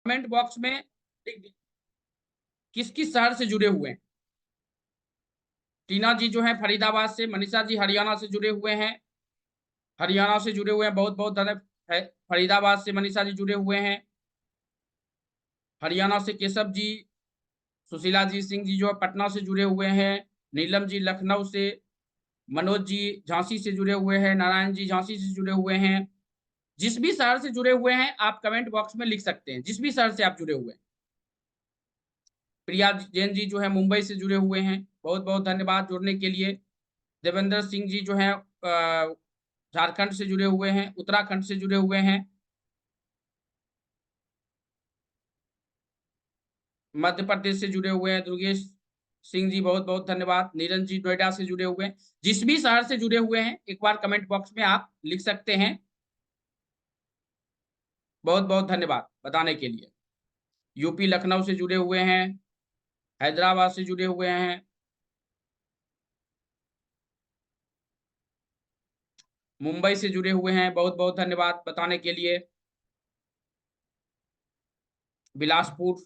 Comment box में लिख दीजिए किस किस शहर से जुड़े हुए हैं। टीना जी जो है फरीदाबाद से, मनीषा जी हरियाणा से जुड़े हुए हैं, हरियाणा से जुड़े हुए हैं, बहुत बहुत धन्यवाद। फरीदाबाद से मनीषा जी जुड़े हुए हैं, हरियाणा से केशव जी, सुशीला जी सिंह जी जो है पटना से जुड़े हुए हैं, नीलम जी लखनऊ से, मनोज जी झांसी से जुड़े हुए हैं, नारायण जी झांसी से जुड़े हुए हैं। जिस भी शहर से जुड़े हुए हैं आप कमेंट बॉक्स में लिख सकते हैं, जिस भी शहर से आप जुड़े हुए हैं। प्रिया जैन जी जो है मुंबई से जुड़े हुए हैं, बहुत बहुत धन्यवाद जुड़ने के लिए। देवेंद्र सिंह जी जो है झारखंड से जुड़े हुए हैं, उत्तराखंड से जुड़े हुए हैं, मध्य प्रदेश से जुड़े हुए हैं। दुर्गेश सिंह जी बहुत बहुत धन्यवाद। नीरज जी नोएडा से जुड़े हुए हैं। जिस भी शहर से जुड़े हुए हैं एक बार कमेंट बॉक्स में आप लिख सकते हैं। बहुत बहुत धन्यवाद बताने के लिए। यूपी लखनऊ से जुड़े हुए हैं, हैदराबाद से जुड़े हुए हैं, मुंबई से जुड़े हुए हैं, बहुत बहुत धन्यवाद बताने के लिए। बिलासपुर।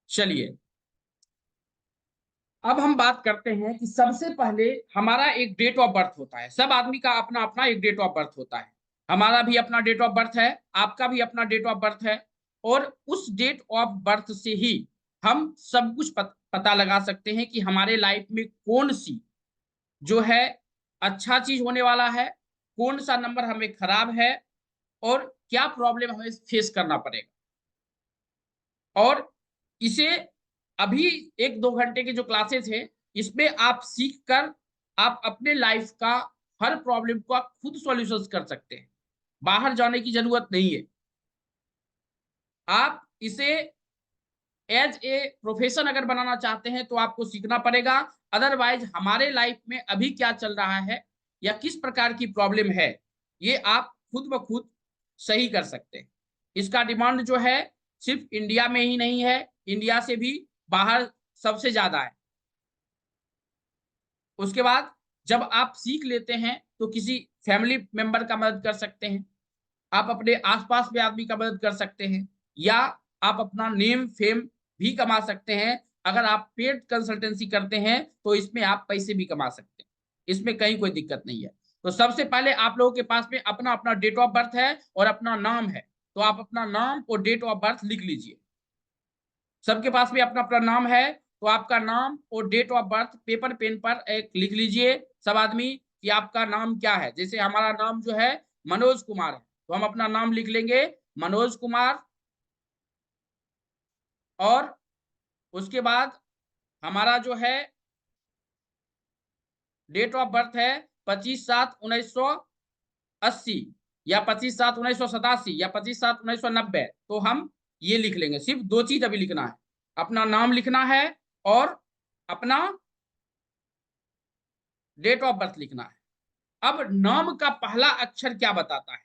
चलिए अब हम बात करते हैं कि सबसे पहले हमारा एक डेट ऑफ बर्थ होता है। सब आदमी का अपना अपना एक डेट ऑफ बर्थ होता है। हमारा भी अपना डेट ऑफ बर्थ है, आपका भी अपना डेट ऑफ बर्थ है, और उस डेट ऑफ बर्थ से ही हम सब कुछ पता लगा सकते हैं कि हमारे लाइफ में कौन सी जो है अच्छा चीज होने वाला है, कौन सा नंबर हमें खराब है, और क्या प्रॉब्लम हमें फेस करना पड़ेगा। और इसे अभी 1-2 घंटे के जो क्लासेस है इसमें आप सीख कर आप अपने लाइफ का हर प्रॉब्लम को आप खुद सॉल्यूशन कर सकते हैं। बाहर जाने की जरूरत नहीं है। आप इसे एज ए प्रोफेशन अगर बनाना चाहते हैं तो आपको सीखना पड़ेगा। अदरवाइज हमारे लाइफ में अभी क्या चल रहा है या किस प्रकार की प्रॉब्लम है ये आप खुद ब खुद सही कर सकते हैं। इसका डिमांड जो है सिर्फ इंडिया में ही नहीं है, इंडिया से भी बाहर सबसे ज्यादा है। उसके बाद जब आप सीख लेते हैं तो किसी फैमिली मेंबर का मदद कर सकते हैं, आप अपने आसपास में आदमी का मदद कर सकते हैं, या आप अपना नेम फेम भी कमा सकते हैं। अगर आप पेड कंसल्टेंसी करते हैं तो इसमें आप पैसे भी कमा सकते हैं, इसमें कहीं कोई दिक्कत नहीं है। तो सबसे पहले आप लोगों के पास में अपना अपना डेट ऑफ बर्थ है और अपना नाम है, तो आप अपना नाम और डेट ऑफ बर्थ लिख लीजिए। सबके पास में अपना अपना नाम है तो आपका नाम और date of birth paper pen पर एक लिख लीजिए सब आदमी कि आपका नाम क्या है। जैसे हमारा नाम जो है मनोज कुमार है तो हम अपना नाम लिख लेंगे मनोज कुमार, और उसके बाद हमारा जो है डेट ऑफ बर्थ है 25/7/1980 या 25/7/1987 या 25/7/1990। तो हम ये लिख लेंगे। सिर्फ दो चीज अभी लिखना है, अपना नाम लिखना है और अपना डेट ऑफ बर्थ लिखना है। अब नाम का पहला अक्षर क्या बताता है?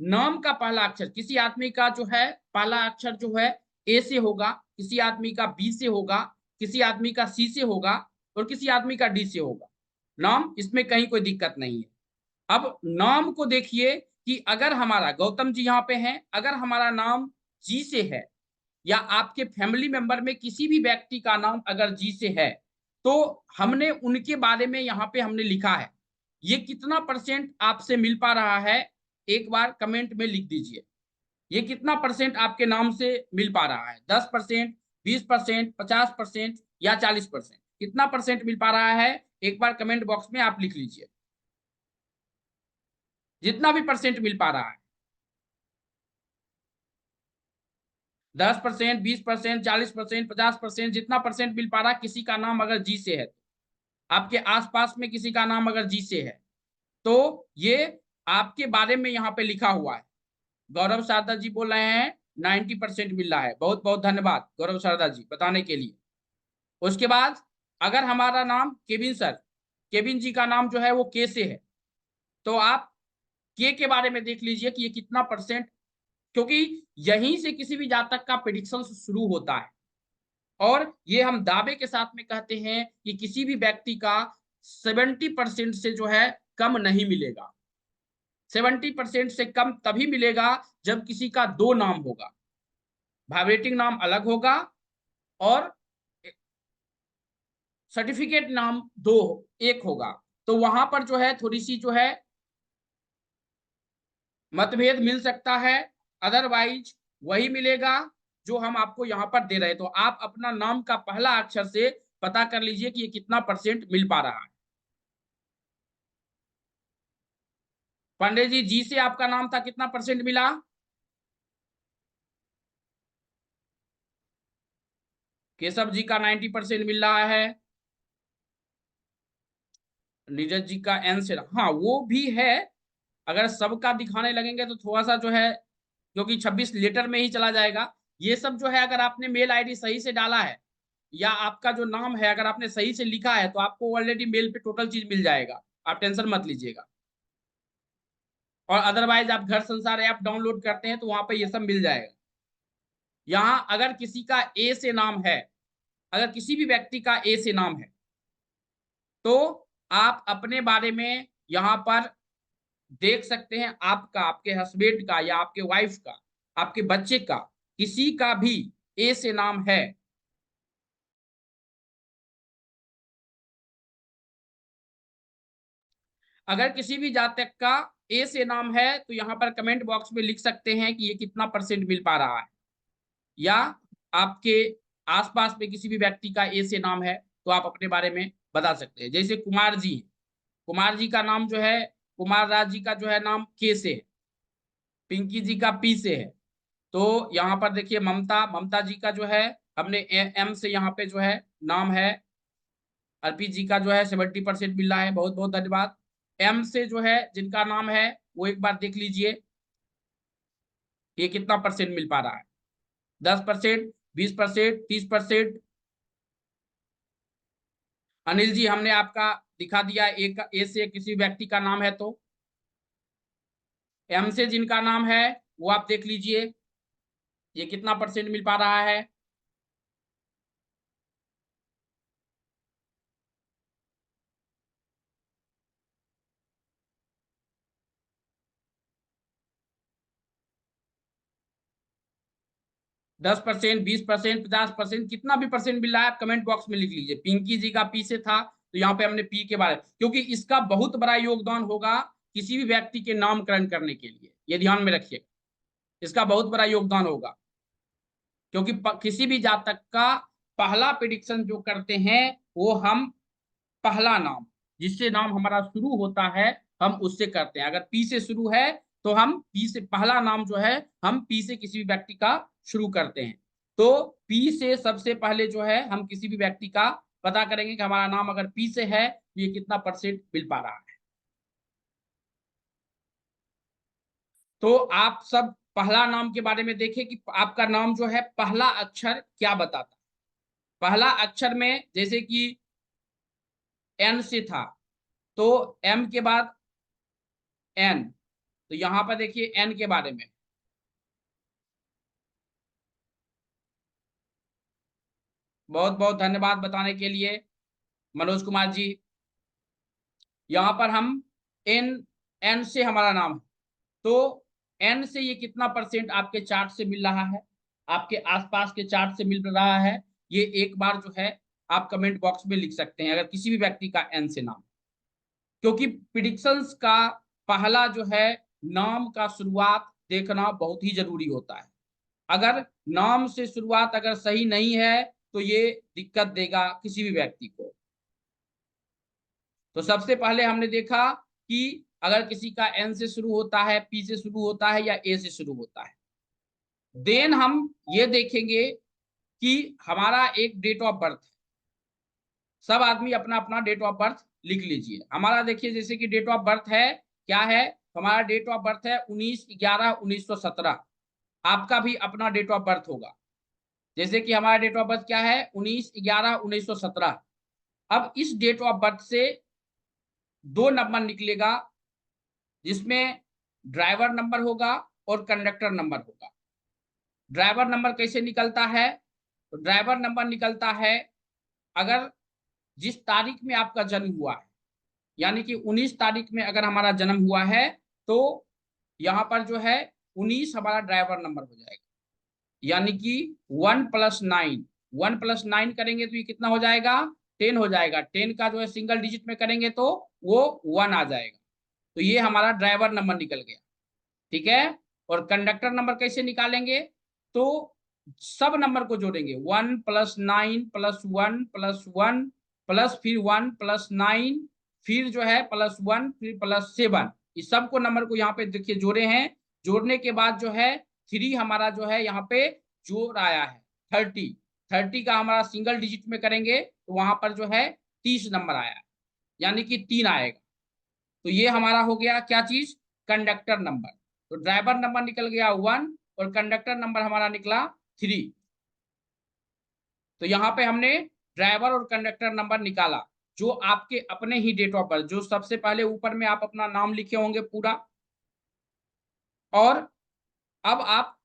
नाम का पहला अक्षर किसी आदमी का जो है पहला अक्षर जो है ए से होगा, किसी आदमी का बी से होगा, किसी आदमी का सी से होगा, और किसी आदमी का डी से होगा। नाम इसमें कहीं कोई दिक्कत नहीं है। अब नाम को देखिए कि अगर हमारा गौतम जी यहाँ पे हैं, अगर हमारा नाम जी से है या आपके फैमिली मेंबर में किसी भी व्यक्ति का नाम अगर जी से है तो हमने उनके बारे में यहाँ पे हमने लिखा है। ये कितना परसेंट आपसे मिल पा रहा है एक बार कमेंट में लिख दीजिए। ये कितना परसेंट आपके नाम से मिल पा रहा है? 10%, 20%, 50% या 40%? कितना परसेंट मिल पा रहा है एक बार कमेंट बॉक्स में आप लिख लीजिए। जितना भी परसेंट मिल पा रहा है, 10%, 20%, 40%, 50%, जितना परसेंट मिल पा रहा है। किसी का नाम अगर जी से है, आपके आसपास में किसी का नाम अगर जी से है तो ये आपके बारे में यहाँ पे लिखा हुआ है। गौरव शारदा जी बोल रहे हैं 90% मिल रहा है। बहुत बहुत धन्यवाद गौरव शारदा जी बताने के लिए। उसके बाद अगर हमारा नाम केविन सर, केविन जी का नाम जो है वो के से है, तो आप के बारे में देख लीजिए कि ये कितना परसेंट, क्योंकि यहीं से किसी भी जातक का प्रेडिक्शन शुरू होता है। और ये हम दावे के साथ में कहते हैं कि किसी भी व्यक्ति का 70% से जो है कम नहीं मिलेगा। 70% से कम तभी मिलेगा जब किसी का दो नाम होगा। वाइब्रेटिंग नाम अलग होगा और सर्टिफिकेट नाम दो एक होगा। तो वहां पर जो है थोड़ी सी जो है मतभेद मिल सकता है, अदरवाइज वही मिलेगा जो हम आपको यहाँ पर दे रहे हैं। तो आप अपना नाम का पहला अक्षर से पता कर लीजिए कि ये कितना परसेंट मिल पा रहा है। पांडे जी, जी से आपका नाम था, कितना परसेंट मिला? केशव जी का 90% मिल रहा है। नीरज जी का एन से, हाँ वो भी है। अगर सबका दिखाने लगेंगे तो थोड़ा सा जो है, क्योंकि 26 लेटर में ही चला जाएगा। ये सब जो है अगर आपने मेल आईडी सही से डाला है या आपका जो नाम है अगर आपने सही से लिखा है तो आपको ऑलरेडी मेल पे टोटल चीज मिल जाएगा, आप टेंशन मत लीजिएगा। और अदरवाइज आप घर संसार ऐप डाउनलोड करते हैं तो वहां पे ये सब मिल जाएगा। यहाँ अगर किसी का ए से नाम है, अगर किसी भी व्यक्ति का ए से नाम है तो आप अपने बारे में यहाँ पर देख सकते हैं। आपका, आपके हस्बैंड का या आपके वाइफ का, आपके बच्चे का, किसी का भी ए से नाम है, अगर किसी भी जातक का ए से नाम है तो यहाँ पर कमेंट बॉक्स में लिख सकते हैं कि ये कितना परसेंट मिल पा रहा है। या आपके आसपास में किसी भी व्यक्ति का ए से नाम है तो आप अपने बारे में बता सकते हैं। जैसे कुमार जी, कुमार जी का नाम जो है, कुमार राज जी का जो है नाम के से है, पिंकी जी का पी से है। तो यहाँ पर देखिए ममता, ममता जी का जो है हमने एम से यहाँ पे जो है नाम है। अर्पित जी का जो है 70% मिल रहा है, बहुत बहुत धन्यवाद। एम से जो है जिनका नाम है वो एक बार देख लीजिए ये कितना परसेंट मिल पा रहा है। 10%, 20%, 30%। अनिल जी, हमने आपका दिखा दिया, एक ए से किसी व्यक्ति का नाम है तो एम से जिनका नाम है वो आप देख लीजिए ये कितना परसेंट मिल पा रहा है। 10%, 20%, 50%, कितना भी परसेंट मिल रहा है आप कमेंट बॉक्स में लिख लीजिए। पिंकी जी का पी से था तो यहाँ पे हमने पी के बारे में, क्योंकि इसका बहुत बड़ा योगदान होगा किसी भी व्यक्ति के नामकरण करने के लिए, ये ध्यान में रखिए, इसका बहुत बड़ा योगदान होगा। क्योंकि किसी भी जातक का पहला प्रिडिक्शन जो करते हैं वो हम पहला नाम, जिससे नाम हमारा शुरू होता है हम उससे करते हैं। अगर पी से शुरू है तो हम पी से पहला नाम जो है हम पी से किसी भी व्यक्ति का शुरू करते हैं। तो पी से सबसे पहले जो है हम किसी भी व्यक्ति का पता करेंगे कि हमारा नाम अगर पी से है तो ये कितना परसेंट मिल पा रहा है। तो आप सब पहला नाम के बारे में देखें कि आपका नाम जो है पहला अक्षर क्या बताता है। पहला अक्षर में जैसे कि एन से था तो एम के बाद एन, तो यहां पर देखिए एन के बारे में। बहुत बहुत धन्यवाद बताने के लिए मनोज कुमार जी। यहाँ पर हम एन, एन से हमारा नाम है तो एन से ये कितना परसेंट आपके चार्ट से मिल रहा है, आपके आसपास के चार्ट से मिल रहा है, ये एक बार जो है आप कमेंट बॉक्स में लिख सकते हैं अगर किसी भी व्यक्ति का एन से नाम। क्योंकि प्रिडिक्शंस का पहला जो है नाम का शुरुआत देखना बहुत ही जरूरी होता है। अगर नाम से शुरुआत अगर सही नहीं है तो ये दिक्कत देगा किसी भी व्यक्ति को। तो सबसे पहले हमने देखा कि अगर किसी का एन से शुरू होता है, पी से शुरू होता है या ए से शुरू होता है। देन हम ये देखेंगे कि हमारा एक डेट ऑफ बर्थ है। सब आदमी अपना अपना डेट ऑफ बर्थ लिख लीजिए। हमारा देखिए जैसे कि डेट ऑफ बर्थ है, क्या है, हमारा डेट ऑफ बर्थ है 19/11/1917। आपका भी अपना डेट ऑफ बर्थ होगा। जैसे कि हमारा डेट ऑफ बर्थ क्या है 19/11/1917। अब इस डेट ऑफ बर्थ से दो नंबर निकलेगा जिसमें ड्राइवर नंबर होगा और कंडक्टर नंबर होगा। ड्राइवर नंबर कैसे निकलता है? तो ड्राइवर नंबर निकलता है अगर जिस तारीख में आपका जन्म हुआ है, यानी कि 19 तारीख में अगर हमारा जन्म हुआ है तो यहाँ पर जो है 19 हमारा ड्राइवर नंबर हो जाएगा। यानी कि 1+9, 1+9 करेंगे तो ये कितना हो जाएगा, 10 हो जाएगा। 10 का जो है सिंगल डिजिट में करेंगे तो वो 1 आ जाएगा। तो ये हमारा ड्राइवर नंबर निकल गया। ठीक है। और कंडक्टर नंबर कैसे निकालेंगे, तो सब नंबर को जोड़ेंगे, 1+9+1+1 प्लस फिर 1+9, फिर जो है +1, फिर +7, इस सबको नंबर को यहाँ पे देखिए जोड़े हैं। जोड़ने के बाद जो है 3 हमारा जो है यहाँ पे जोड़ आया है 30। 30 का हमारा सिंगल डिजिट में करेंगे तो वहां पर जो है 30 नंबर आया है, यानी कि 3 आएगा। तो ये हमारा हो गया क्या चीज, कंडक्टर नंबर। तो ड्राइवर नंबर निकल गया 1 और कंडक्टर नंबर हमारा निकला 3। तो यहाँ पे हमने ड्राइवर और कंडक्टर नंबर निकाला, जो आपके अपने ही डेट ऑफ बर्थ, जो सबसे पहले ऊपर में आप अपना नाम लिखे होंगे पूरा, और अब आप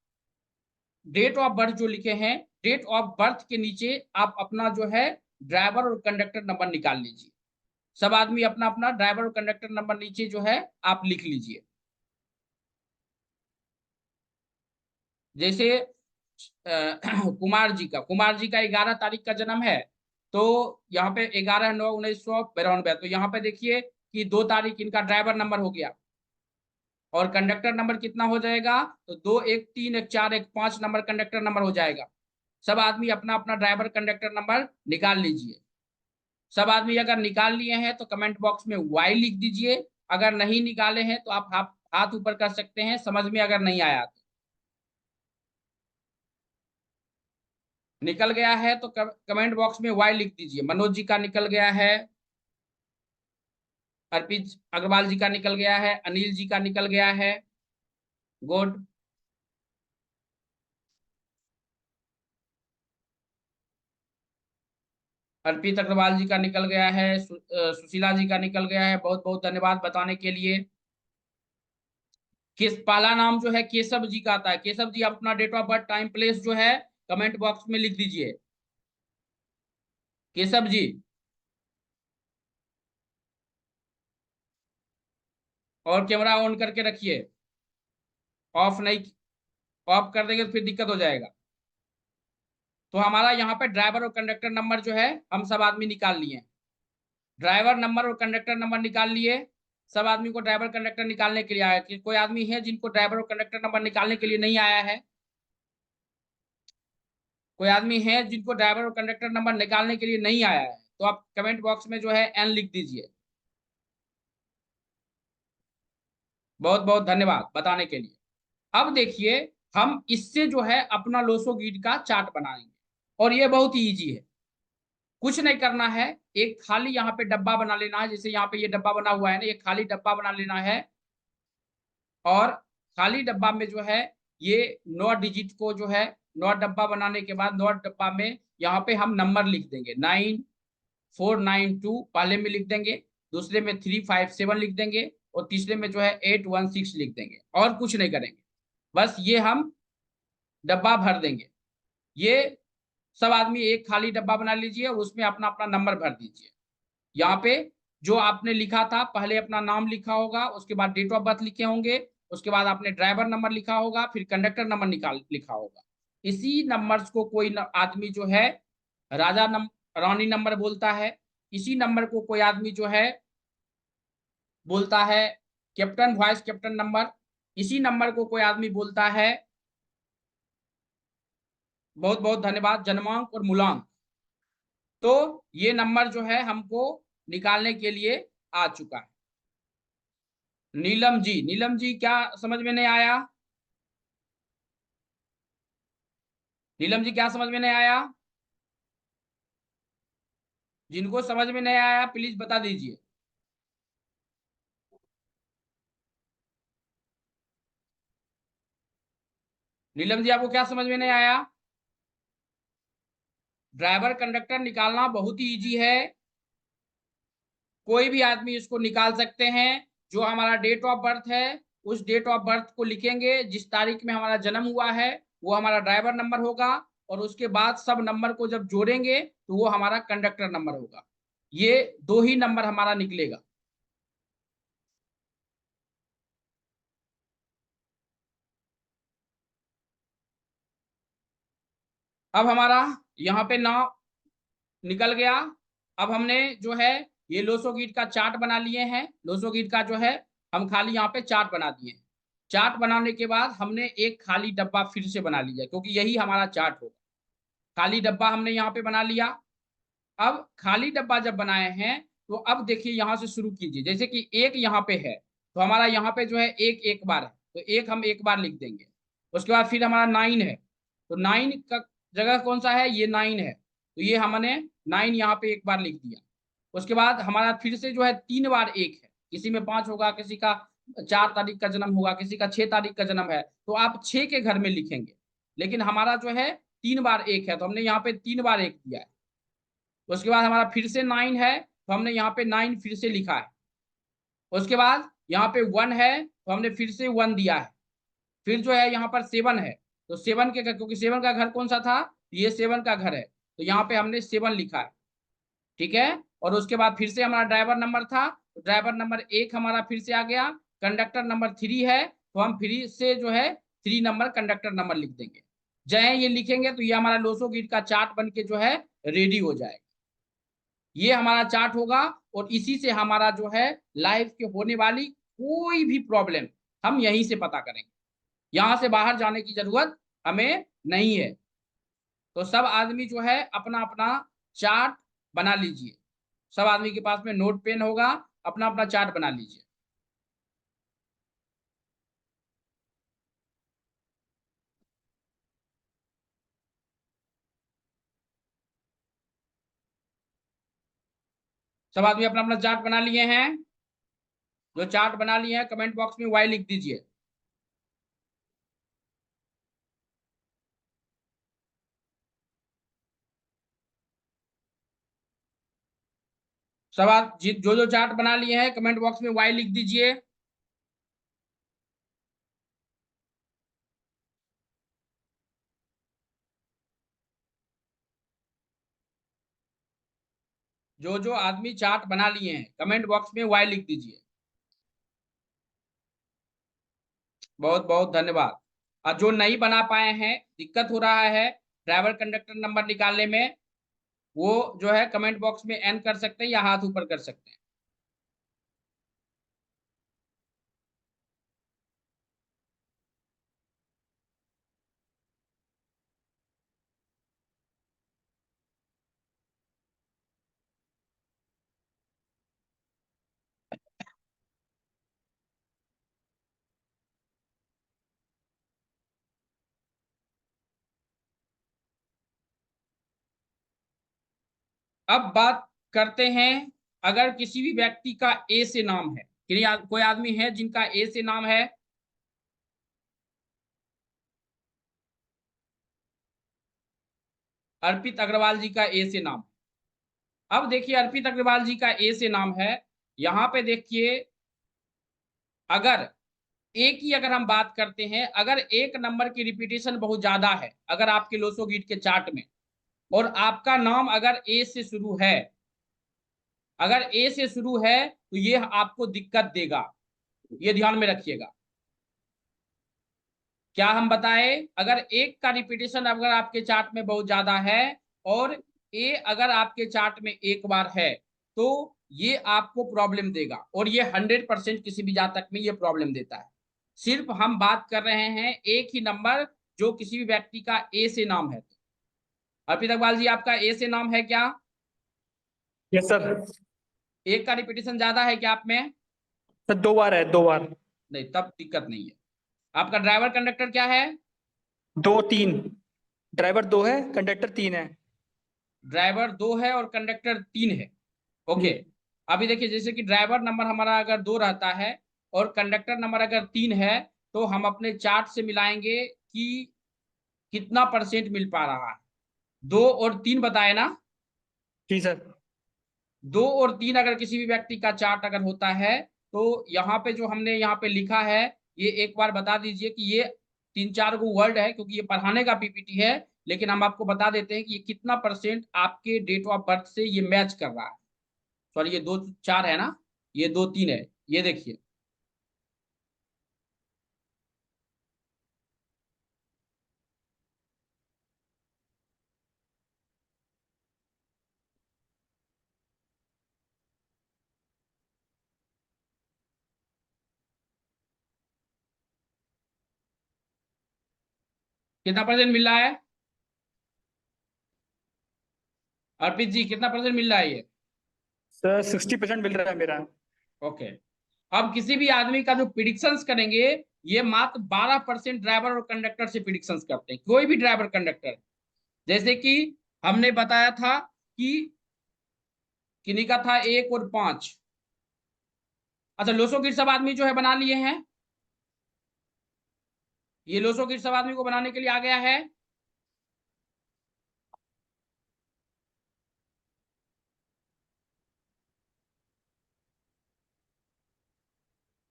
डेट ऑफ बर्थ जो लिखे हैं, डेट ऑफ बर्थ के नीचे आप अपना जो है ड्राइवर और कंडक्टर नंबर निकाल लीजिए। सब आदमी अपना अपना ड्राइवर और कंडक्टर नंबर नीचे जो है आप लिख लीजिए। जैसे कुमार जी का 11 तारीख का जन्म है, तो यहाँ पे 11/9/1992, तो यहाँ पे देखिए कि 2 तारीख इनका ड्राइवर नंबर हो गया। और कंडक्टर नंबर कितना हो जाएगा, तो 2 1 3 1 4 1 5 नंबर कंडक्टर नंबर हो जाएगा। सब आदमी अपना अपना ड्राइवर कंडक्टर नंबर निकाल लीजिए। सब आदमी अगर निकाल लिए हैं तो कमेंट बॉक्स में वाई लिख दीजिए। अगर नहीं निकाले हैं तो आप हाथ ऊपर कर सकते हैं, समझ में अगर नहीं आया तो। निकल गया है तो कमेंट बॉक्स में वाई लिख दीजिए। मनोज जी का निकल गया है, अर्पित अग्रवाल जी का निकल गया है, अनिल जी का निकल गया है। गुड। अर्पित अग्रवाल जी का निकल गया है, सुशीला जी का निकल गया है। बहुत बहुत धन्यवाद बताने के लिए। किस पहला नाम जो है केशव जी का आता है। केशव जी आप अपना date of birth, time, place जो है कमेंट बॉक्स में लिख दीजिए। केशव जी, और कैमरा ऑन करके रखिए। ऑफ नहीं, ऑफ कर देंगे तो फिर दिक्कत हो जाएगा। तो हमारा यहाँ पे ड्राइवर और कंडक्टर नंबर जो है हम सब आदमी निकाल लिए। ड्राइवर नंबर और कंडक्टर नंबर निकाल लिए। सब आदमी को ड्राइवर कंडक्टर निकालने के लिए आया कि कोई आदमी है जिनको ड्राइवर और कंडक्टर नंबर निकालने के लिए नहीं आया है? कोई आदमी है जिनको ड्राइवर और कंडक्टर नंबर निकालने के लिए नहीं आया है, तो आप कमेंट बॉक्स में जो है एन लिख दीजिए। बहुत बहुत धन्यवाद बताने के लिए। अब देखिए, हम इससे जो है अपना लोसो गिड का चार्ट बनाएंगे, और ये बहुत ही ईजी है। कुछ नहीं करना है, एक खाली यहाँ पे डब्बा बना लेना है। जैसे यहाँ पे ये डब्बा बना हुआ है ना, ये खाली डब्बा बना लेना है। और खाली डब्बा में जो है ये 9 डिजिट को जो है, 9 डब्बा बनाने के बाद 9 डब्बा में यहाँ पे हम नंबर लिख देंगे। 9492 पहले में लिख देंगे, दूसरे में 357 लिख देंगे, और तीसरे में जो है 816 लिख देंगे। और कुछ नहीं करेंगे, बस ये हम डब्बा भर देंगे। ये सब आदमी एक खाली डब्बा बना लीजिए और उसमें अपना अपना नंबर भर दीजिए। यहाँ पे जो आपने लिखा था, पहले अपना नाम लिखा होगा, उसके बाद डेट ऑफ बर्थ लिखे होंगे, उसके बाद आपने ड्राइवर नंबर लिखा होगा, फिर कंडक्टर नंबर निकाल लिखा होगा। इसी नंबर्स को कोई आदमी जो है रानी नंबर बोलता है। इसी नंबर को कोई आदमी जो है बोलता है कैप्टन, वॉइस कैप्टन नंबर। इसी नंबर को कोई आदमी बोलता है, बहुत बहुत धन्यवाद, जन्मांक और मूलांक। तो ये नंबर जो है हमको निकालने के लिए आ चुका है। नीलम जी, नीलम जी क्या समझ में नहीं आया? नीलम जी क्या समझ में नहीं आया? जिनको समझ में नहीं आया प्लीज बता दीजिए। नीलम जी आपको क्या समझ में नहीं आया? ड्राइवर कंडक्टर निकालना बहुत ही इजी है, कोई भी आदमी इसको निकाल सकते हैं। जो हमारा डेट ऑफ बर्थ है, उस डेट ऑफ बर्थ को लिखेंगे, जिस तारीख में हमारा जन्म हुआ है वो हमारा ड्राइवर नंबर होगा। और उसके बाद सब नंबर को जब जोड़ेंगे तो वो हमारा कंडक्टर नंबर होगा। ये दो ही नंबर हमारा निकलेगा। अब हमारा यहाँ पे 9 निकल गया। अब हमने जो है ये लोसोगीट का चार्ट बना लिए हैं। लोसोगीट का जो है हम खाली यहाँ पे चार्ट बना दिए हैं। चार्ट बनाने के बाद हमने एक खाली डब्बा फिर से बना लिया, क्योंकि यही हमारा चार्ट होगा। खाली डब्बा हमने यहाँ पे बना लिया। अब खाली डब्बा जब बनाए हैं तो अब देखिए यहाँ से शुरू कीजिए। जैसे कि एक यहाँ पे है तो हमारा यहाँ पे जो है एक एक बार है, तो एक हम एक बार लिख देंगे। उसके बाद फिर हमारा 9 है, तो 9 का जगह कौन सा है, ये 9 है, तो ये हमने 9 यहाँ पे एक बार लिख दिया। उसके बाद हमारा फिर से जो है 3 बार एक है, किसी में 5 होगा, किसी का 4 तारीख का जन्म होगा, किसी का 6 तारीख का जन्म है, तो आप 6 के घर में लिखेंगे। लेकिन हमारा जो है 3 बार एक है, तो हमने यहाँ पे 3 बार एक दिया है। उसके बाद हमारा फिर से 9 है, तो हमने यहाँ पे 9 फिर से लिखा है। उसके बाद यहाँ पे 1 है, तो हमने फिर से 1 दिया है। फिर जो है यहाँ पर 7 है, तो 7 के, क्योंकि 7 का घर कौन सा था, ये 7 का घर है, तो यहाँ पे हमने 7 लिखा है। ठीक है। और उसके बाद फिर से हमारा ड्राइवर नंबर था, तो ड्राइवर नंबर 1 हमारा फिर से आ गया। कंडक्टर नंबर 3 है, तो हम फिर से जो है 3 नंबर कंडक्टर नंबर लिख देंगे। जय ये लिखेंगे तो ये हमारा लोसो ग्रिड का चार्ट बन के जो है रेडी हो जाएगा। ये हमारा चार्ट होगा, और इसी से हमारा जो है लाइफ के होने वाली कोई भी प्रॉब्लम हम यहीं से पता करेंगे। यहां से बाहर जाने की जरूरत हमें नहीं है। तो सब आदमी जो है अपना अपना चार्ट बना लीजिए। सब आदमी के पास में नोट पेन होगा, अपना अपना चार्ट बना लीजिए। सब आदमी अपना अपना चार्ट बना लिए हैं। जो चार्ट बना लिए हैं कमेंट बॉक्स में वाई लिख दीजिए। सब आप जो जो चार्ट बना लिए हैं कमेंट बॉक्स में वाई लिख दीजिए। जो जो आदमी चार्ट बना लिए हैं कमेंट बॉक्स में वाई लिख दीजिए। बहुत बहुत धन्यवाद। और जो नहीं बना पाए हैं, दिक्कत हो रहा है ड्राइवर कंडक्टर नंबर निकालने में, वो जो है कमेंट बॉक्स में एन कर सकते हैं या हाथ ऊपर कर सकते हैं। अब बात करते हैं, अगर किसी भी व्यक्ति का ए से नाम है, कोई आदमी है जिनका ए से नाम है। अर्पित अग्रवाल जी का ए से नाम। अब देखिए अर्पित अग्रवाल जी का ए से नाम है। यहां पे देखिए, अगर एक ही अगर हम बात करते हैं, अगर एक नंबर की रिपीटेशन बहुत ज्यादा है अगर आपके लोसोगीट के चार्ट में, और आपका नाम अगर ए से शुरू है, अगर ए से शुरू है तो ये आपको दिक्कत देगा। ये ध्यान में रखिएगा। क्या हम बताएं, अगर एक का रिपीटेशन अगर आपके चार्ट में बहुत ज्यादा है, और ए अगर आपके चार्ट में एक बार है, तो ये आपको प्रॉब्लम देगा, और ये 100% किसी भी जातक में ये प्रॉब्लम देता है। सिर्फ हम बात कर रहे हैं एक ही नंबर जो किसी भी व्यक्ति का ए से नाम है। अर्पित अग्रवाल जी आपका ए से नाम है क्या? Yes sir. एक का रिपीटेशन ज्यादा है क्या आप में? सर 2 बार है, 2 बार। नहीं, तब दिक्कत नहीं है। आपका ड्राइवर कंडक्टर क्या है? 2 3। ड्राइवर 2 है, कंडक्टर 3 है। ड्राइवर 2 है और कंडक्टर 3 है। जी। ओके। अभी देखिए, जैसे कि ड्राइवर नंबर हमारा अगर 2 रहता है और कंडक्टर नंबर अगर 3 है, तो हम अपने चार्ट से मिलाएंगे कि कितना परसेंट मिल पा रहा है। 2 और 3 बताए ना? जी सर। 2 और 3 अगर किसी भी व्यक्ति का चार्ट अगर होता है, तो यहाँ पे जो हमने यहाँ पे लिखा है, ये एक बार बता दीजिए कि ये 3 4 गो वर्ड है, क्योंकि ये पढ़ाने का पीपीटी है, लेकिन हम आपको बता देते हैं कि ये कितना परसेंट आपके डेट ऑफ बर्थ से ये मैच कर रहा है। सॉरी, ये 2 4 है ना, ये 2 3 है। ये देखिए, कितना परसेंट मिल रहा है अर्पित जी, कितना परसेंट मिल रहा है ये? सर 60% मिल रहा है मेरा। ओके। अब किसी भी आदमी का जो प्रिडिक्शंस करेंगे, ये मात्र 12% ड्राइवर और कंडक्टर से प्रिडिक्शंस करते हैं, कोई भी ड्राइवर कंडक्टर। जैसे कि हमने बताया था कि किन्हीं का था 1 और 5। अच्छा, लोसो गिर सब आदमी जो है बना लिए हैं, ये लोसो गिर सब आदमी को बनाने के लिए आ गया है।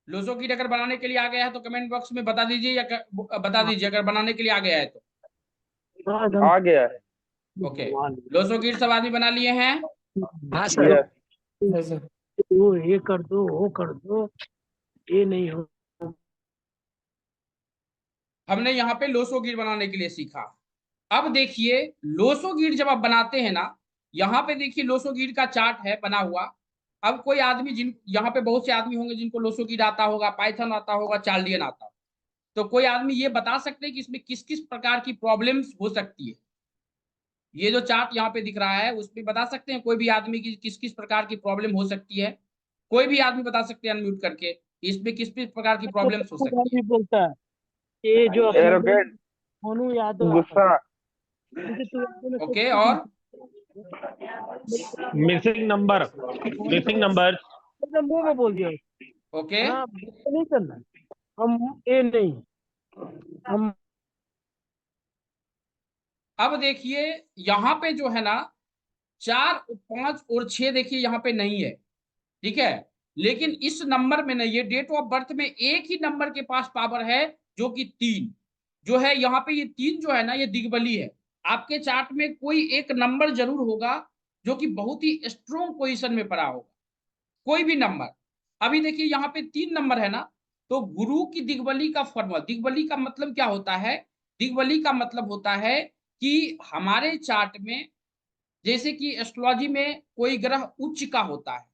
लोसो गिर अगर बनाने के लिए आ गया है तो कमेंट बॉक्स में बता दीजिए, या बता दीजिए अगर बनाने के लिए आ गया है तो। आ गया है। ओके, लोसो गिर सब आदमी बना लिए हैं। हाँ सर। यस। हाँ सर। वो ये कर दो, वो कर दो, ये नहीं हो। हमने यहाँ पे लोसो गिर बनाने के लिए सीखा। अब देखिए, लोसो गिर जब आप बनाते हैं ना, यहाँ पे देखिए लोसो गिर का चार्ट है बना हुआ। अब कोई आदमी जिन यहाँ पे बहुत से आदमी होंगे जिनको लोसो गिर आता होगा, पाइथन आता होगा, चार्लियन आता होगा। तो कोई आदमी ये बता सकते हैं कि इसमें किस किस प्रकार की प्रॉब्लम्स हो सकती है? ये जो चार्ट यहाँ पे दिख रहा है उसमें बता सकते हैं कोई भी आदमी की किस किस प्रकार की प्रॉब्लम हो सकती है? कोई भी आदमी बता सकते हैं अनम्यूट करके, इसमें किस किस प्रकार की प्रॉब्लम्स हो सकती है? भी बोलता है ये जो अपना एरोगेंट, मोनू यादव गुस्सा, मुझे तो यादव ने ओके, और मिसिंग नंबर, मिसिंग नंबर। एकदम मुंह में बोल दिया। ओके। हाँ, ये नहीं करना, हम ये नहीं, हम अब देखिए यहाँ पे जो है ना 4, 5 और 6 देखिए यहाँ पे नहीं है, ठीक है। लेकिन इस नंबर में ना, ये डेट ऑफ बर्थ में एक ही नंबर के पास पावर है, जो कि 3 जो है यहाँ पे। ये 3 जो है ना, ये दिग्बली है। आपके चार्ट में कोई एक नंबर जरूर होगा जो कि बहुत ही स्ट्रोंग पोजीशन में पड़ा होगा, कोई भी नंबर। अभी देखिए यहाँ पे 3 नंबर है ना, तो गुरु की दिग्बली का फॉर्मूला, दिग्बली का मतलब क्या होता है? दिग्बली का मतलब होता है कि हमारे चार्ट में, जैसे कि एस्ट्रोलॉजी में कोई ग्रह उच्च का होता है,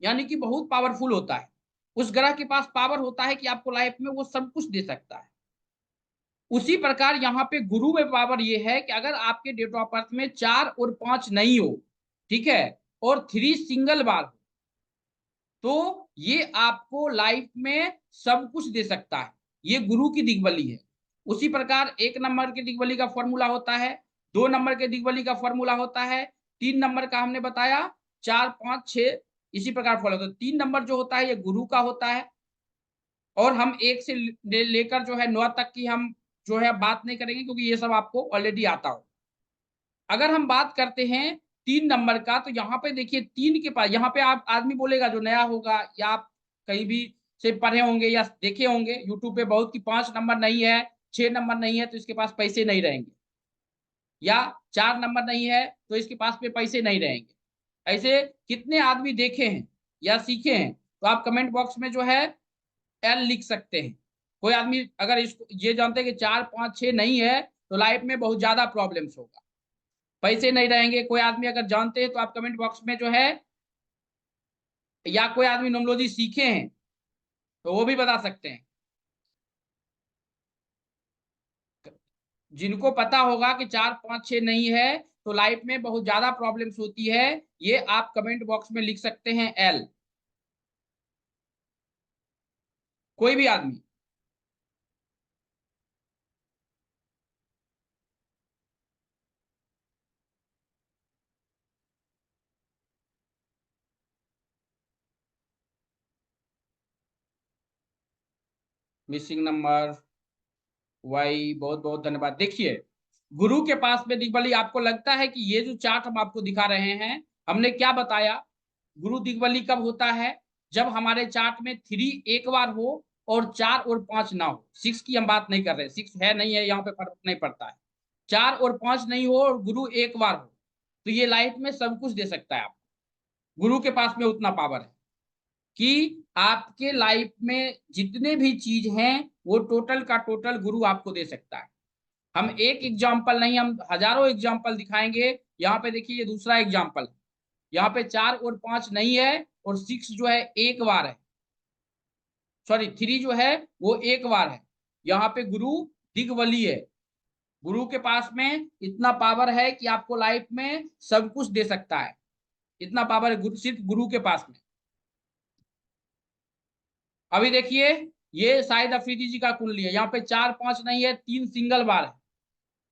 यानी कि बहुत पावरफुल होता है, उस ग्रह के पास पावर होता है कि आपको लाइफ में वो सब कुछ दे सकता है। उसी प्रकार यहाँ पे गुरु में पावर ये है कि अगर आपके डेट ऑफ बर्थ में 4 और 5 नहीं हो, ठीक है, और 3 सिंगल बार हो, तो ये आपको लाइफ में सब कुछ दे सकता है। ये गुरु की दिग्बली है। उसी प्रकार 1 नंबर के दिग्बली का फॉर्मूला होता है, 2 नंबर के दिग्बली का फॉर्मूला होता है, 3 नंबर का हमने बताया, 4, 5, 6 इसी प्रकार फॉलो होता है। 3 नंबर जो होता है ये गुरु का होता है। और हम 1 से लेकर जो है 9 तक की हम जो है बात नहीं करेंगे, क्योंकि ये सब आपको ऑलरेडी आता हो। अगर हम बात करते हैं 3 नंबर का, तो यहाँ पे देखिए 3 के पास, यहाँ पे आप आदमी बोलेगा जो नया होगा, या आप कहीं भी से पढ़े होंगे या देखे होंगे यूट्यूब पे बहुत, कि 5 नंबर नहीं है, 6 नंबर नहीं है तो इसके पास पैसे नहीं रहेंगे, या 4 नंबर नहीं है तो इसके पास में पैसे नहीं रहेंगे। ऐसे कितने आदमी देखे हैं या सीखे हैं? तो आप कमेंट बॉक्स में जो है एल लिख सकते हैं। कोई आदमी अगर इसको ये जानते हैं कि 4, 5, 6 नहीं है, तो लाइफ में बहुत ज्यादा प्रॉब्लम्स होगा, पैसे नहीं रहेंगे। कोई आदमी अगर जानते हैं तो आप कमेंट बॉक्स में जो है, या कोई आदमी न्यूमरोलॉजी सीखे हैं तो वो भी बता सकते हैं। जिनको पता होगा कि 4, 5, 6 नहीं है तो लाइफ में बहुत ज्यादा प्रॉब्लम्स होती है, ये आप कमेंट बॉक्स में लिख सकते हैं एल, कोई भी आदमी। मिसिंग नंबर वाई, बहुत बहुत धन्यवाद। देखिए गुरु के पास में दिग्बली, आपको लगता है कि ये जो चार्ट हम आपको दिखा रहे हैं, हमने क्या बताया? गुरु दिग्बली कब होता है? जब हमारे चार्ट में 3 एक बार हो और 4 और 5 ना हो। 6 की हम बात नहीं कर रहे, 6 है नहीं है यहाँ पे फर्क नहीं पड़ता है। 4 और 5 नहीं हो और गुरु एक बार हो, तो ये लाइफ में सब कुछ दे सकता है आपको। गुरु के पास में उतना पावर है कि आपके लाइफ में जितने भी चीज हैं वो टोटल का टोटल गुरु आपको दे सकता है। हम एक एग्जाम्पल नहीं, हम हजारों एग्जाम्पल दिखाएंगे। यहाँ पे देखिए ये दूसरा एग्जाम्पल है, यहाँ पे 4 और 5 नहीं है और 6 जो है एक बार है, सॉरी 3 जो है वो एक बार है। यहाँ पे गुरु दिग्बली है, गुरु के पास में इतना पावर है कि आपको लाइफ में सब कुछ दे सकता है, इतना पावर है सिर्फ गुरु के पास में। अभी देखिए, ये शाहिद अफरीदी जी का कुंडली है, यहाँ पे 4 5 नहीं है, 3 सिंगल बार है,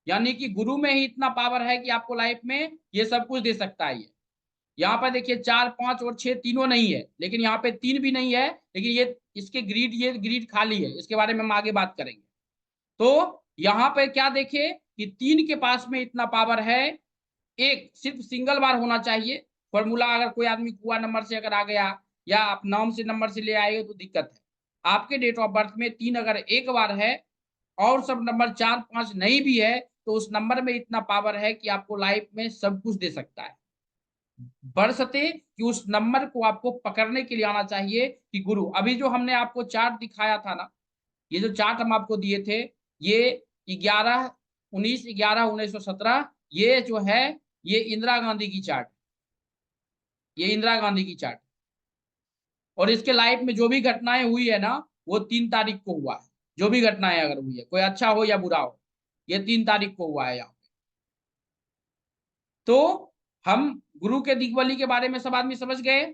यानी कि गुरु में ही इतना पावर है कि आपको लाइफ में ये सब कुछ दे सकता है। ये यहाँ पर देखिए 4 5 और 6 तीनों नहीं है, लेकिन यहाँ पे 3 भी नहीं है, लेकिन ये इसके ग्रीड, ये ग्रीड खाली है, इसके बारे में हम आगे बात करेंगे। तो यहाँ पे क्या देखे कि 3 के पास में इतना पावर है, एक सिर्फ सिंगल बार होना चाहिए फॉर्मूला। अगर कोई आदमी कुआ नंबर से अगर आ गया या आप नाम से नंबर से ले आएगा तो दिक्कत है। आपके डेट ऑफ बर्थ में 3 अगर एक बार है और सब नंबर 4 5 नहीं भी है, तो उस नंबर में इतना पावर है कि आपको लाइफ में सब कुछ दे सकता है। बरसते कि उस नंबर को आपको पकड़ने के लिए आना चाहिए कि गुरु, अभी जो हमने आपको चार्ट दिखाया था ना, ये जो चार्ट हम आपको दिए थे, ये 11 19 11 1917, ये जो है ये इंदिरा गांधी की चार्ट, ये इंदिरा गांधी की चार्ट। और इसके लाइफ में जो भी घटनाएं हुई है ना, वो 3 तारीख को हुआ है। जो भी घटनाएं अगर हुई है, कोई अच्छा हो या बुरा हो, ये 3 तारीख को हुआ है यहाँ पे। तो हम गुरु के दिग्बली के बारे में सब आदमी समझ गए।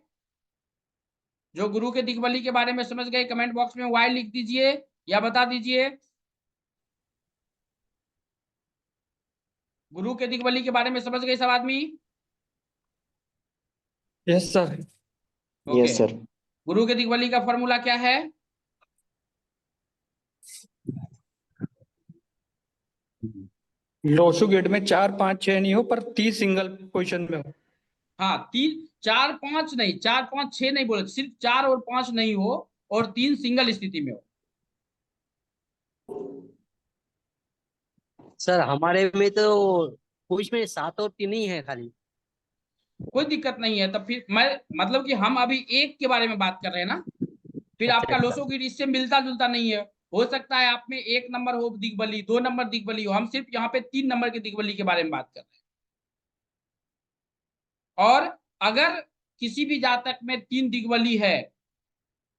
जो गुरु के दिग्बली के बारे में समझ गए, कमेंट बॉक्स में वाई लिख दीजिए या बता दीजिए। गुरु के दिग्बली के बारे में समझ गए सब आदमी? Yes sir. Okay. Yes sir. गुरु के दिग्बली का फॉर्मूला क्या है? लोसू गेट में 4 5 6 नहीं हो पर 30 सिंगल पोजीशन में हो। हाँ, 3 4 5 नहीं, 4 5 6 नहीं बोले, सिर्फ 4 और 5 नहीं हो और 3 सिंगल स्थिति में हो। सर हमारे में तो कुछ में 7 और 3 ही है खाली। कोई दिक्कत नहीं है, तब फिर मैं मतलब कि हम अभी एक के बारे में बात कर रहे हैं ना, फिर अच्छा आपका अच्छा। लोसो गिर इससे मिलता जुलता नहीं है। हो सकता है आप में 1 नंबर हो दिग्बली, 2 नंबर दिग्बली हो, हम सिर्फ यहाँ पे 3 नंबर के दिग्बली के बारे में बात कर रहे हैं। और अगर किसी भी जातक में 3 दिग्बली है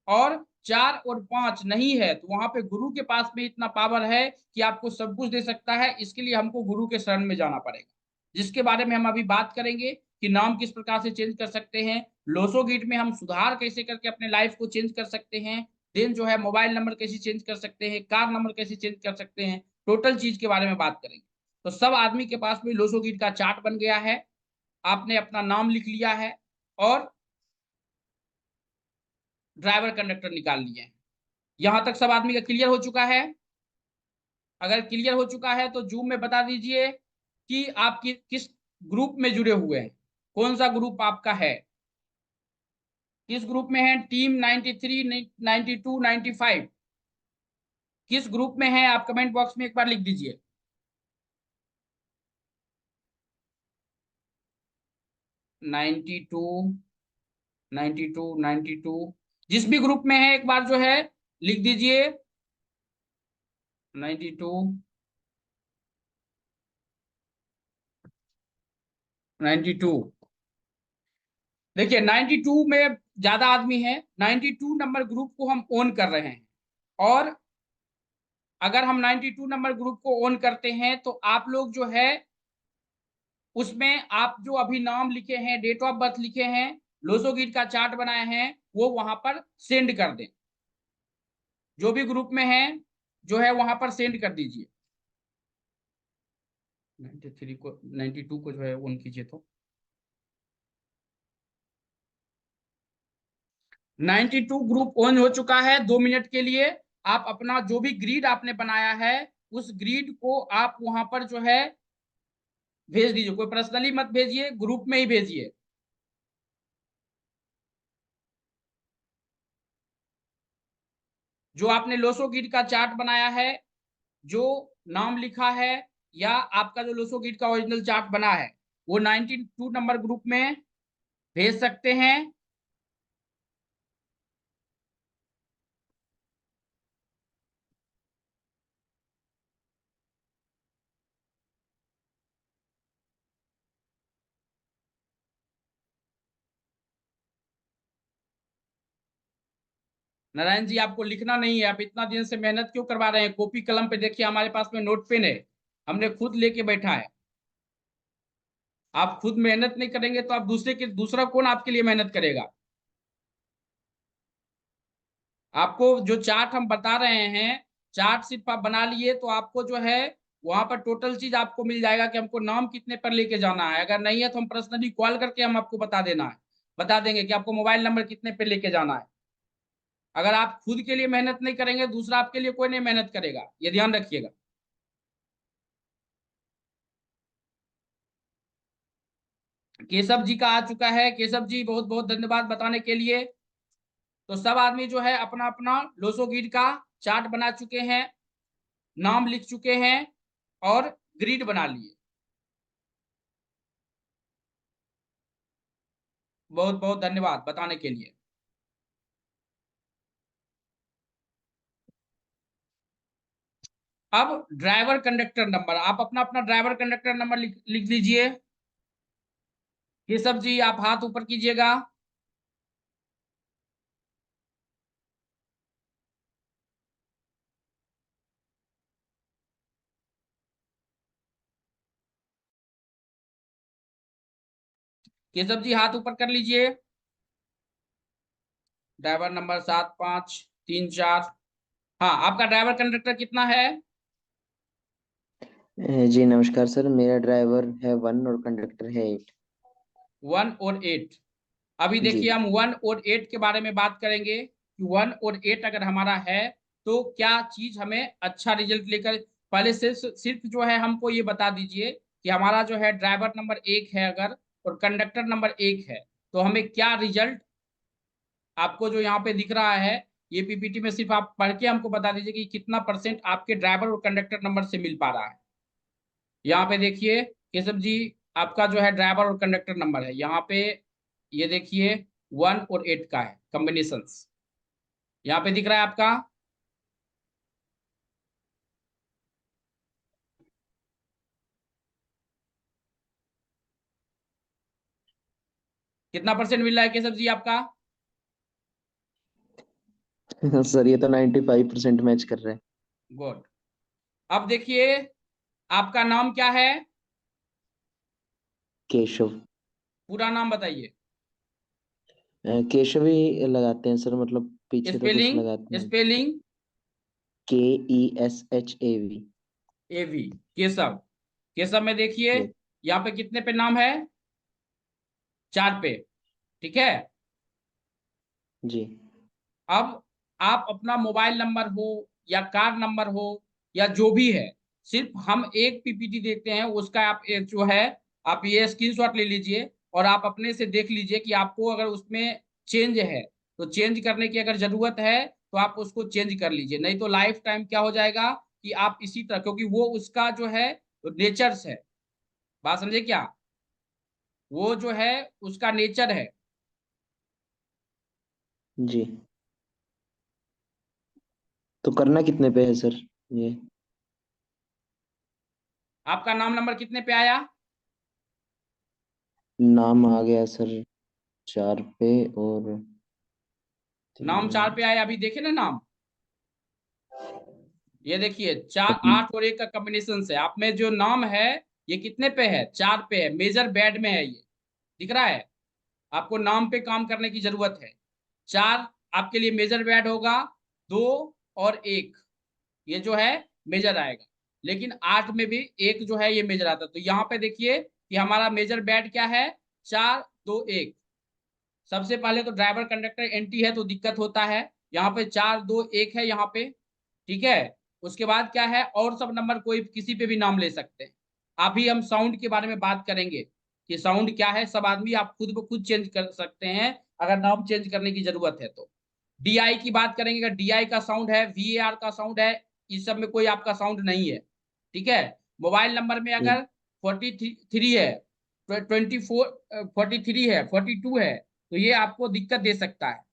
और 4 और 5 नहीं है, तो वहां पे गुरु के पास में इतना पावर है कि आपको सब कुछ दे सकता है। इसके लिए हमको गुरु के शरण में जाना पड़ेगा, जिसके बारे में हम अभी बात करेंगे कि नाम किस प्रकार से चेंज कर सकते हैं, लोसो गिट में हम सुधार कैसे करके अपने लाइफ को चेंज कर सकते हैं, देन जो है मोबाइल नंबर कैसे चेंज कर सकते हैं, कार नंबर कैसे चेंज कर सकते हैं, टोटल चीज के बारे में बात करेंगे। तो सब आदमी के पास में लोसो गिट का चार्ट बन गया है, आपने अपना नाम लिख लिया है और ड्राइवर कंडक्टर निकाल लिए हैं। यहां तक सब आदमी का क्लियर हो चुका है? अगर क्लियर हो चुका है तो जूम में बता दीजिए कि आप किस ग्रुप में जुड़े हुए हैं, कौन सा ग्रुप आपका है, किस ग्रुप में है। टीम 93 92 95 किस ग्रुप में है आप कमेंट बॉक्स में एक बार लिख दीजिए। 92 92 92 जिस भी ग्रुप में है एक बार जो है लिख दीजिए 92 92। देखिए 92 में ज्यादा आदमी है, 92 नंबर ग्रुप को हम ओन कर रहे हैं। और अगर हम 92 नंबर ग्रुप को ओन करते हैं तो आप लोग जो है उसमें आप जो अभी नाम लिखे हैं, डेट ऑफ बर्थ लिखे हैं, लोसो गिट का चार्ट बनाए हैं, वो वहां पर सेंड कर दें। जो भी ग्रुप में है जो है वहां पर सेंड कर दीजिए। 93 को 92 को जो है ओन कीजिए। तो 92 ग्रुप ऑन हो चुका है। 2 मिनट के लिए आप अपना जो भी ग्रिड आपने बनाया है उस ग्रिड को आप वहां पर जो है भेज दीजिए। कोई पर्सनली मत भेजिए, ग्रुप में ही भेजिए। जो आपने लोसो गिट का चार्ट बनाया है, जो नाम लिखा है, या आपका जो लोसो गिट का ओरिजिनल चार्ट बना है, वो 92 नंबर ग्रुप में भेज सकते हैं। नारायण जी आपको लिखना नहीं है, आप इतना दिन से मेहनत क्यों करवा रहे हैं? कॉपी कलम पे देखिए, हमारे पास में नोट पेन है, हमने खुद लेके बैठा है। आप खुद मेहनत नहीं करेंगे तो आप दूसरा कौन आपके लिए मेहनत करेगा? आपको जो चार्ट हम बता रहे हैं, चार्ट सिर्फ आप बना लिए तो आपको जो है वहां पर टोटल चीज आपको मिल जाएगा कि हमको नाम कितने पर लेके जाना है। अगर नहीं है तो हम पर्सनली कॉल करके हम आपको बता देंगे कि आपको मोबाइल नंबर कितने पे लेके जाना है। अगर आप खुद के लिए मेहनत नहीं करेंगे, दूसरा आपके लिए कोई नहीं मेहनत करेगा, ये ध्यान रखिएगा। केशव जी का आ चुका है। केशव जी बहुत बहुत धन्यवाद बताने के लिए। तो सब आदमी जो है अपना अपना लोसो गिड का चार्ट बना चुके हैं, नाम लिख चुके हैं और ग्रिड बना लिए। बहुत बहुत धन्यवाद बताने के लिए। अब ड्राइवर कंडक्टर नंबर, आप अपना अपना ड्राइवर कंडक्टर नंबर लिख लीजिए। केशव जी आप हाथ ऊपर कीजिएगा। केशव जी हाथ ऊपर कर लीजिए। Driver number 7534। हाँ, आपका ड्राइवर कंडक्टर कितना है? जी नमस्कार सर, मेरा ड्राइवर है 1 और कंडक्टर है 8। 1 और 8। अभी जी। देखिए हम 1 और 8 के बारे में बात करेंगे कि 1 और 8 अगर हमारा है तो क्या चीज हमें अच्छा रिजल्ट लेकर। पहले सिर्फ जो है हमको ये बता दीजिए कि हमारा जो है ड्राइवर नंबर 1 है अगर और कंडक्टर नंबर 1 है तो हमें क्या रिजल्ट आपको जो यहाँ पे दिख रहा है, ये पीपीटी में सिर्फ आप पढ़ के हमको बता दीजिए कि कितना परसेंट आपके ड्राइवर और कंडक्टर नंबर से मिल पा रहा है। यहाँ पे देखिए केशव जी, आपका जो है ड्राइवर और कंडक्टर नंबर है यहाँ पे, ये देखिए 1 और 8 का है कॉम्बिनेशन, यहाँ पे दिख रहा है आपका। कितना परसेंट मिल रहा है केशव जी आपका? सर ये तो 95% मैच कर रहा है। गुड। अब देखिए आपका नाम क्या है? केशव। पूरा नाम बताइए। केशव ही लगाते हैं सर, मतलब पीछे तो कुछ लगाते स्पेलिंग हैं। Spelling KESHAV। एवी। केशव। केशव में देखिए जी। यहाँ पे कितने पे नाम है? 4 पे। ठीक है। जी। अब आप अपना मोबाइल नंबर हो या कार नंबर हो या जो भी है, सिर्फ हम एक पीपीटी देखते हैं उसका आप एक जो है आप ये स्क्रीनशॉट ले लीजिए और आप अपने से देख लीजिए कि आपको अगर उसमें चेंज है तो चेंज करने की अगर जरूरत है तो आप उसको चेंज कर लीजिए, नहीं तो लाइफ टाइम क्या हो जाएगा कि आप इसी तरह, क्योंकि वो उसका जो है नेचर्स है। बात समझे क्या? वो जो है उसका नेचर है। जी। तो करना कितने पे है सर ये? आपका नाम नंबर कितने पे आया? नाम आ गया सर 4 पे और नाम 4 पे 3। आया, अभी देखे ना नाम। ये देखिए 4 8 और 1 का कॉम्बिनेशन है। आप में जो नाम है ये कितने पे है? 4 पे है, मेजर बेड में है, ये दिख रहा है। आपको नाम पे काम करने की जरूरत है। 4 आपके लिए मेजर बेड होगा, 2 और 1 ये जो है मेजर आएगा। लेकिन 8 में भी एक जो है ये मेजर आता है। तो यहाँ पे देखिए कि हमारा मेजर बेड क्या है? 4 2 1। सबसे पहले तो ड्राइवर कंडक्टर एनटी है तो दिक्कत होता है। यहाँ पे 4 2 1 है यहाँ पे। ठीक है। उसके बाद क्या है, और सब नंबर कोई किसी पे भी नाम ले सकते हैं। अभी हम साउंड के बारे में बात करेंगे कि साउंड क्या है। सब आदमी आप खुद ब खुद चेंज कर सकते हैं अगर नाम चेंज करने की जरूरत है तो। डीआई की बात करेंगे, अगर डीआई का साउंड है, वीएआर का साउंड है, इस सब में कोई आपका साउंड नहीं है। ठीक है। मोबाइल नंबर में अगर 43 है, 24 43 है, 42 है तो ये आपको दिक्कत दे सकता है।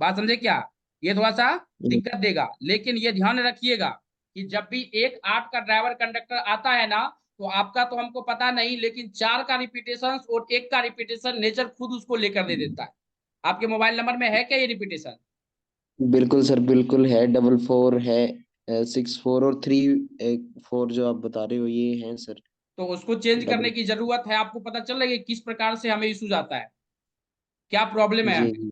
बात समझे क्या? ये थोड़ा सा दिक्कत देगा, लेकिन ये ध्यान रखिएगा कि जब भी एक 8 का ड्राइवर कंडक्टर आता है ना, तो आपका तो हमको पता नहीं, लेकिन 4 का रिपीटेशन और 1 का रिपीटेशन नेचर खुद उसको लेकर दे देता है। आपके मोबाइल नंबर में है क्या ये रिपीटेशन? बिल्कुल सर, बिल्कुल है। 44 है, 6 4 और 3 4 जो आप बता रहे हो ये हैं सर। तो उसको चेंज करने डबल। की जरूरत है। आपको पता चल रहा है कि किस प्रकार से हमें इशू आता है, क्या प्रॉब्लम है जी हमें। जी।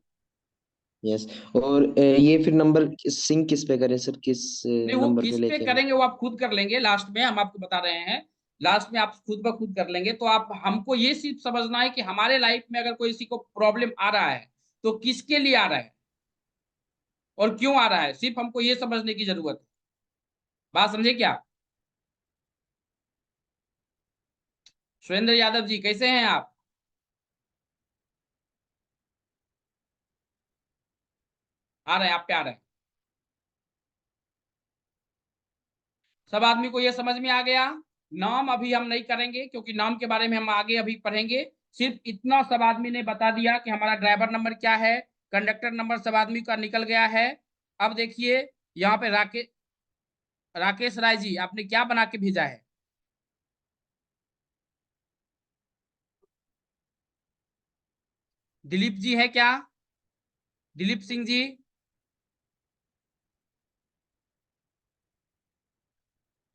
यस। और ये फिर नंबर सिंक किस पे करें सर, किस नहीं, वो नंबर पे किस पे लेके आए? करेंगे वो आप खुद कर लेंगे, लास्ट में हम आपको बता रहे हैं। लास्ट में आप खुद ब खुद कर लेंगे। तो आप हमको ये सिर्फ समझना है कि हमारे लाइफ में अगर कोई किसी को प्रॉब्लम आ रहा है तो किसके लिए आ रहा है और क्यों आ रहा है, सिर्फ हमको ये समझने की जरूरत है। बात समझे क्या? सुरेंद्र यादव जी कैसे हैं आप? आ रहे हैं, आप पे आ रहे हैं। सब आदमी को यह समझ में आ गया? नाम अभी हम नहीं करेंगे क्योंकि नाम के बारे में हम आगे अभी पढ़ेंगे। सिर्फ इतना सब आदमी ने बता दिया कि हमारा ड्राइवर नंबर क्या है, कंडक्टर नंबर सब आदमी का निकल गया है। अब देखिए यहाँ पे राकेश राय जी आपने क्या बना के भेजा है? दिलीप जी है क्या? दिलीप सिंह जी?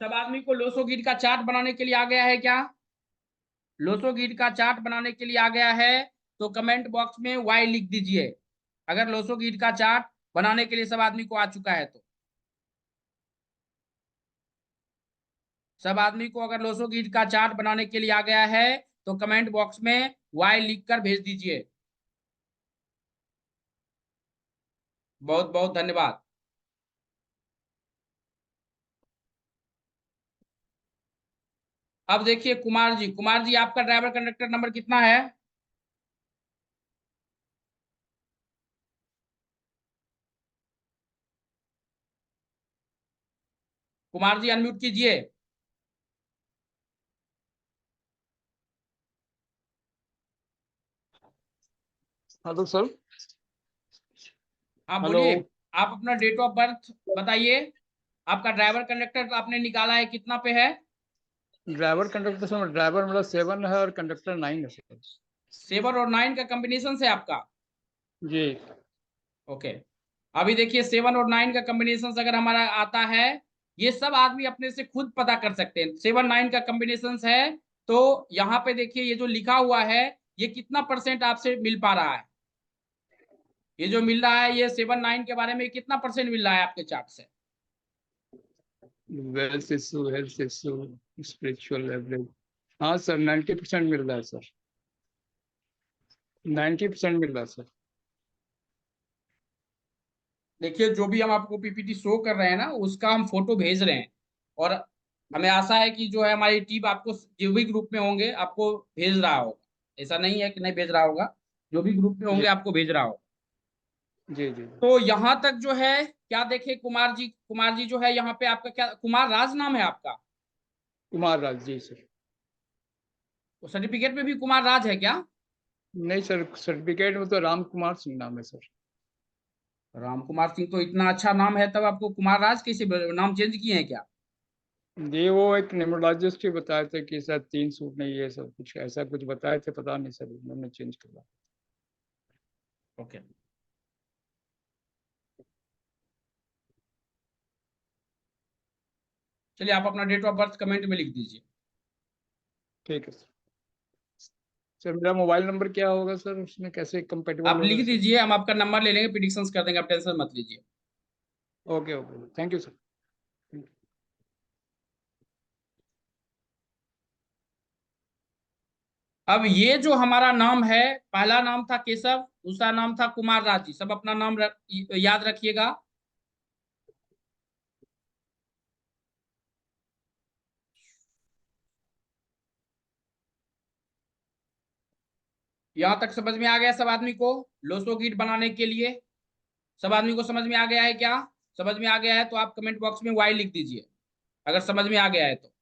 सब आदमी को लोसो गीत का चार्ट बनाने के लिए आ गया है क्या? लोसो गीत का चार्ट बनाने के लिए आ गया है तो कमेंट बॉक्स में वाई लिख दीजिए, अगर लोसो गीत का चार्ट बनाने के लिए सब आदमी को आ चुका है तो। सब आदमी को अगर लोसो गीत का चार्ट बनाने के लिए आ गया है तो कमेंट बॉक्स में वाई लिख कर भेज दीजिए। बहुत बहुत धन्यवाद। अब देखिए कुमार जी आपका ड्राइवर कंडक्टर नंबर कितना है? कुमार जी अनम्यूट कीजिए। Hello sir. आप हेलो। बोलिए। आप अपना डेट ऑफ बर्थ बताइए। आपका ड्राइवर कंडक्टर आपने निकाला है कितना पे है? ड्राइवर कंडक्टर सर, ड्राइवर मेरा 7 है और कंडक्टर 9 है सर। 7 और 9 का कॉम्बिनेशन है आपका? जी। ओके। अभी देखिए 7 और 9 का कॉम्बिनेशन अगर हमारा आता है, ये सब आदमी अपने से खुद पता कर सकते हैं। 7 9 का कॉम्बिनेशन है तो यहाँ पे देखिए ये जो लिखा हुआ है ये कितना परसेंट आपसे मिल पा रहा है। ये जो मिल रहा है ये 7 9 के बारे में कितना परसेंट मिल रहा है आपके चार्ट से? Wealth issue, health issue, spiritual average. हाँ सर, 90% मिल रहा है सर। 90% मिल रहा है सर। देखिए जो भी हम आपको पीपीटी शो कर रहे हैं ना उसका हम फोटो भेज रहे हैं, और हमें आशा है कि जो है हमारी टीम आपको जो भी ग्रुप में होंगे आपको भेज रहा होगा। ऐसा नहीं है कि नहीं भेज रहा होगा, जो भी ग्रुप में जी होंगे आपको भेज रहा होगा। जी जी। तो यहाँ तक जो है क्या देखे कुमार जी जो है यहाँ पे आपका क्या कुमार राज नाम है आपका? कुमार राज जी सर। तो सर्टिफिकेट में भी कुमार राज है क्या? नहीं सर, सर्टिफिकेट में तो राम कुमार सिंह नाम है सर। राम कुमार सिंह तो इतना अच्छा नाम है, तब आपको कुमार राज कैसे नाम चेंज किए हैं क्या? जी, वो एक न्यूमरोलॉजिस्ट ही बताए थे कि सर 3 सूट नहीं, ये सब कुछ ऐसा कुछ बताए थे, पता नहीं सर उन्होंने चेंज करवा। ओके। चलिए आप अपना डेट ऑफ बर्थ कमेंट में लिख दीजिए। ठीक है सर। सर मेरा मोबाइल नंबर क्या होगा सर, उसमें कैसे कंपेटेबल आप होगा लिख सर? दीजिए, हम आपका नंबर ले लेंगे, प्रिडिक्शंस कर देंगे, आप टेंशन मत लीजिए। Okay okay, thank you sir. अब ये जो हमारा नाम है, पहला नाम था केशव, दूसरा नाम था कुमार राज जी, सब अपना नाम याद रखिएगा। यहां तक समझ में आ गया सब आदमी को? लोसो गीट बनाने के लिए सब आदमी को समझ में आ गया है क्या? समझ में आ गया है तो आप कमेंट बॉक्स में वाई लिख दीजिए अगर समझ में आ गया है तो।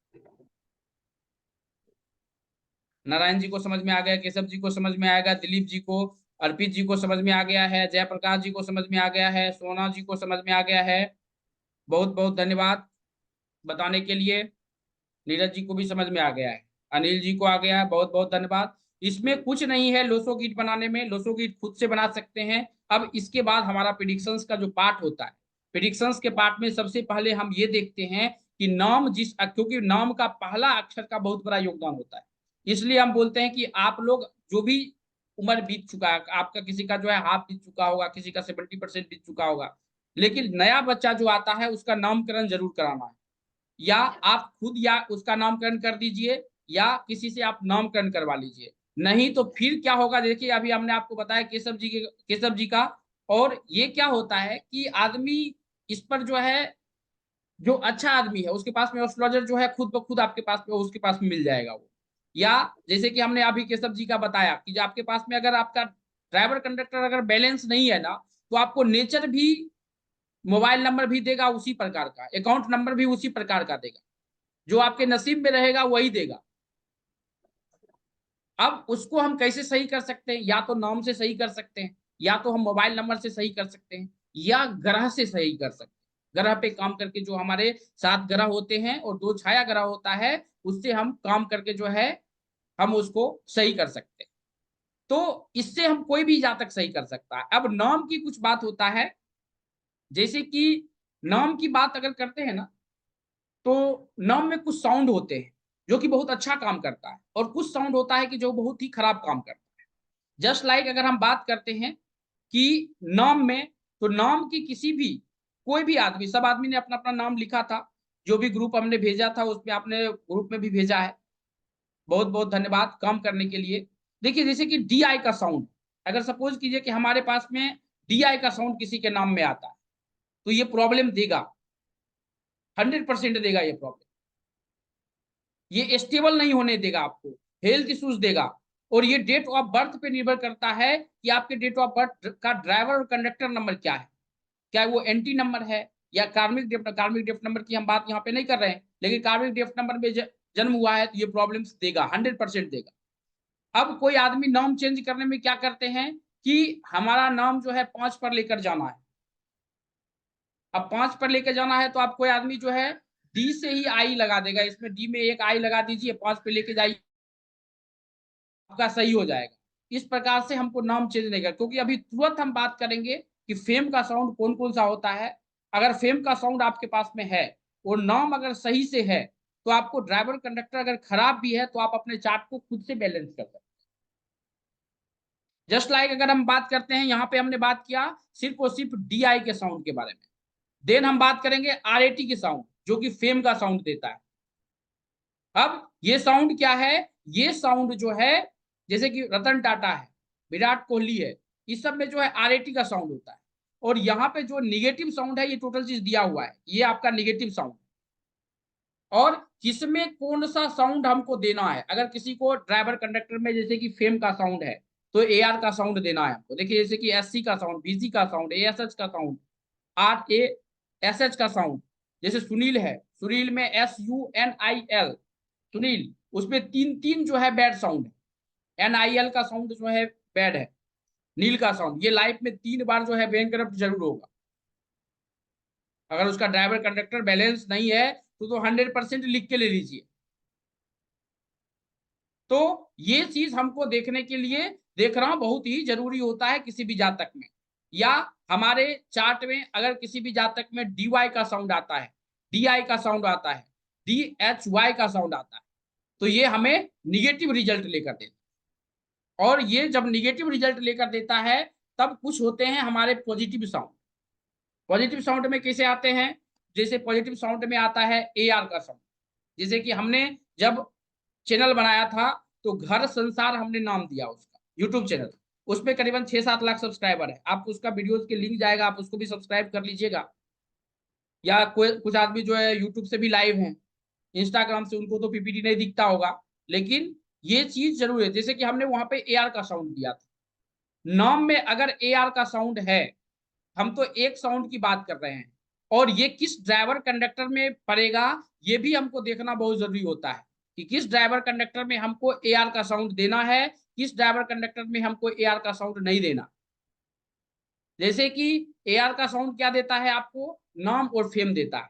नारायण जी को समझ में आ गया, केशव जी को समझ में आएगा, दिलीप जी को, अर्पित जी को समझ में आ गया है, जयप्रकाश जी को समझ में आ गया है, सोना जी को समझ में आ गया है। बहुत बहुत धन्यवाद बताने के लिए। नीरज जी को भी समझ में आ गया है, अनिल जी को आ गया है, बहुत बहुत धन्यवाद। इसमें कुछ नहीं है लोसो गीट बनाने में, लोसो गीट खुद से बना सकते हैं। अब इसके बाद हमारा प्रिडिक्शंस का जो पार्ट होता है प्रेडिक्शंस के पार्ट में सबसे पहले हम ये देखते हैं कि नाम क्योंकि नाम का पहला अक्षर का बहुत बड़ा योगदान होता है, इसलिए हम बोलते हैं कि आप लोग जो भी उम्र बीत चुका है, आपका किसी का जो है हाफ बीत चुका होगा, किसी का 70% बीत चुका होगा, लेकिन नया बच्चा जो आता है उसका नामकरण जरूर कराना है, या आप खुद या उसका नामकरण कर दीजिए या किसी से आप नामकरण करवा लीजिए। नहीं तो फिर क्या होगा, देखिए अभी हमने आपको बताया केशव जी का, और ये क्या होता है कि आदमी इस पर जो है, जो अच्छा आदमी है उसके पास में एस्ट्रोलॉजर जो है खुद ब खुद आपके पास में उसके पास में मिल जाएगा वो। या जैसे कि हमने अभी केशव जी का बताया कि जो आपके पास में अगर आपका ड्राइवर कंडक्टर अगर बैलेंस नहीं है ना, तो आपको नेचर भी मोबाइल नंबर भी देगा उसी प्रकार का, अकाउंट नंबर भी उसी प्रकार का देगा, जो आपके नसीब में रहेगा वही देगा। अब उसको हम कैसे सही कर सकते हैं, या तो नाम से सही कर सकते हैं, या तो हम मोबाइल नंबर से सही कर सकते हैं, या ग्रह से सही कर सकते हैं। ग्रह पे काम करके जो हमारे 7 ग्रह होते हैं और 2 छाया ग्रह होता है, उससे हम काम करके जो है हम उसको सही कर सकते हैं। तो इससे हम कोई भी जातक सही कर सकता है। अब नाम की कुछ बात होता है, जैसे कि नाम की बात अगर करते हैं ना, तो नाम में कुछ साउंड होते हैं जो कि बहुत अच्छा काम करता है, और कुछ साउंड होता है कि जो बहुत ही खराब काम करता है। जस्ट लाइक अगर हम बात करते हैं कि नाम में, तो नाम की किसी भी कोई भी आदमी, सब आदमी ने अपना अपना नाम लिखा था, जो भी ग्रुप हमने भेजा था उसमें आपने ग्रुप में भी भेजा है, बहुत बहुत धन्यवाद काम करने के लिए। देखिए जैसे कि डी आई का साउंड, अगर सपोज कीजिए कि हमारे पास में डी आई का साउंड किसी के नाम में आता है, तो ये प्रॉब्लम देगा, 100% देगा ये प्रॉब्लम, ये स्टेबल नहीं होने देगा, आपको हेल्थ इश्यूज देगा। और ये डेट ऑफ बर्थ पे निर्भर करता है कि आपके डेट ऑफ बर्थ का ड्राइवर और कंडक्टर नंबर क्या है, क्या वो एंटी नंबर है या कार्मिक डेफ नंबर की हम बात यहाँ पे नहीं कर रहे हैं, लेकिन कार्मिक डेफ नंबर में जन्म हुआ है तो ये प्रॉब्लम्स देगा, 100% देगा। अब कोई आदमी नाम चेंज करने में क्या करते हैं कि हमारा नाम जो है 5 पर लेकर जाना है। अब 5 पर लेकर जाना है तो आप कोई आदमी जो है डी से ही आई लगा देगा, इसमें डी में एक आई लगा दीजिए, 5 पे लेके जाइए, आपका सही हो जाएगा। इस प्रकार से हमको नाम चेंज नहीं कर, क्योंकि अभी तुरंत हम बात करेंगे कि फेम का साउंड कौन कौन सा होता है। अगर फेम का साउंड आपके पास में है और नाम अगर सही से है, तो आपको ड्राइवर कंडक्टर अगर खराब भी है तो आप अपने चार्ट को खुद से बैलेंस कर सकते हैं। जस्ट लाइक अगर हम बात करते हैं, यहाँ पे हमने बात किया सिर्फ और सिर्फ डी आई के साउंड के बारे में, देन हम बात करेंगे आर ए टी के साउंड, जो कि फेम का साउंड देता है। अब ये साउंड क्या है, ये साउंड जो है जैसे कि रतन टाटा है, विराट कोहली है, इस सब में जो है आरएटी का साउंड होता है। और यहाँ पे जो निगेटिव साउंड है, ये टोटल चीज दिया हुआ है, ये आपका निगेटिव साउंड। और किसमें कौन सा साउंड हमको देना है, अगर किसी को ड्राइवर कंडक्टर में जैसे कि फेम का साउंड है तो ए आर का साउंड देना है हमको। देखिए जैसे कि एस सी का साउंड, बीसी का साउंड, ए एस एच का sound, R A S H का साउंड। जैसे सुनील है, सुनील में SUNIL सुनील, उसमें 3 जो है बैड साउंड है। NIL का साउंड जो है बैड है। नील का साउंड, ये लाइफ में 3 बार जो है बैंक करप्ट जरूर होगा। अगर उसका ड्राइवर कंडक्टर बैलेंस नहीं है तो 100% लिख के ले लीजिए। तो ये चीज हमको देखने के लिए देखना बहुत ही जरूरी होता है किसी भी जातक में। या हमारे चार्ट में अगर किसी भी जातक में DY का साउंड आता है, DI का साउंड आता है, DHY का साउंड आता है, तो ये हमें निगेटिव रिजल्ट लेकर देता है। और ये जब निगेटिव रिजल्ट लेकर देता है, तब कुछ होते हैं हमारे पॉजिटिव साउंड। पॉजिटिव साउंड में कैसे आते हैं, जैसे पॉजिटिव साउंड में आता है AR का साउंड। जैसे कि हमने जब चैनल बनाया था तो घर संसार हमने नाम दिया उसका, यूट्यूब चैनल, उसमें करीबन 6-7 लाख सब्सक्राइबर है। आप उसका वीडियोस के लिंक जाएगा, आप उसको भी सब्सक्राइब कर लीजिएगा। या कोई कुछ आदमी जो है यूट्यूब से भी लाइव हैं, इंस्टाग्राम से, उनको तो PPT नहीं दिखता होगा, लेकिन ये चीज जरूर है। जैसे कि हमने वहां पे AR का साउंड दिया था, नाम में अगर AR का साउंड है, हम तो एक साउंड की बात कर रहे हैं, और ये किस ड्राइवर कंडक्टर में पड़ेगा ये भी हमको देखना बहुत जरूरी होता है कि किस ड्राइवर कंडक्टर में हमको AR का साउंड देना है, किस ड्राइवर कंडक्टर में हमको AR का साउंड नहीं देना। जैसे कि AR का साउंड क्या देता है आपको, नाम और फेम देता है।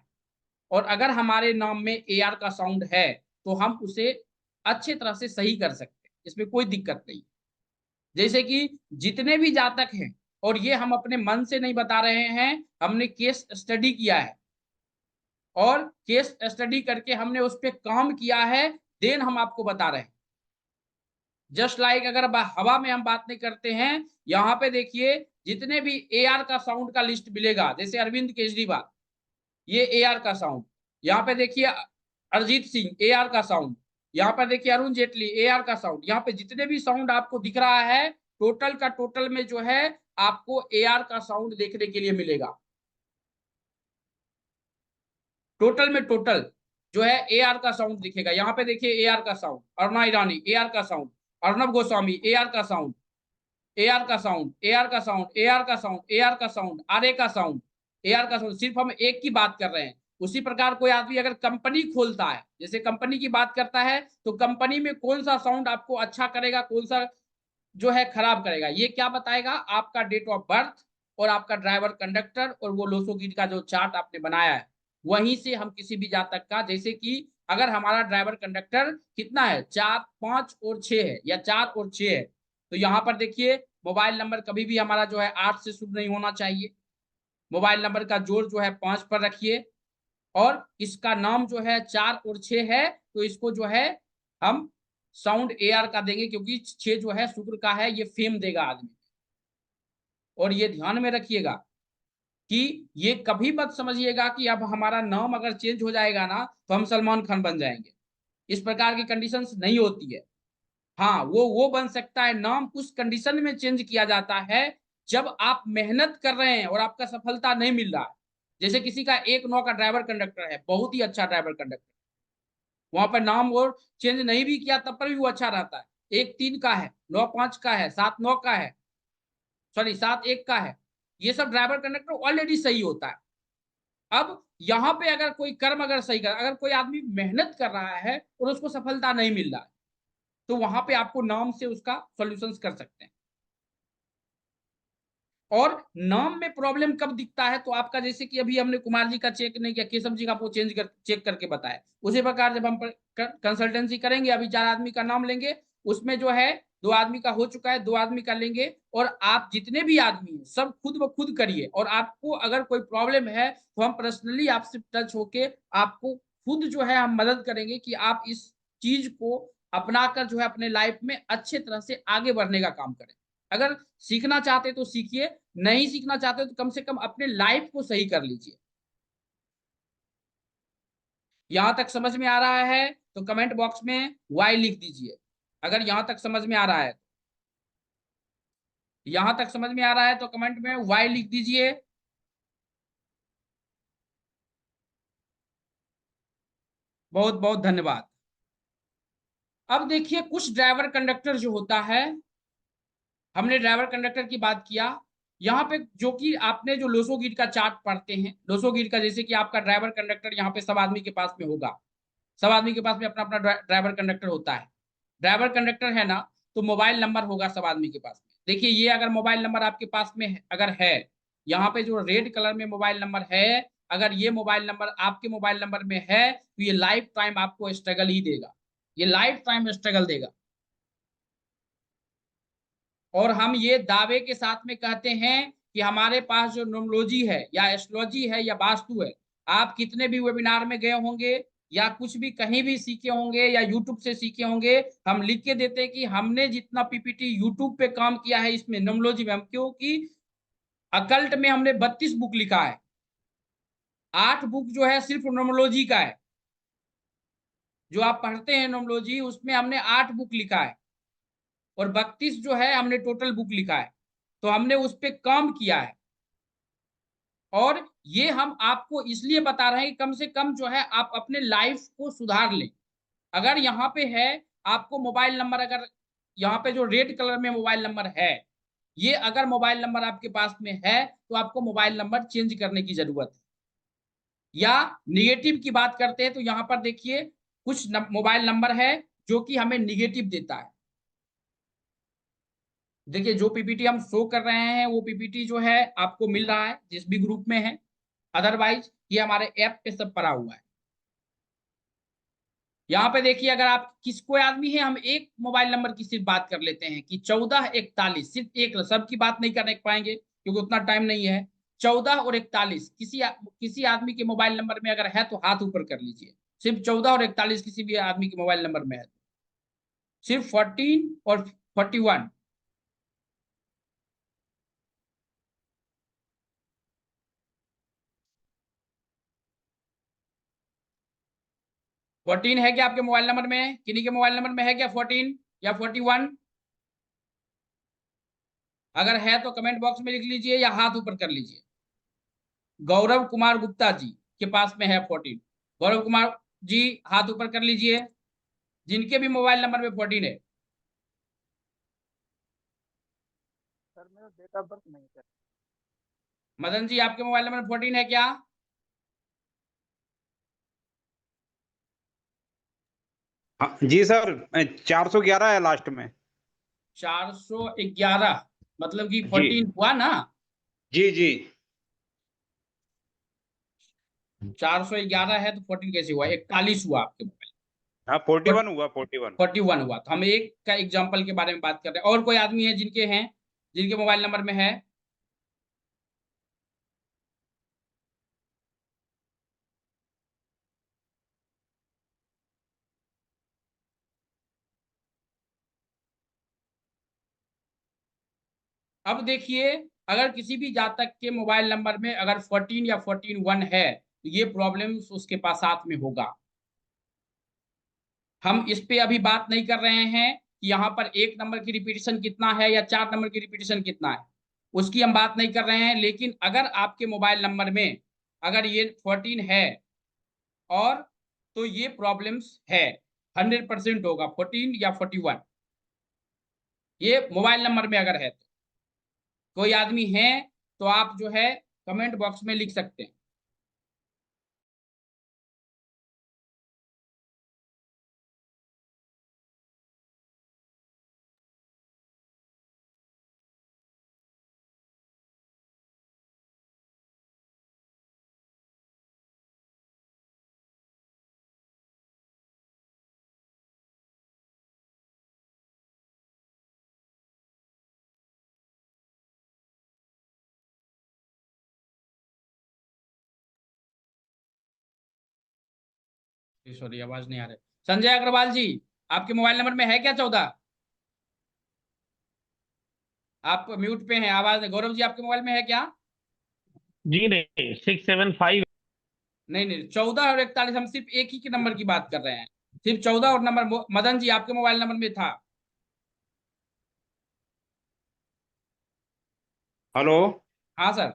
और अगर हमारे नाम में AR का साउंड है तो हम उसे अच्छे तरह से सही कर सकते हैं, इसमें कोई दिक्कत नहीं। जैसे कि जितने भी जातक हैं और ये हम अपने मन से नहीं बता रहे हैं, हमने केस स्टडी किया है और केस स्टडी करके हमने उस पर काम किया है, देन हम आपको बता रहे हैं। जस्ट लाइक अगर हवा में हम बात नहीं करते हैं, यहाँ पे देखिए जितने भी AR का साउंड का लिस्ट मिलेगा, जैसे अरविंद केजरीवाल, ये AR का साउंड, यहाँ पे देखिए अरिजीत सिंह AR का साउंड, यहाँ पर देखिए अरुण जेटली AR का साउंड, यहाँ पे जितने भी साउंड आपको दिख रहा है टोटल का टोटल में जो है आपको AR का साउंड देखने के लिए मिलेगा। टोटल में टोटल जो है AR का साउंड दिखेगा। यहाँ पे देखिए AR का साउंड, अरुणा ईरानी AR का साउंड, अर्णब गोस्वामी AR का साउंड, AR का साउंड, AR का साउंड, AR का साउंड, AR का साउंड, RA का साउंड, AR का साउंड। सिर्फ हम एक की बात कर रहे हैं। उसी प्रकार कोई आदमी अगर कंपनी खोलता है, जैसे कंपनी की बात करता है, तो कंपनी में कौन सा साउंड आपको अच्छा करेगा, कौन सा जो है खराब करेगा, ये क्या बताएगा? आपका डेट ऑफ बर्थ और आपका ड्राइवर कंडक्टर और वो लोसोगीट का जो चार्ट आपने बनाया है, वहीं से हम किसी भी जातक का, जैसे कि अगर हमारा ड्राइवर कंडक्टर कितना है 4, 5 और 6 है या 4 और 6 है, तो यहाँ पर देखिए मोबाइल नंबर कभी भी हमारा जो है 8 से शुरू नहीं होना चाहिए। मोबाइल नंबर का जोड़ जो है 5 पर रखिए और इसका नाम जो है 4 और 6 है, तो इसको जो है हम साउंड AR का देंगे, क्योंकि 6 जो है शुक्र का है, ये फेम देगा आदमी। और ये ध्यान में रखिएगा कि ये कभी मत समझिएगा कि अब हमारा नाम अगर चेंज हो जाएगा ना तो हम सलमान खान बन जाएंगे। इस प्रकार की कंडीशंस नहीं होती है। हाँ, वो बन सकता है, नाम उस कंडीशन में चेंज किया जाता है जब आप मेहनत कर रहे हैं और आपका सफलता नहीं मिल रहा है। जैसे किसी का 1-9 का ड्राइवर कंडक्टर है, बहुत ही अच्छा ड्राइवर कंडक्टर, वहां पर नाम और चेंज नहीं भी किया तब पर भी वो अच्छा रहता है। 1-3 का है, 9-5 का है, 7-9 का है, सॉरी 7-1 का है, ये सब ड्राइवर कंडक्टर ऑलरेडी सही होता है। अब यहाँ पे अगर कोई कर्म अगर सही कर, अगर कोई आदमी मेहनत कर रहा है और उसको सफलता नहीं मिल रहा है, तो वहां पे आपको नाम से उसका सॉल्यूशन कर सकते हैं। और नाम में प्रॉब्लम कब दिखता है, तो आपका जैसे कि अभी हमने कुमार जी का चेक नहीं किया, केशव जी का आपको चेक करके बताया, उसी प्रकार जब हम कंसल्टेंसी करेंगे, अभी 4 आदमी का नाम लेंगे, उसमें जो है 2 आदमी का हो चुका है, 2 आदमी का लेंगे, और आप जितने भी आदमी हैं सब खुद ब खुद करिए। और आपको अगर कोई प्रॉब्लम है तो हम पर्सनली आपसे टच होके आपको खुद जो है हम मदद करेंगे कि आप इस चीज को अपनाकर जो है अपने लाइफ में अच्छे तरह से आगे बढ़ने का काम करें। अगर सीखना चाहते तो सीखिए, नहीं सीखना चाहते तो कम से कम अपने लाइफ को सही कर लीजिए। यहां तक समझ में आ रहा है तो कमेंट बॉक्स में Y लिख दीजिए, अगर यहां तक समझ में आ रहा है। यहां तक समझ में आ रहा है तो कमेंट में Y लिख दीजिए। बहुत बहुत धन्यवाद। अब देखिए कुछ ड्राइवर कंडक्टर जो होता है, हमने ड्राइवर कंडक्टर की बात किया, यहाँ पे जो कि आपने जो लोसोगीट का चार्ट पढ़ते हैं, लोसोगीट का, जैसे कि आपका ड्राइवर कंडक्टर यहाँ पे सब आदमी के पास में होगा, सब आदमी के पास में अपना अपना ड्राइवर कंडक्टर होता है। ड्राइवर कंडक्टर है ना, तो मोबाइल नंबर होगा सब आदमी के पास में। देखिए ये अगर मोबाइल नंबर आपके पास में अगर है, यहाँ पे जो रेड कलर में मोबाइल नंबर है, अगर ये मोबाइल नंबर आपके मोबाइल नंबर में है तो ये लाइफ टाइम आपको स्ट्रगल ही देगा, ये लाइफ टाइम स्ट्रगल देगा। और हम ये दावे के साथ में कहते हैं कि हमारे पास जो न्यूमरोलॉजी है या एस्ट्रोलॉजी है या वास्तु है, आप कितने भी वेबिनार में गए होंगे या कुछ भी कहीं भी सीखे होंगे या यूट्यूब से सीखे होंगे, हम लिख के देते हैं कि हमने जितना पीपीटी यूट्यूब पे काम किया है इसमें न्यूमरोलॉजी में, हम क्योंकि अकल्ट में हमने 32 बुक लिखा है, 8 बुक जो है सिर्फ न्यूमरोलॉजी का है, जो आप पढ़ते हैं न्यूमरोलॉजी उसमें हमने 8 बुक लिखा है, और 32 जो है हमने टोटल बुक लिखा है, तो हमने उस पर काम किया है। और ये हम आपको इसलिए बता रहे हैं कि कम से कम जो है आप अपने लाइफ को सुधार लें। अगर यहाँ पे है आपको मोबाइल नंबर, अगर यहाँ पे जो रेड कलर में मोबाइल नंबर है, ये अगर मोबाइल नंबर आपके पास में है तो आपको मोबाइल नंबर चेंज करने की जरूरत है। या निगेटिव की बात करते हैं तो यहाँ पर देखिए कुछ मोबाइल नंबर है जो कि हमें निगेटिव देता है। देखिए जो पीपीटी हम शो कर रहे हैं वो पीपीटी जो है आपको मिल रहा है जिस भी ग्रुप में है, अदरवाइज ये हमारे ऐप पे सब पड़ा हुआ है। यहाँ पे देखिए अगर आप कोई आदमी है, हम एक मोबाइल नंबर की सिर्फ बात कर लेते हैं कि 1441, सिर्फ एक, सबकी बात नहीं कर पाएंगे क्योंकि उतना टाइम नहीं है। 14 और 41 किसी आदमी के मोबाइल नंबर में अगर है तो हाथ ऊपर कर लीजिए। सिर्फ 14 और 41 किसी भी आदमी के मोबाइल नंबर में है। सिर्फ 14 और 41। फोर्टीन है क्या आपके मोबाइल नंबर में? किन्हीं के मोबाइल नंबर में है क्या 14 या 41? अगर है तो कमेंट बॉक्स में लिख लीजिए या हाथ ऊपर कर लीजिए। गौरव कुमार गुप्ता जी के पास में है 14। गौरव कुमार जी हाथ ऊपर कर लीजिए जिनके भी मोबाइल नंबर में 14 है। सर मेरा डेट ऑफ बर्थ नहीं है। मदन जी आपके मोबाइल नंबर 14 है क्या? हाँ जी सर, 411 है लास्ट में। 411 मतलब कि जी 14 हुआ ना? जी जी। 411 है तो 14 कैसे हुआ? 41 हुआ आपके मोबाइल। हाँ 41 हुआ, 41। 41 हुआ। तो हम एक का एग्जाम्पल के बारे में बात कर रहे हैं। और कोई आदमी है जिनके हैं, जिनके मोबाइल नंबर में है? अब देखिए, अगर किसी भी जातक के मोबाइल नंबर में अगर 14 या 14 है तो ये प्रॉब्लम उसके पास साथ में होगा। हम इस पे अभी बात नहीं कर रहे हैं कि यहाँ पर एक नंबर की रिपीटेशन कितना है या 4 नंबर की रिपीटेशन कितना है, उसकी हम बात नहीं कर रहे हैं। लेकिन अगर आपके मोबाइल नंबर में अगर ये 14 है और तो ये प्रॉब्लम्स है, 100% होगा 14 या 41। ये मोबाइल नंबर में अगर है तो कोई आदमी है तो आप जो है कमेंट बॉक्स में लिख सकते हैं। सॉरी आवाज नहीं आ रही। संजय अग्रवाल जी आपके मोबाइल नंबर में है क्या 14? आप म्यूट पे हैं, आवाज। गौरव जी आपके मोबाइल में है क्या? जी नहीं, 675। नहीं नहीं, 14 और 41 हम सिर्फ एक ही के नंबर की बात कर रहे हैं। सिर्फ 14 और नंबर। मदन जी आपके मोबाइल नंबर में था? हेलो हाँ सर।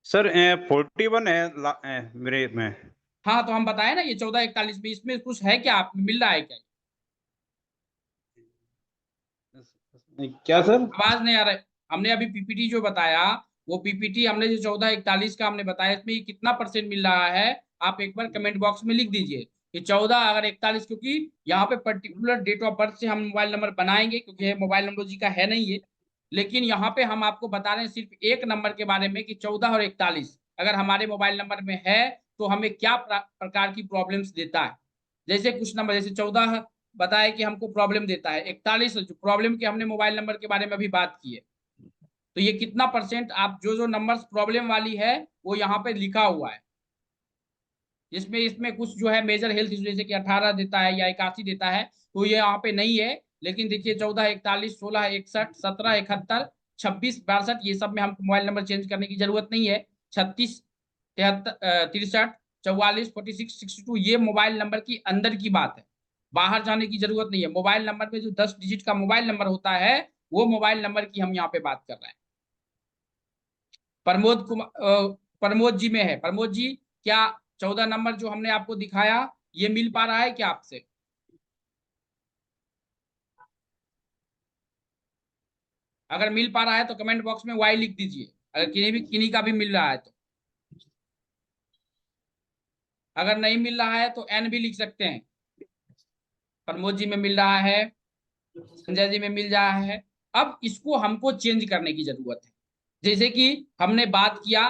सर, 41 है मेरे में। हाँ तो हम बताए ना ये 14 41 में, इसमें कुछ है क्या? आप मिल रहा है क्या? क्या सर? आवाज नहीं आ रहा है। हमने अभी पीपीटी जो बताया, वो पीपीटी हमने जो 14 41 का हमने बताया, इसमें ये कितना परसेंट मिल रहा है? आप एक बार कमेंट बॉक्स में लिख दीजिए कि 14 अगर 41, क्योंकि यहाँ पे पर्टिकुलर डेट ऑफ बर्थ से हम मोबाइल नंबर बनाएंगे, क्योंकि ये मोबाइल नंबर जी का है नहीं ये। लेकिन यहाँ पे हम आपको बता रहे हैं सिर्फ एक नंबर के बारे में कि 14 और 41 अगर हमारे मोबाइल नंबर में है तो हमें क्या प्रकार की प्रॉब्लम्स देता है। जैसे कुछ नंबर, जैसे 14 बताया कि हमको प्रॉब्लम देता है, 41 जो प्रॉब्लम के हमने मोबाइल नंबर के बारे में अभी बात की है। तो ये कितना परसेंट, आप जो जो नंबर्स प्रॉब्लम वाली है वो यहाँ पे लिखा हुआ है। इसमें इसमें कुछ जो है मेजर हेल्थ इशू जैसे कि 18 देता है या 81 देता है, तो ये यहाँ पे नहीं है। लेकिन देखिए 14 41 16 61 17 71 26 62 ये सब में हमको मोबाइल नंबर चेंज करने की जरूरत नहीं है। 36 73 63 44 46 62 ये मोबाइल नंबर की अंदर की बात है, बाहर जाने की जरूरत नहीं है। मोबाइल नंबर में जो 10 डिजिट का मोबाइल नंबर होता है वो मोबाइल नंबर की हम यहाँ पे बात कर रहे हैं। प्रमोद कुमार प्रमोद जी में है। प्रमोद जी क्या 14 नंबर जो हमने आपको दिखाया ये मिल पा रहा है क्या आपसे? अगर मिल पा रहा है तो कमेंट बॉक्स में वाई लिख दीजिए, अगर किन्हीं का भी मिल रहा है तो। अगर नहीं मिल रहा है तो एन भी लिख सकते हैं। प्रमोद जी में मिल रहा है, संजय जी में मिल रहा है। अब इसको हमको चेंज करने की जरूरत है। जैसे कि हमने बात किया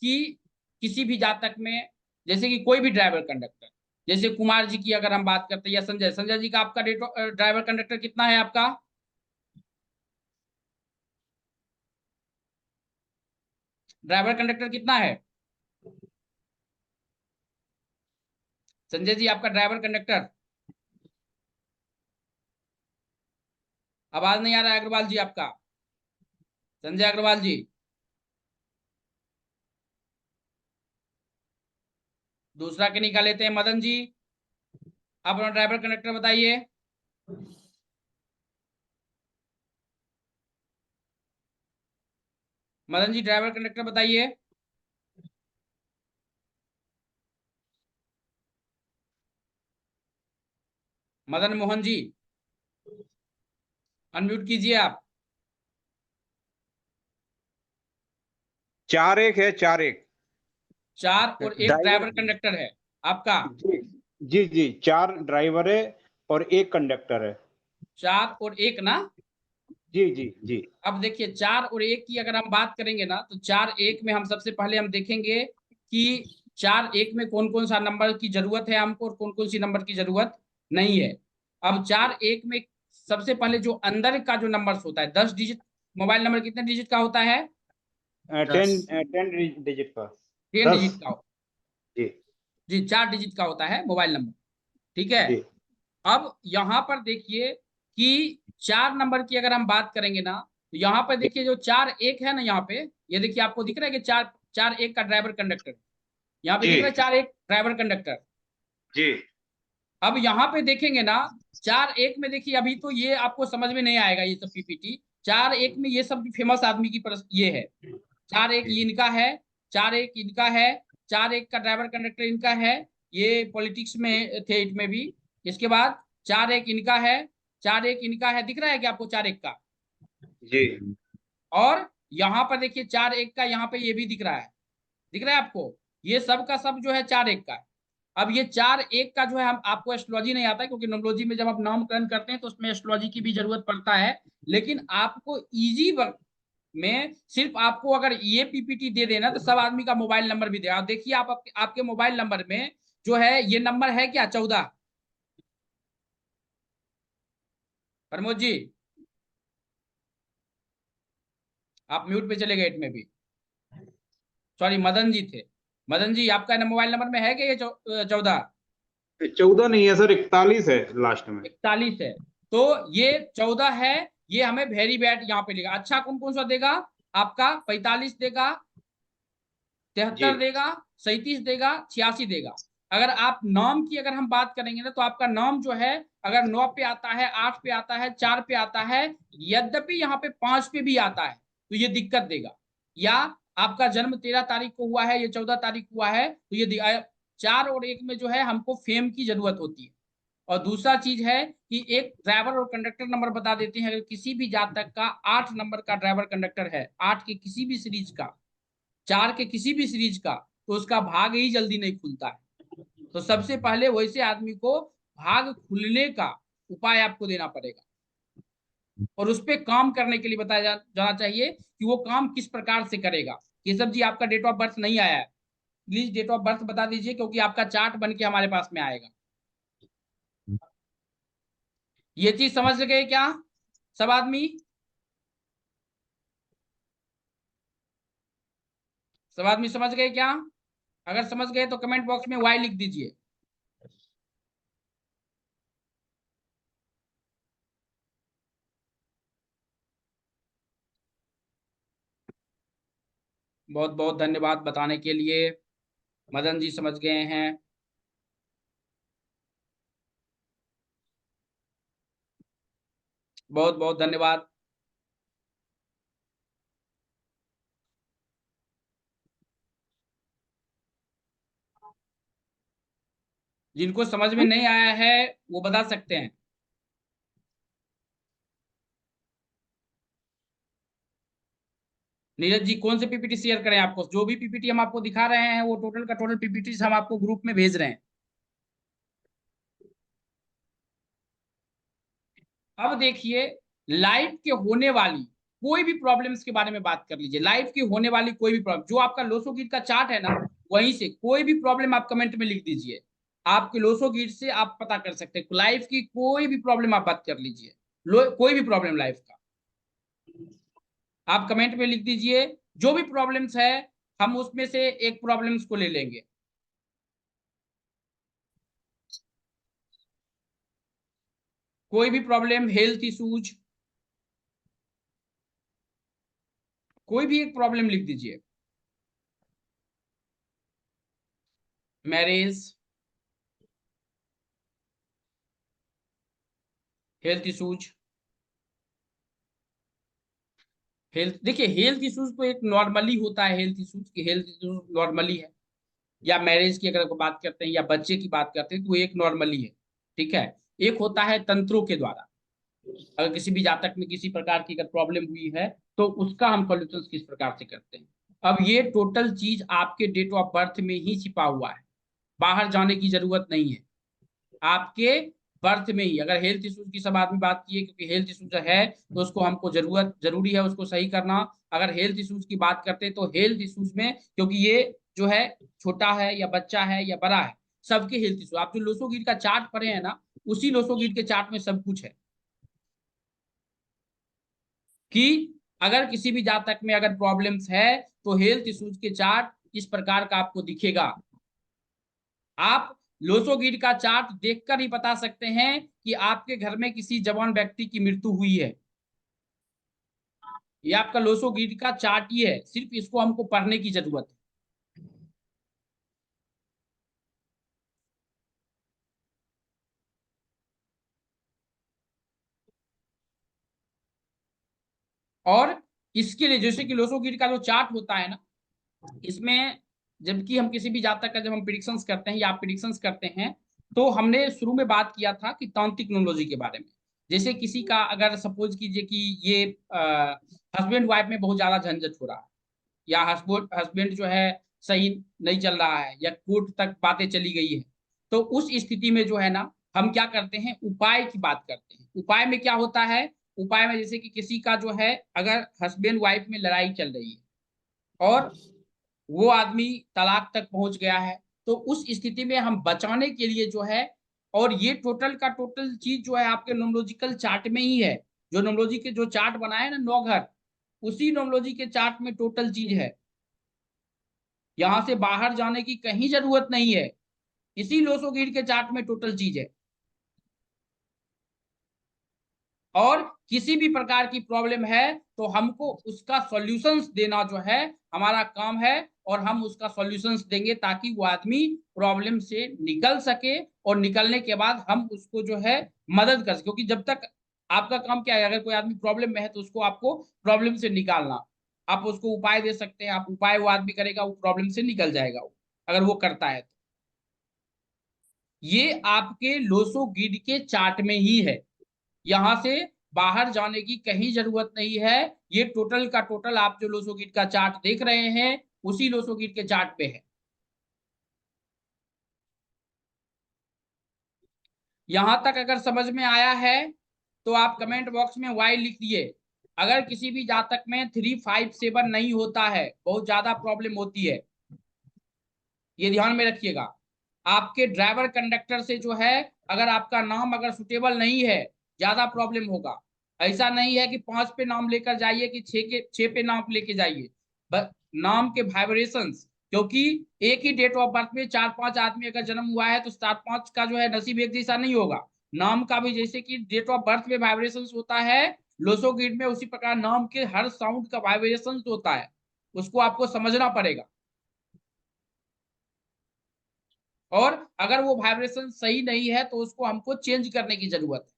कि किसी भी जातक में, जैसे कि कोई भी ड्राइवर कंडक्टर, जैसे कुमार जी की अगर हम बात करते हैं या संजय जी का, आपका ड्राइवर कंडक्टर कितना है आपका? ड्राइवर कंडक्टर कितना है संजय जी, आपका ड्राइवर कंडक्टर? आवाज नहीं आ रहा है अग्रवाल जी आपका, संजय अग्रवाल जी। दूसरा के निकाल लेते हैं मदन जी, आप अपना ड्राइवर कंडक्टर बताइए। मदन जी ड्राइवर कंडक्टर बताइए। मदन मोहन जी अनम्यूट कीजिए आप। 4-1 है, 4-1। 4 और 1 ड्राइवर कंडक्टर है आपका। जी जी जी, 4 ड्राइवर है और 1 कंडक्टर है। 4 और 1 ना? जी जी जी। अब देखिए 4 और 1 की अगर हम बात करेंगे ना, तो 4-1 में हम सबसे पहले हम देखेंगे कि 4-1 में कौन कौन सा नंबर की जरूरत है हमको और कौन कौन सी नंबर की जरूरत नहीं है। अब 4-1 में सबसे पहले जो अंदर का जो नंबर होता है 10 डिजिट, मोबाइल नंबर कितने डिजिट का होता है? 10 डिजिट का। 10 10। डिजिट का। जी जी 4 डिजिट का होता है मोबाइल नंबर, ठीक है। जी अब यहाँ पर देखिए कि 4 नंबर की अगर हम बात करेंगे ना, तो यहाँ पर देखिए जो 4-1 है ना, यहाँ पे ये देखिए आपको दिख रहा है कि 4-1 का ड्राइवर कंडक्टर, यहाँ पे जी दिख रहा है 4-1 ड्राइवर कंडक्टर। जी। अब यहाँ पे देखेंगे ना 4-1 में देखिए, अभी तो ये आपको समझ में नहीं आएगा ये सब पीपीटी। 4-1 में ये सब फेमस आदमी की ये है। 4-1 इनका है, 4-1 इनका है, 4-1 का ड्राइवर कंडक्टर इनका है, ये पॉलिटिक्स में थे इट में भी। इसके बाद 4-1 इनका है, 4-1 इनका है, दिख रहा है कि आपको 4-1 का? जी और यहाँ पर देखिए 4-1 का यहाँ पे ये भी दिख रहा है, दिख रहा है आपको? ये सब का सब जो है 4-1 का है। अब ये 4-1 का जो है, हम आपको एस्ट्रोलॉजी नहीं आता है, क्योंकि न्यूमरोलॉजी में जब आप नामकरण करते हैं तो उसमें एस्ट्रोलॉजी की भी जरूरत पड़ता है। लेकिन आपको इजी वर्क में सिर्फ आपको अगर ये पीपीटी दे देना, तो सब आदमी का मोबाइल नंबर भी दे। आप देखिए आपके मोबाइल नंबर में जो है ये नंबर है क्या? 14। प्रमोद जी आप म्यूट पे चले गए इट में भी, सॉरी मदन जी थे। मदन जी आपका मोबाइल नंबर में है क्या ये 14? 14 नहीं है सर, 41 है लास्ट में। 41 है, तो ये 14 है। ये हमें वेरी बैड यहाँ पे लेगा। अच्छा कौन कौन सा देगा आपका? 45 देगा, 73 देगा, 37 देगा, 86 देगा। अगर आप नाम की अगर हम बात करेंगे ना, तो आपका नाम जो है अगर 9 पे आता है, 8 पे आता है, 4 पे आता है, यद्यपि यहाँ पे 5 पे भी आता है, तो ये दिक्कत देगा। या आपका जन्म 13 तारीख को हुआ है, ये 14 तारीख हुआ है, तो ये 4 और 1 में जो है हमको फेम की जरूरत होती है। और दूसरा चीज है कि एक ड्राइवर और कंडक्टर नंबर बता देते हैं। अगर किसी भी जातक का 8 नंबर का ड्राइवर कंडक्टर है, 8 के किसी भी सीरीज का, 4 के किसी भी सीरीज का, तो उसका भाग ही जल्दी नहीं खुलता है। तो सबसे पहले वैसे आदमी को भाग खुलने का उपाय आपको देना पड़ेगा, और उस पर काम करने के लिए बताया जाना चाहिए कि वो काम किस प्रकार से करेगा। केशव जी आपका डेट ऑफ बर्थ नहीं आया है, प्लीज डेट ऑफ बर्थ बता दीजिए, क्योंकि आपका चार्ट बन के हमारे पास में आएगा। ये चीज समझ गए क्या सब आदमी? सब आदमी समझ गए क्या? अगर समझ गए तो कमेंट बॉक्स में वाई लिख दीजिए। बहुत बहुत धन्यवाद बताने के लिए। मदन जी समझ गए हैं। बहुत बहुत धन्यवाद। जिनको समझ में नहीं आया है वो बता सकते हैं। नीरज जी कौन से पीपीटी शेयर करें आपको? जो भी पीपीटी हम आपको दिखा रहे हैं वो टोटल का टोटल पीपीटी हम आपको ग्रुप में भेज रहे हैं। अब देखिए लाइफ के होने वाली कोई भी प्रॉब्लम्स के बारे में बात कर लीजिए। लाइफ की होने वाली कोई भी प्रॉब्लम, जो आपका लोसो गिट का चार्ट है ना, वहीं से कोई भी प्रॉब्लम आप कमेंट में लिख दीजिए। आपके लोसो गिट से आप पता कर सकते हैं लाइफ की कोई भी प्रॉब्लम आप बात कर लीजिए। कोई भी प्रॉब्लम लाइफ का आप कमेंट में लिख दीजिए। जो भी प्रॉब्लम्स है हम उसमें से एक प्रॉब्लम्स को ले लेंगे। कोई भी प्रॉब्लम, हेल्थ इश्यूज, कोई भी एक प्रॉब्लम लिख दीजिए। मैरिज, हेल्थ इश्यूज, हेल्थ, देखिए हेल्थ इश्यूज तो एक नॉर्मली होता है, हेल्थ इश्यूज की हेल्थ इश्यूज नॉर्मली है, या मैरिज की अगर बात करते हैं या बच्चे की बात करते हैं तो एक नॉर्मली है, ठीक है। एक होता है तंत्रों के द्वारा, अगर किसी भी जातक में किसी प्रकार की अगर प्रॉब्लम हुई है तो उसका हम सॉल्यूशन किस प्रकार से करते हैं। अब ये टोटल चीज आपके डेट ऑफ बर्थ में ही छिपा हुआ है, बाहर जाने की जरूरत नहीं है। आपके बर्थ में ही, अगर हेल्थ इश्यूज की सब आदमी बात की है, क्योंकि हेल्थ इश्यूज है तो उसको हमको जरूरी है उसको सही करना। अगर हेल्थ इश्यूज की बात करते हैं तो हेल्थ इश्यूज में, क्योंकि ये जो है छोटा है या बच्चा है या बड़ा है, सबके हेल्थ इश्यू, आप जो लोसोगीट का चार्ट पढ़े हैं ना, उसी लोसोगीट के चार्ट में सब कुछ है कि अगर किसी भी जातक में अगर प्रॉब्लम्स है तो हेल्थ इश्यूज के चार्ट इस प्रकार का आपको दिखेगा। आप लोसोगीट का चार्ट देखकर ही बता सकते हैं कि आपके घर में किसी जवान व्यक्ति की मृत्यु हुई है। ये आपका लोसोगीट का चार्ट ही है, सिर्फ इसको हमको पढ़ने की जरूरत है। और इसके लिए जैसे कि लोसोगीट का जो चार्ट होता है ना, इसमें जबकि हम किसी भी जातक का जब हम प्रिडिक्शंस करते हैं या आप प्रिडिक्शंस करते हैं, तो हमने शुरू में बात किया था कि तांत्रिक न्यूमरोलॉजी के बारे में। जैसे किसी का अगर सपोज कीजिए कि ये हस्बैंड वाइफ में बहुत ज्यादा झंझट हो रहा है, या हस्बैंड हस्बैंड जो है सही नहीं चल रहा है, या कोर्ट तक बातें चली गई है, तो उस स्थिति में जो है ना, हम क्या करते हैं, उपाय की बात करते हैं। उपाय में क्या होता है, उपाय में जैसे कि किसी का जो है अगर हस्बैंड वाइफ में लड़ाई चल रही है और वो आदमी तलाक तक पहुंच गया है, तो उस स्थिति में हम बचाने के लिए जो है, और ये टोटल का टोटल चीज जो है आपके न्यूमरोलॉजिकल चार्ट में ही है। जो न्यूमरोलॉजी के जो चार्ट बनाए ना 9 घर, उसी न्यूमरोलॉजी के चार्ट में टोटल चीज है। यहां से बाहर जाने की कहीं जरूरत नहीं है, इसी लोसोगीट के चार्ट में टोटल चीज है। और किसी भी प्रकार की प्रॉब्लम है तो हमको उसका सॉल्यूशंस देना जो है हमारा काम है, और हम उसका सॉल्यूशंस देंगे ताकि वो आदमी प्रॉब्लम से निकल सके, और निकलने के बाद हम उसको जो है मदद कर सके। क्योंकि जब तक आपका काम क्या है, अगर कोई आदमी प्रॉब्लम में है तो उसको आपको प्रॉब्लम से निकालना, आप उसको उपाय दे सकते हैं, आप उपाय वो आदमी करेगा, वो प्रॉब्लम से निकल जाएगा वो, अगर वो करता है तो। ये आपके लोसोगीट के चार्ट में ही है, यहां से बाहर जाने की कहीं जरूरत नहीं है। ये टोटल का टोटल आप जो लोसोगीट का चार्ट देख रहे हैं उसी लोसोगीट के चार्ट पे है। यहां तक अगर समझ में आया है तो आप कमेंट बॉक्स में वाई लिख दिए। अगर किसी भी जातक में 357 नहीं होता है, बहुत ज्यादा प्रॉब्लम होती है, ये ध्यान में रखिएगा। आपके ड्राइवर कंडक्टर से जो है, अगर आपका नाम अगर सुटेबल नहीं है, ज्यादा प्रॉब्लम होगा। ऐसा नहीं है कि 5 पे नाम लेकर जाइए कि 6 पे नाम लेके जाइए, नाम के वाइब्रेशंस, क्योंकि एक ही डेट ऑफ बर्थ में 4-5 आदमी अगर जन्म हुआ है तो 7-5 का जो है नसीब एक जैसा नहीं होगा। नाम का भी जैसे कि डेट ऑफ बर्थ में वाइब्रेशंस होता है, लोसोगीट में उसी प्रकार नाम के हर साउंड का वाइब्रेशंस होता है, उसको आपको समझना पड़ेगा। और अगर वो वाइब्रेशन सही नहीं है तो उसको हमको चेंज करने की जरूरत है,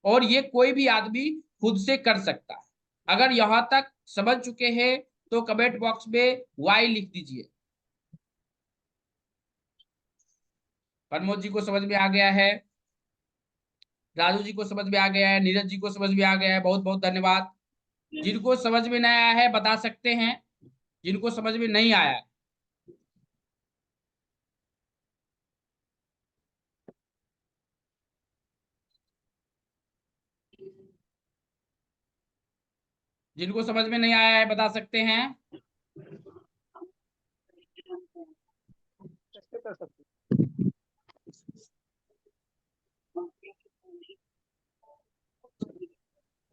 और ये कोई भी आदमी खुद से कर सकता है। अगर यहां तक समझ चुके हैं तो कमेंट बॉक्स में वाई लिख दीजिए। प्रमोद जी को समझ में आ गया है, राजू जी को समझ में आ गया है, नीरज जी को समझ में आ गया है, बहुत बहुत धन्यवाद। जिनको समझ में नहीं आया है बता सकते हैं, जिनको समझ में नहीं आया है। जिनको समझ में नहीं आया है बता सकते हैं।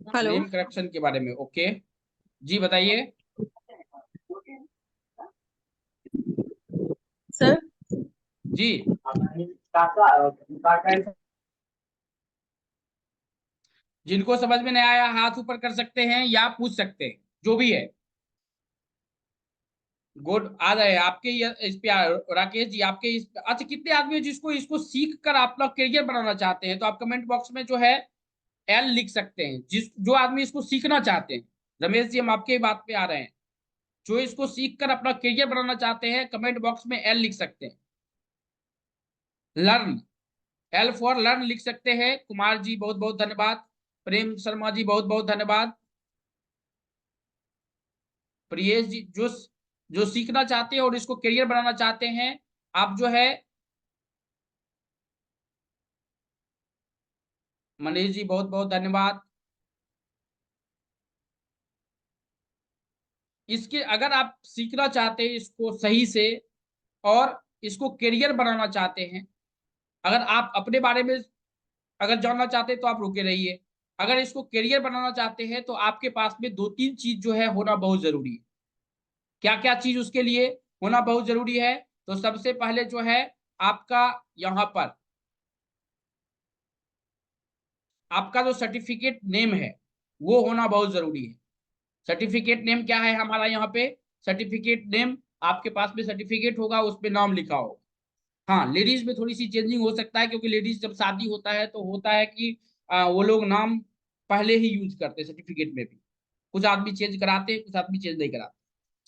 हेलो। नेम करेक्शन के बारे में, ओके जी बताइए। सर जी जिनको समझ में नहीं आया हाथ ऊपर कर सकते हैं या पूछ सकते हैं, जो भी है। गुड, आ रहे हैं आपके इस पे राकेश जी आपके इस अच्छा कितने आदमी है जिसको इसको सीख कर अपना करियर बनाना चाहते हैं? तो आप कमेंट बॉक्स में जो है एल लिख सकते हैं, जो आदमी इसको सीखना चाहते हैं। रमेश जी हम आपके ही बात पे आ रहे हैं, जो इसको सीख कर अपना करियर बनाना चाहते हैं कमेंट बॉक्स में एल लिख सकते हैं। लर्न, एल फॉर लर्न लिख सकते हैं। कुमार जी बहुत बहुत धन्यवाद। प्रेम शर्मा जी बहुत बहुत धन्यवाद। प्रियेश जी जो सीखना चाहते हैं और इसको करियर बनाना चाहते हैं, आप जो है मनीष जी बहुत बहुत धन्यवाद। इसके अगर आप सीखना चाहते हैं इसको सही से और इसको करियर बनाना चाहते हैं, अगर आप अपने बारे में अगर जानना चाहते हैं तो आप रुके रहिए। अगर इसको करियर बनाना चाहते हैं तो आपके पास में 2-3 चीज जो है होना बहुत जरूरी है। क्या क्या चीज उसके लिए होना बहुत जरूरी है? तो सबसे पहले जो है आपका यहाँ पर आपका जो सर्टिफिकेट नेम है वो होना बहुत जरूरी है। सर्टिफिकेट नेम क्या है हमारा यहाँ पे? सर्टिफिकेट नेम आपके पास में सर्टिफिकेट होगा, उस पे नाम लिखा होगा। हाँ लेडीज में थोड़ी सी चेंजिंग हो सकता है, क्योंकि लेडीज जब शादी होता है तो होता है कि वो लोग नाम पहले ही यूज करते हैं सर्टिफिकेट में भी। कुछ आदमी चेंज कराते हैं, कुछ आदमी चेंज नहीं कराते।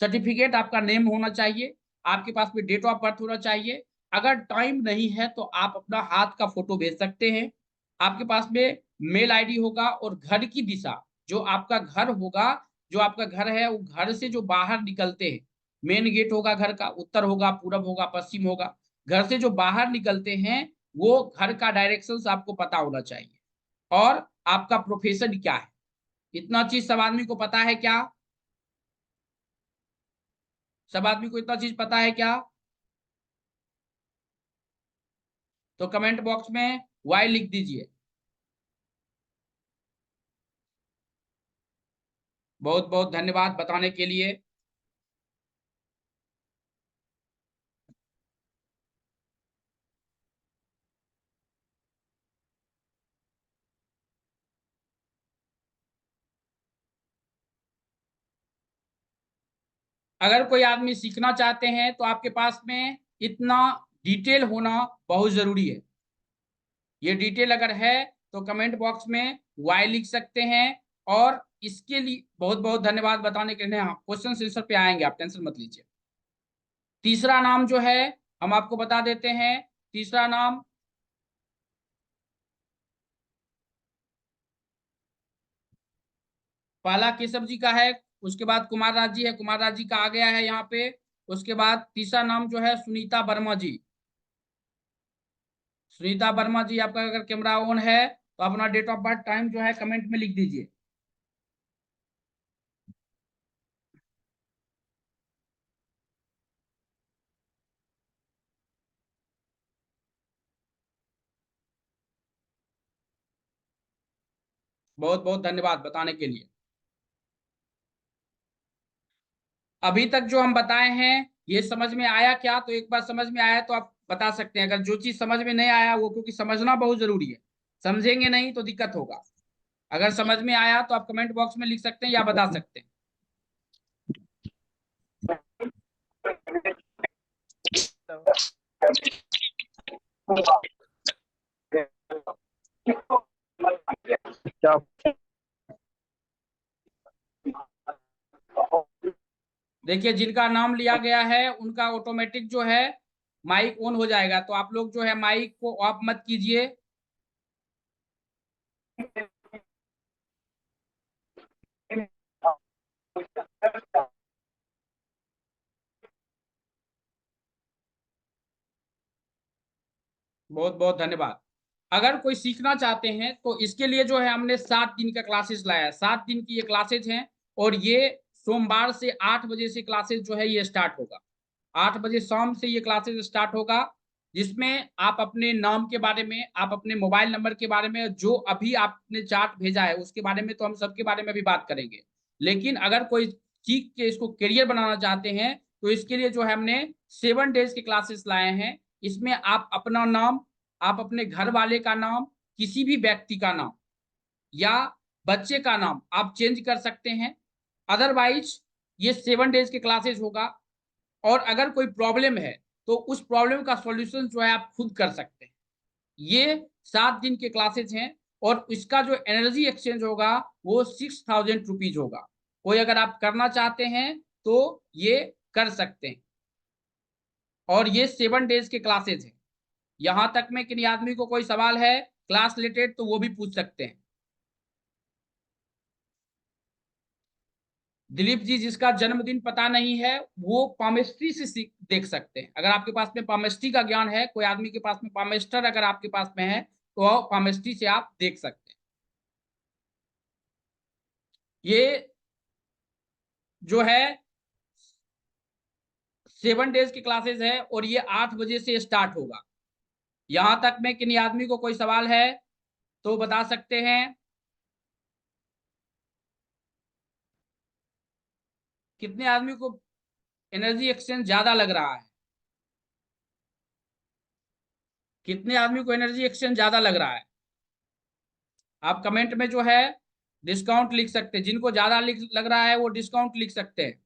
सर्टिफिकेट आपका नेम होना चाहिए, आपके पास में डेट ऑफ बर्थ होना चाहिए। अगर टाइम नहीं है तो आप अपना हाथ का फोटो भेज सकते हैं। आपके पास में मेल आईडी होगा और घर की दिशा, जो आपका घर होगा, जो आपका घर है वो घर से जो बाहर निकलते हैं, मेन गेट होगा घर का, उत्तर होगा, पूरब होगा, पश्चिम होगा। घर से जो बाहर निकलते हैं वो घर का डायरेक्शंस आपको पता होना चाहिए। और आपका प्रोफेशन क्या है, इतना चीज सब आदमी को पता है क्या? सब आदमी को इतना चीज पता है क्या? तो कमेंट बॉक्स में वाई लिख दीजिए। बहुत बहुत धन्यवाद बताने के लिए। अगर कोई आदमी सीखना चाहते हैं तो आपके पास में इतना डिटेल होना बहुत जरूरी है। ये डिटेल अगर है तो कमेंट बॉक्स में वाई लिख सकते हैं। और इसके लिए बहुत बहुत धन्यवाद बताने के लिए। क्वेश्चन आंसर पे आएंगे, आप टेंशन मत लीजिए। तीसरा नाम जो है हम आपको बता देते हैं। तीसरा नाम पहला केशव जी का है, उसके बाद कुमार राज जी है, कुमार राज जी का आ गया है यहाँ पे। उसके बाद तीसरा नाम जो है सुनीता वर्मा जी। सुनीता वर्मा जी आपका अगर कैमरा ऑन है तो अपना डेट ऑफ बर्थ टाइम जो है कमेंट में लिख दीजिए। बहुत बहुत धन्यवाद बताने के लिए। अभी तक जो हम बताए हैं ये समझ में आया क्या? तो एक बार समझ में आया तो आप बता सकते हैं। अगर जो चीज समझ में नहीं आया वो, क्योंकि समझना बहुत जरूरी है, समझेंगे नहीं तो दिक्कत होगा। अगर समझ में आया तो आप कमेंट बॉक्स में लिख सकते हैं या बता सकते हैं। देखिए जिनका नाम लिया गया है उनका ऑटोमेटिक जो है माइक ऑन हो जाएगा, तो आप लोग जो है माइक को ऑफ मत कीजिए। बहुत बहुत धन्यवाद। अगर कोई सीखना चाहते हैं तो इसके लिए जो है हमने 7 दिन का क्लासेस लाया है। 7 दिन की ये क्लासेज हैं और ये सोमवार से 8 बजे से क्लासेज जो है ये स्टार्ट होगा। 8 बजे शाम से ये क्लासेज स्टार्ट होगा, जिसमें आप अपने नाम के बारे में, आप अपने मोबाइल नंबर के बारे में, जो अभी आपने चार्ट भेजा है उसके बारे में तो हम सबके बारे में भी बात करेंगे। लेकिन अगर कोई सीख के इसको करियर बनाना चाहते हैं तो इसके लिए जो है हमने 7 डेज के क्लासेस लाए हैं। इसमें आप अपना नाम, आप अपने घर वाले का नाम, किसी भी व्यक्ति का नाम या बच्चे का नाम आप चेंज कर सकते हैं। अदरवाइज ये 7 डेज के क्लासेस होगा, और अगर कोई प्रॉब्लम है तो उस प्रॉब्लम का सॉल्यूशन जो है आप खुद कर सकते हैं। ये 7 दिन के क्लासेस हैं, और इसका जो एनर्जी एक्सचेंज होगा वो 6000 रुपीज होगा। कोई अगर आप करना चाहते हैं तो ये कर सकते हैं, और ये 7 डेज के क्लासेस हैं। यहां तक में किसी आदमी को कोई सवाल है क्लास रिलेटेड तो वो भी पूछ सकते हैं। दिलीप जी, जिसका जन्मदिन पता नहीं है वो पामेस्ट्री से देख सकते हैं। अगर आपके पास में पामेस्ट्री का ज्ञान है, कोई आदमी के पास में पामेस्टर अगर आपके पास में है, तो पामेस्ट्री से आप देख सकते हैं। ये जो है 7 डेज की क्लासेस है, और ये 8 बजे से स्टार्ट होगा। यहां तक में किसी आदमी को कोई सवाल है तो बता सकते हैं। कितने आदमी को एनर्जी एक्सचेंज ज्यादा लग रहा है? कितने आदमी को एनर्जी एक्सचेंज ज्यादा लग रहा है? आप कमेंट में जो है डिस्काउंट लिख सकते हैं। जिनको ज्यादा लग रहा है वो डिस्काउंट लिख सकते हैं।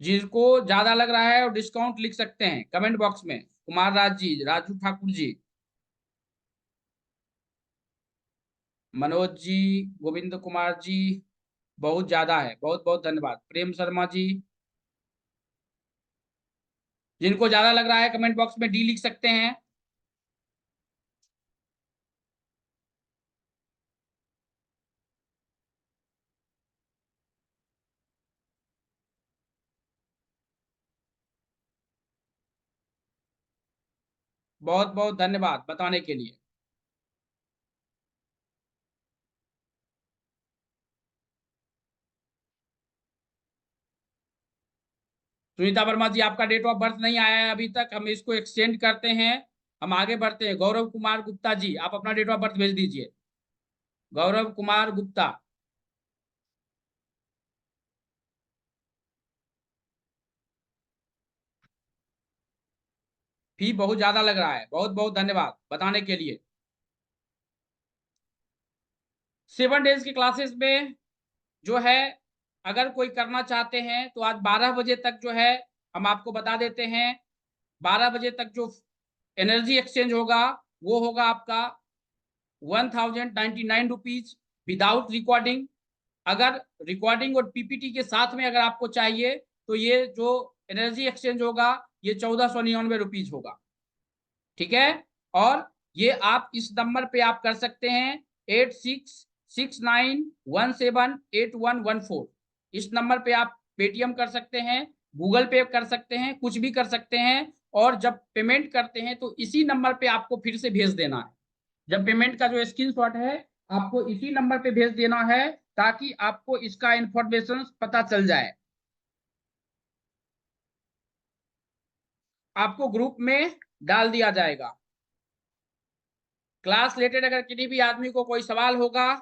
जिनको ज्यादा लग रहा है वो डिस्काउंट लिख सकते हैं कमेंट बॉक्स में। कुमार राज जी, राजू ठाकुर जी, मनोज जी, गोविंद कुमार जी, बहुत ज्यादा है, बहुत बहुत धन्यवाद। प्रेम शर्मा जी, जिनको ज्यादा लग रहा है कमेंट बॉक्स में डी लिख सकते हैं। बहुत बहुत धन्यवाद बताने के लिए। सुनीता वर्मा जी, आपका डेट ऑफ बर्थ नहीं आया है अभी तक, हम इसको एक्सटेंड करते हैं, हम आगे बढ़ते हैं। गौरव कुमार गुप्ता जी, आप अपना डेट ऑफ बर्थ भेज दीजिए। गौरव कुमार गुप्ता, फी बहुत ज्यादा लग रहा है, बहुत बहुत धन्यवाद बताने के लिए। 7 डेज की क्लासेस में जो है अगर कोई करना चाहते हैं तो आज 12 बजे तक जो है हम आपको बता देते हैं। 12 बजे तक जो एनर्जी एक्सचेंज होगा वो होगा आपका 1099 रुपीज विदाउट रिकॉर्डिंग। अगर रिकॉर्डिंग और पीपीटी के साथ में अगर आपको चाहिए तो ये जो एनर्जी एक्सचेंज होगा ये 1499 रुपीज होगा। ठीक है, और ये आप इस नंबर पे आप कर सकते हैं 8669178114। इस नंबर पे आप पेटीएम कर सकते हैं, गूगल पे कर सकते हैं, कुछ भी कर सकते हैं। और जब पेमेंट करते हैं तो इसी नंबर पे आपको फिर से भेज देना है। जब पेमेंट का जो स्क्रीनशॉट है आपको इसी नंबर पे भेज देना है, ताकि आपको इसका इंफॉर्मेशन पता चल जाए। आपको ग्रुप में डाल दिया जाएगा। क्लास रिलेटेड अगर किसी भी आदमी को कोई सवाल होगा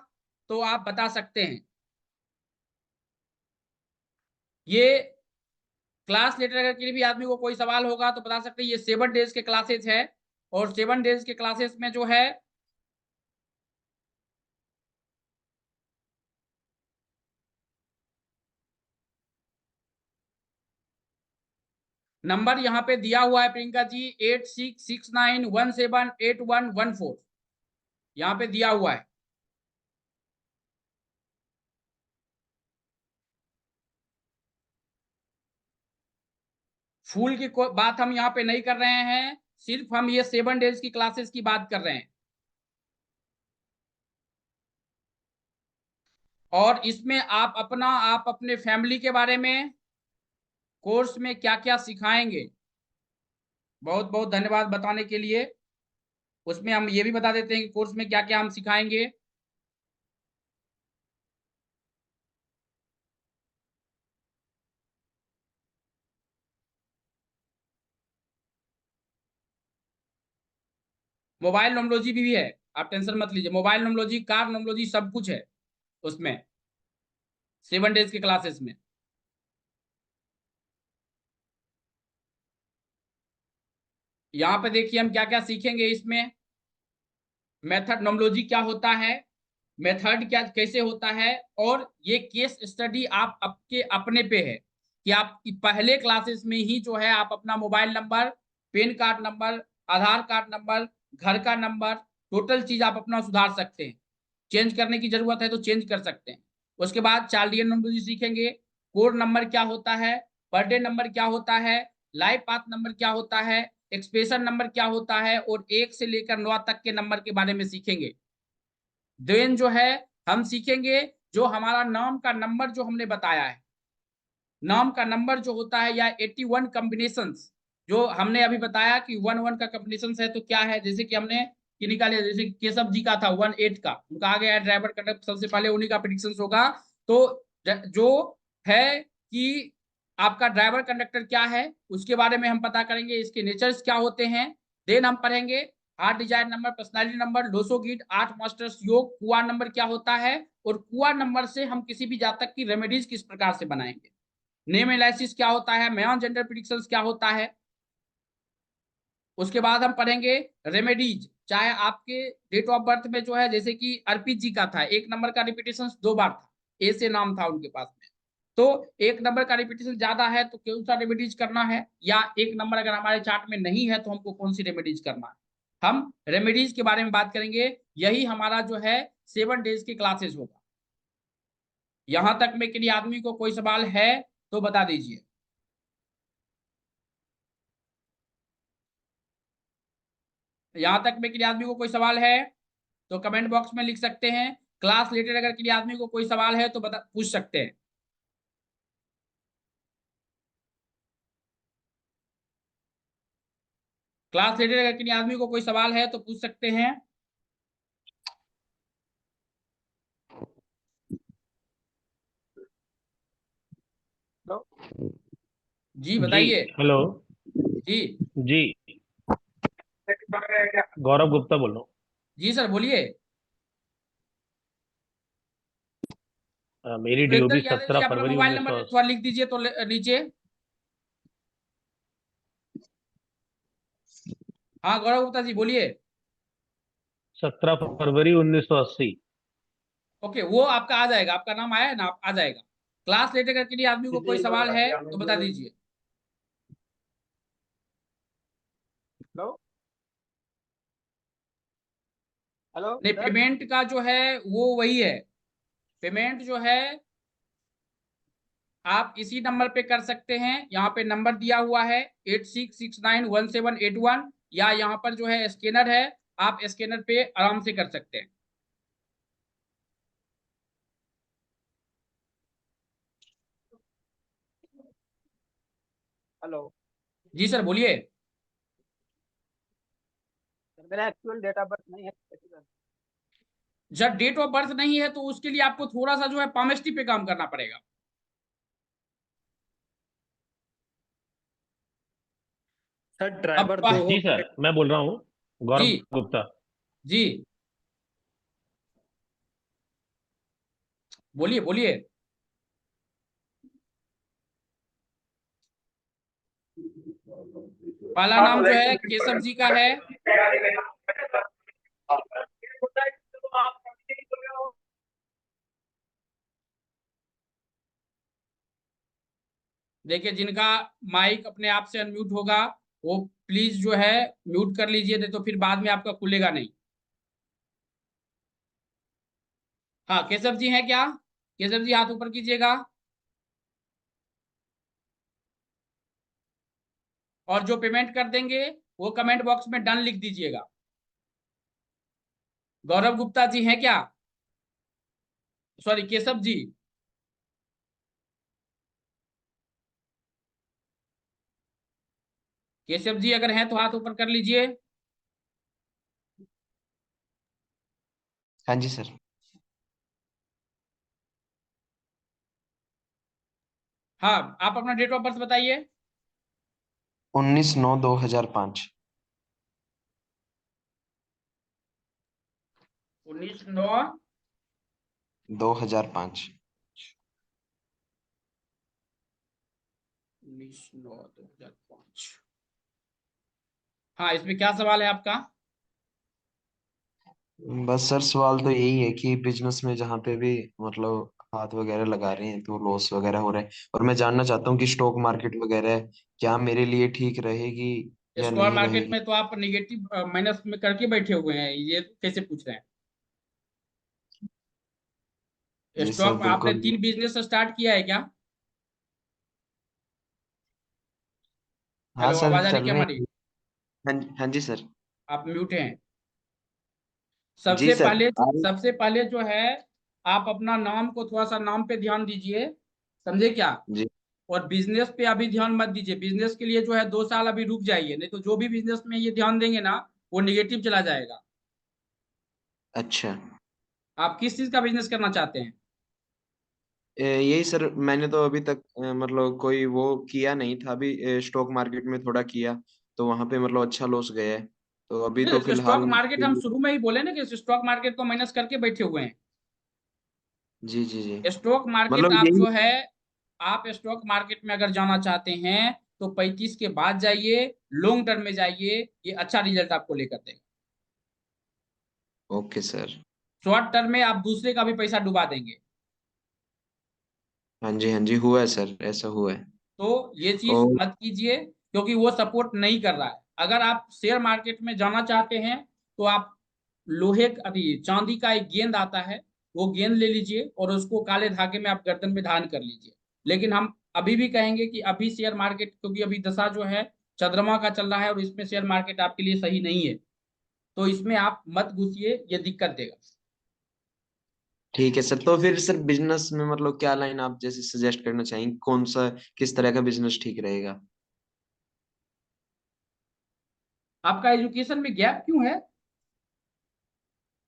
तो आप बता सकते हैं। ये क्लास रिलेटेड अगर किसी भी आदमी को कोई सवाल होगा तो बता सकते हैं। ये 7 डेज के क्लासेस है, और 7 डेज के क्लासेस में जो है नंबर यहाँ पे दिया हुआ है प्रियंका जी, 8669178114 यहाँ पे दिया हुआ है। फूल की बात हम यहाँ पे नहीं कर रहे हैं, सिर्फ हम ये 7 डेज की क्लासेस की बात कर रहे हैं। और इसमें आप अपने फैमिली के बारे में कोर्स में क्या क्या सिखाएंगे, बहुत बहुत धन्यवाद बताने के लिए। उसमें हम ये भी बता देते हैं कि कोर्स में क्या क्या हम सिखाएंगे। मोबाइल नोमोलॉजी भी है, आप टेंशन मत लीजिए। मोबाइल नोमोलॉजी, कार नोमोलॉजी सब कुछ है उसमें। 7 डेज के क्लासेस में। यहाँ पे देखिए हम क्या क्या सीखेंगे इसमें। मेथड नोमोलॉजी क्या होता है, मेथड क्या कैसे होता है, और ये केस स्टडी आप आपके अपने पे है कि आप पहले क्लासेस में ही जो है आप अपना mobile number, PAN card number, Aadhaar card number, घर का नंबर, टोटल चीज आप अपना सुधार सकते हैं। चेंज करने की जरूरत है तो चेंज कर सकते हैं। उसके बाद चार्लियन नंबर सीखेंगे, कोड नंबर क्या होता है, बर्थडे नंबर क्या होता है, लाइफ पाथ नंबर क्या होता है, एक्सप्रेशन नंबर क्या होता है, और 1 से लेकर 9 तक के नंबर के बारे में सीखेंगे। देन जो है हम सीखेंगे जो हमारा नाम का नंबर जो हमने बताया है, नाम का नंबर जो होता है, या 81 कॉम्बिनेशंस जो हमने अभी बताया कि 1 का कॉम्बिनेशन है तो क्या है। जैसे कि हमने कि निकाले, जैसे केशव जी का था 18 का, उनका आ गया ड्राइवर कंडक्टर, सबसे पहले उन्हीं का प्रेडिक्शन होगा। तो जो है कि आपका ड्राइवर कंडक्टर क्या है उसके बारे में हम पता करेंगे, इसके नेचर्स क्या होते हैं। देन हम पढ़ेंगे heart desire number, personality number, Lo Shu grid, 8 masters योग, कुआ नंबर क्या होता है, और कुआ नंबर से हम किसी भी जातक की रेमेडीज किस प्रकार से बनाएंगे। नेम एनालिसिस क्या होता है, मेयॉन जेंडर प्रेडिक्शंस क्या होता है। उसके बाद हम पढ़ेंगे रेमेडीज, चाहे आपके डेट ऑफ बर्थ में जो है, जैसे कि अर्पित जी का था 1 नंबर का रिपीटेशन 2 बार था, ए से नाम था उनके पास में, तो 1 नंबर का रिपीटेशन ज्यादा है तो कौन सा रेमेडीज करना है, या 1 नंबर अगर हमारे चार्ट में नहीं है तो हमको कौन सी रेमेडीज करना है। हम रेमेडीज के बारे में बात करेंगे। यही हमारा जो है 7 डेज की क्लासेस होगा। यहां तक में के लिए आदमी को कोई सवाल है तो बता दीजिए। यहां तक में के लिए आदमी को कोई सवाल है तो कमेंट बॉक्स में लिख सकते हैं। क्लास रिलेटेड अगर के लिए आदमी को कोई सवाल है तो बता पूछ सकते हैं। क्लास रिलेटेड अगर के लिए आदमी को कोई सवाल है तो पूछ सकते हैं। जी बताइए। हेलो जी जी, गौरव गुप्ता बोल रहा हूँ। जी सर बोलिए। मेरी सुरेंद्र डीओबी यादव 17 जी अपना फरवरी मोबाइल नंबर 1900। थोड़ा लिख दीजिए तो नीचे। हाँ गौरव गुप्ता जी बोलिए। 17 फरवरी 1980। ओके, वो आपका आ जाएगा, आपका नाम आया है ना, आ जाएगा। क्लास रिलेटेड अगर के लिए आदमी को कोई सवाल है तो बता दीजिए। नहीं, पेमेंट का जो है वो वही है। पेमेंट जो है आप इसी नंबर पे कर सकते हैं। यहाँ पे नंबर दिया हुआ है 86691781, या यहाँ पर जो है स्कैनर है, आप स्कैनर पे आराम से कर सकते हैं। हेलो जी सर बोलिए। मेरा एक्चुअल डेट ऑफ बर्थ नहीं है। जब डेट ऑफ बर्थ नहीं है तो उसके लिए आपको थोड़ा सा जो है पामेस्ट्री पे काम करना पड़ेगा। सर अब ड्राइवर दो जी सर, मैं बोल रहा हूँ जी गौरव गुप्ता। जी बोलिए बोलिए। पहला नाम जो है केशव जी का है। देखिए जिनका माइक अपने आप से अनम्यूट होगा वो प्लीज जो है म्यूट कर लीजिए, नहीं तो फिर बाद में आपका खुलेगा नहीं। हाँ केशव जी हैं क्या? केशव जी हाथ ऊपर कीजिएगा, और जो पेमेंट कर देंगे वो कमेंट बॉक्स में डन लिख दीजिएगा। गौरव गुप्ता जी हैं क्या? सॉरी केशव जी। केशव जी अगर हैं तो हाथ ऊपर कर लीजिए। हाँ जी सर। हाँ आप अपना डेट ऑफ बर्थ बताइए। 19/9/2005। 19/9 2005। 19/9/2005। हाँ, इसमें क्या सवाल है आपका? बस सर सवाल तो यही है कि बिजनेस में जहाँ पे भी मतलब हाथ वगैरह लगा रहे हैं तो लॉस वगैरह हो रहा है, और मैं जानना चाहता हूँ कि स्टॉक मार्केट वगैरह क्या मेरे लिए ठीक रहेगी या स्टॉक नहीं मार्केट रहेगी। में तो आप निगेटिव माइनस में करके बैठे हुए हैं, ये कैसे पूछ रहे हैं? जी सर स्टॉक में आपने बिल्कुल। 3 बिजनेस स्टार्ट किया है क्या? हाँ हेलो, सर आवाज आ रही चल क्या रहे हमारी? हैं। हाँ जी सर। आप म्यूट हैं। जी सर आ रही। सबसे पहले जो है, आप अपना नाम को थोड़ा सा नाम पे ध्यान दीजिए, समझे क्या? जी और बिजनेस पे अभी ध्यान मत दीजिए। बिजनेस के लिए जो है 2 साल अभी रुक जाइए, नहीं तो जो भी बिजनेस में ये ध्यान देंगे ना, वो निगेटिव चला जाएगा। अच्छा। आप किस चीज का बिजनेस करना चाहते हैं? यही सर, मैंने तो अभी तक मतलब कोई वो किया नहीं था, अभी स्टॉक मार्केट में थोड़ा किया तो वहां पे मतलब अच्छा लॉस गया है, तो अभी तो स्टॉक फिलहाल। मार्केट हम शुरू में ही बोले ना कि स्टॉक मार्केट को माइनस करके बैठे हुए हैं। जी जी जी। स्टॉक मार्केट मतलब आप यही। जो है, आप स्टॉक मार्केट में अगर जाना चाहते हैं तो 35 के बाद जाइए, लॉन्ग टर्म में जाइए, ये अच्छा रिजल्ट आपको लेकर देगा। Okay sir. शॉर्ट टर्म में आप दूसरे का भी पैसा डुबा देंगे। हाँ जी हुआ है सर, ऐसा हुआ है। तो ये चीज और मत कीजिए, क्योंकि वो सपोर्ट नहीं कर रहा है। अगर आप शेयर मार्केट में जाना चाहते हैं तो आप लोहे अभी चांदी का एक गेंद आता है, वो गेंद ले लीजिए और उसको काले धागे में आप गर्दन में धारण कर लीजिए। लेकिन हम अभी भी कहेंगे कि अभी शेयर मार्केट, क्योंकि अभी दशा जो है चंद्रमा का चल रहा है और इसमें शेयर मार्केट आपके लिए सही नहीं है, तो इसमें आप मत घुसिए, ये दिक्कत देगा। ठीक है सर, तो फिर सर बिजनेस में मतलब क्या लाइन आप जैसे सजेस्ट करना चाहेंगे, कौन सा किस तरह का बिजनेस ठीक रहेगा। आपका एजुकेशन में गैप क्यों है?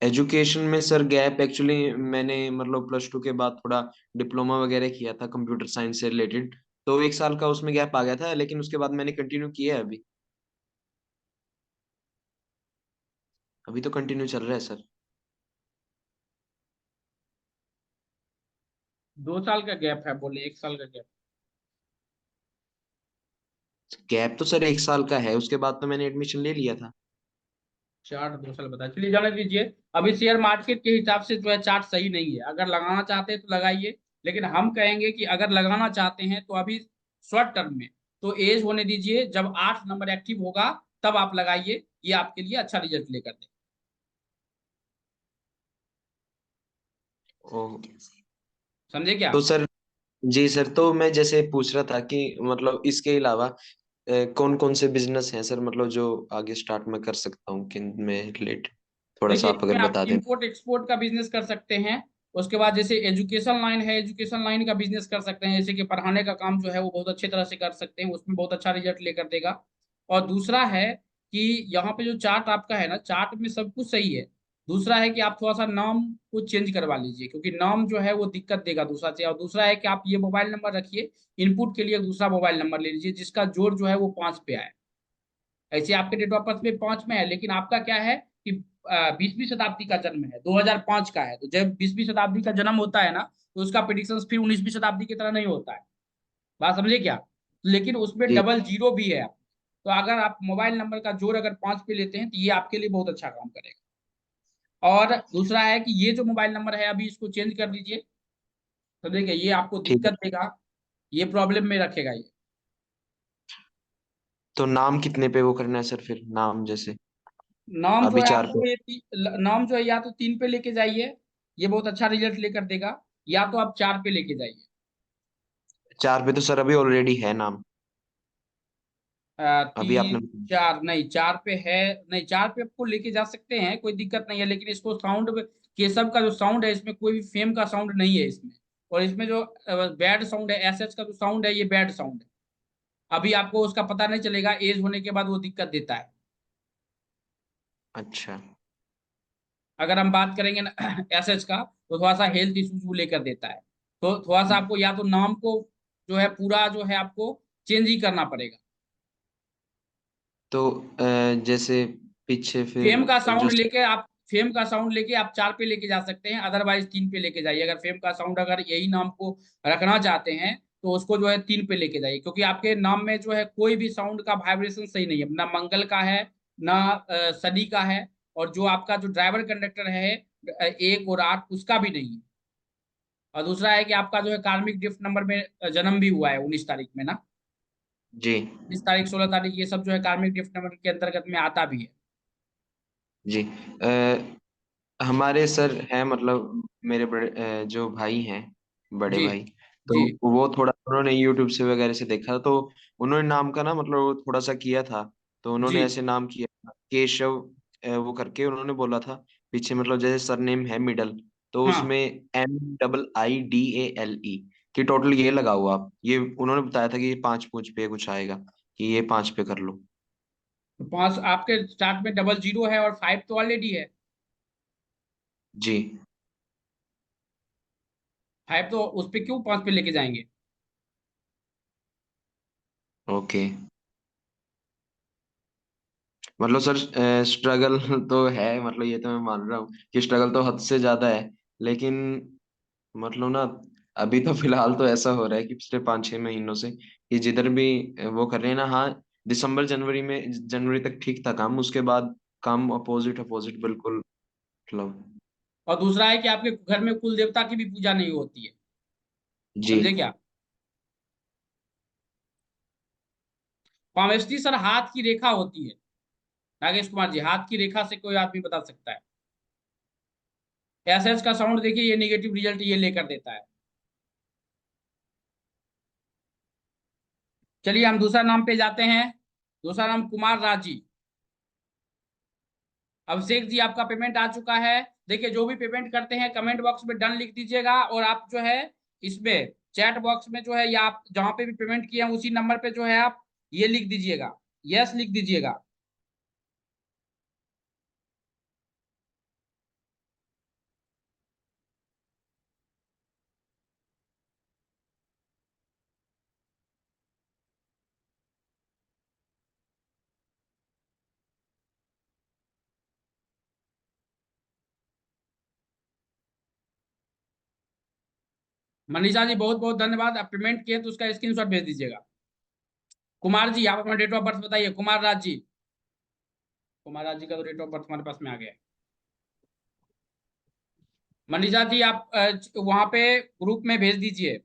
एजुकेशन में सर गैप एक्चुअली मैंने मतलब +2 के बाद थोड़ा डिप्लोमा वगैरह किया था कंप्यूटर साइंस से रिलेटेड, तो 1 साल का उसमें गैप आ गया था, लेकिन उसके बाद मैंने कंटिन्यू किया है अभी तो कंटिन्यू चल रहा है सर। 2 साल का गैप है बोले, 1 साल का गैप? गैप तो सर 1 साल का है, उसके बाद तो मैंने एडमिशन ले लिया था। चार्ट 2 साल बता, चलिए जाने दीजिए। अभी शेयर मार्केट के हिसाब से जो है चार्ट सही नहीं है। अगर लगाना चाहते हैं तो लगाइए, लेकिन हम कहेंगे कि अगर लगाना चाहते हैं तो अभी शॉर्ट टर्म में तो एज होने दीजिए, जब 8 नंबर एक्टिव होगा तब आप लगाइए, ये आपके लिए अच्छा रिजल्ट लेकर दे। ओ। समझे क्या? तो सर जी सर, तो मैं जैसे पूछ रहा था कि मतलब इसके अलावा कौन कौन से बिजनेस हैं सर, मतलब जो आगे स्टार्ट में कर सकता हूँ, किन में रिलेटेड थोड़ा सा देखिए, आप अगर इसमें आप बता दें। इंपोर्ट एक्सपोर्ट का बिजनेस कर सकते हैं। उसके बाद जैसे एजुकेशन लाइन है, एजुकेशन लाइन का बिजनेस कर सकते हैं, जैसे कि पढ़ाने का काम जो है वो बहुत अच्छे तरह से कर सकते हैं, उसमें बहुत अच्छा रिजल्ट लेकर देगा। और दूसरा है कि यहाँ पे जो चार्ट आपका है ना, चार्ट में सब कुछ सही है। दूसरा है कि आप थोड़ा सा नाम को चेंज करवा लीजिए, क्योंकि नाम जो है वो दिक्कत देगा दूसरा से। और दूसरा है कि आप ये मोबाइल नंबर रखिए, इनपुट के लिए दूसरा मोबाइल नंबर ले लीजिए जिसका जोड़ जो है वो 5 पे आए। ऐसे आपके डेट ऑफ बर्थ में 5 में है, लेकिन आपका क्या है कि 20वीं शताब्दी का जन्म है, 2005 का है। तो जब 20वीं शताब्दी का जन्म होता है ना, तो उसका प्रिडिक्शन फिर 19वीं शताब्दी की तरह नहीं होता है। बात समझे क्या? लेकिन उसमें जी डबल जीरो भी है। तो अगर आप मोबाइल नंबर का जोड़ अगर 5 पे लेते हैं तो ये आपके लिए बहुत अच्छा काम करेगा। और दूसरा है कि ये जो मोबाइल नंबर है अभी इसको चेंज कर दीजिए। तो देखिए, ये आपको ठीक है। दिक्कत देगा, ये प्रॉब्लम में रखेगा ये। तो नाम कितने पे वो करना है सर, फिर नाम जैसे नाम जो अभी है 4 आपको पे। ये नाम जो है या तो 3 पे लेके जाइए, ये बहुत अच्छा रिजल्ट लेकर देगा, या तो आप 4 पे लेके जाइए। 4 पे तो सर अभी ऑलरेडी है नाम, अभी आपने। 3 4 नहीं, 4 पे है। नहीं, 4 पे आपको लेके जा सकते हैं, कोई दिक्कत नहीं है, लेकिन इसको साउंड, केशव का जो साउंड है इसमें कोई भी फेम का साउंड नहीं है इसमें। और इसमें जो बैड साउंड है, एसएच का जो साउंड है, ये बैड साउंड है। अभी आपको उसका पता नहीं चलेगा, एज होने के बाद वो दिक्कत देता है। अच्छा। अगर हम बात करेंगे ना एसएच का, तो थोड़ा सा हेल्थ इश्यूज वो लेकर देता है। तो थोड़ा सा आपको या तो नाम को जो है पूरा जो है आपको चेंज ही करना पड़ेगा। तो जैसे पीछे फिर फेम का जो। साउंड लेके आप, फेम का साउंड लेके आप 4 पे लेके जा सकते हैं, अदरवाइज 3 पे लेके जाइए। अगर फेम का साउंड अगर यही नाम को रखना चाहते हैं तो उसको जो है 3 पे लेके जाइए, क्योंकि आपके नाम में जो है कोई भी साउंड का वाइब्रेशन सही नहीं है, ना मंगल का है ना शनि का है, और जो आपका जो ड्राइवर कंडक्टर है 1 और 8 उसका भी नहीं है। और दूसरा है कि आपका जो है कार्मिक ड्रिफ्ट नंबर में जन्म भी हुआ है 19 तारीख में ना, जी 20 तारीख 16 तारीख, ये सब जो है कार्मिक ड्रिफ्ट नंबर के अंतर्गत में आता भी है। जी। हमारे सर हैं मतलब मेरे बड़े जो भाई हैं, बड़े जी भाई, जी। तो वो थोड़ा उन्होंने यूट्यूब से वगैरह से देखा, तो उन्होंने नाम का ना मतलब वो थोड़ा सा किया था, तो जी उन्होंने ऐसे नाम किया था केशव, वो करके उन्होंने बोला था पीछे, मतलब जैसे सरनेम है मिडल, तो हाँ। उसमें MIIDALE कि टोटल ये लगा हुआ आप, ये उन्होंने बताया था कि ये 5 पूंछ पे कुछ आएगा, कि ये 5 पे कर लो। तो 5 आपके स्टार्ट में 00 है और 5 तो ऑलरेडी है। जी 5 तो उस पे क्यों 5 पे लेके जाएंगे? ओके। मतलब सर स्ट्रगल तो है, मतलब ये तो मैं मान रहा हूँ कि स्ट्रगल तो हद से ज्यादा है, लेकिन मतलब ना अभी तो फिलहाल तो ऐसा हो रहा है कि पिछले 5-6 महीनों से कि जिधर भी वो कर रहे हैं ना, हाँ दिसंबर जनवरी तक ठीक था काम, उसके बाद काम अपोजिट अपोजिट बिल्कुल, मतलब। और दूसरा है कि आपके घर में कुल देवता की भी पूजा नहीं होती है, जी समझे क्या? पामेस्ट्री सर हाथ की रेखा होती है। नागेश कुमार जी, हाथ की रेखा से कोई आदमी बता सकता है? एसएच का साउंड देखिए, ये नेगेटिव रिजल्ट ये लेकर देता है। चलिए हम दूसरा नाम पे जाते हैं। दूसरा नाम कुमार राज जी। अभिषेक जी, आपका पेमेंट आ चुका है। देखिए जो भी पेमेंट करते हैं कमेंट बॉक्स में डन लिख दीजिएगा, और आप जो है इसमें चैट बॉक्स में जो है, या आप जहां पे भी पेमेंट किए हैं उसी नंबर पे जो है आप ये लिख दीजिएगा, यस लिख दीजिएगा। मनीषा जी बहुत बहुत धन्यवाद, आप पेमेंट किए तो उसका स्क्रीनशॉट भेज दीजिएगा। कुमार जी, आप अपना डेट ऑफ बर्थ बताइए, कुमार राज जी। कुमार राज जी का तो डेट ऑफ बर्थ हमारे पास में आ गया है। मनीषा जी आप वहां पे ग्रुप में भेज दीजिए,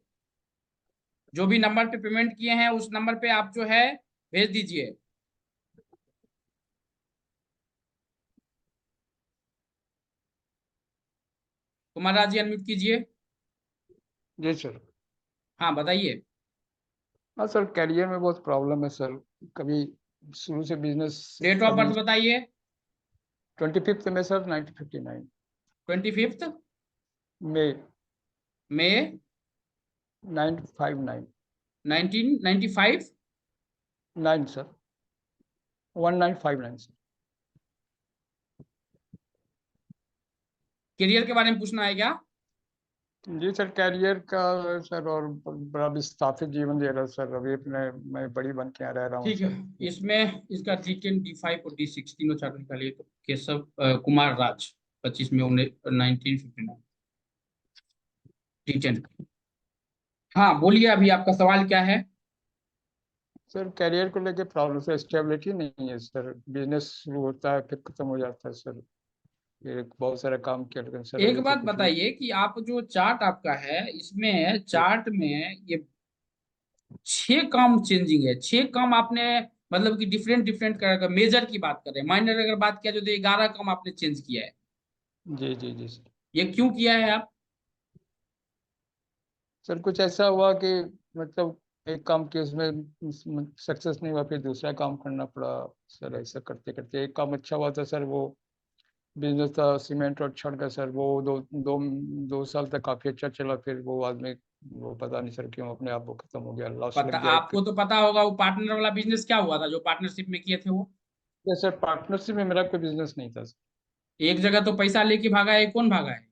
जो भी नंबर पे पेमेंट किए हैं उस नंबर पे आप जो है भेज दीजिए। कुमार राज जी अनम्यूट कीजिए। जी सर। हाँ बताइए। हाँ सर, कैरियर में बहुत प्रॉब्लम है सर। कभी शुरू से बिजनेस, डेट ऑफ कभी बर्थ बताइए। 25 में सर 1959 25 मई मई 959 1995। 9 सर 1959 सर। करियर के बारे में पूछना है क्या? जी सर, कैरियर का सर, और बड़ा विस्थापित जीवन दे रहा है सर। अभी अपने मैं बड़ी बन के यहाँ रह रहा हूँ ठीक है, सर। इसमें इसका D10 D5 और D16 तीनों चार्ट निकालिए। तो केशव कुमार राज 25 में 1959 D10। हाँ बोलिए, अभी आपका सवाल क्या है? सर कैरियर को लेके प्रॉब्लम सर, स्टेबिलिटी नहीं है सर। बिजनेस शुरू होता है फिर खत्म हो जाता है सर। ये बहुत सारा काम किया, लेकिन सर एक अभी तो बात कुछ भी। बताइए कि आप जो चार्ट आपका है, इसमें चार्ट में ये 6 काम चेंजिंग है। 6 काम आपने मतलब कि डिफरेंट डिफरेंट कर, मेजर की बात कर रहे हैं, माइनर अगर बात किया जाए तो 11 काम आपने चेंज किया है। जी जी जी सर। ये क्यों किया है आप? सर कुछ ऐसा हुआ कि मतलब एक काम किया, उसमें सक्सेस नहीं हुआ, फिर दूसरा काम करना पड़ा सर। ऐसा करते करते एक काम अच्छा हुआ था सर, वो बिजनेस था सीमेंट और छड़ का सर। वो 2 साल तक काफी अच्छा चला, फिर वो बाद में वो पता नहीं सर क्यों अपने आप वो खत्म हो गया, लॉस पता लग गया एक। आपको तो पता होगा वो पार्टनर वाला बिजनेस क्या हुआ था जो पार्टनरशिप में किए थे वो? सर पार्टनरशिप में मेरा कोई बिजनेस नहीं था सर। एक जगह तो पैसा लेके भागा है, कौन भागा है?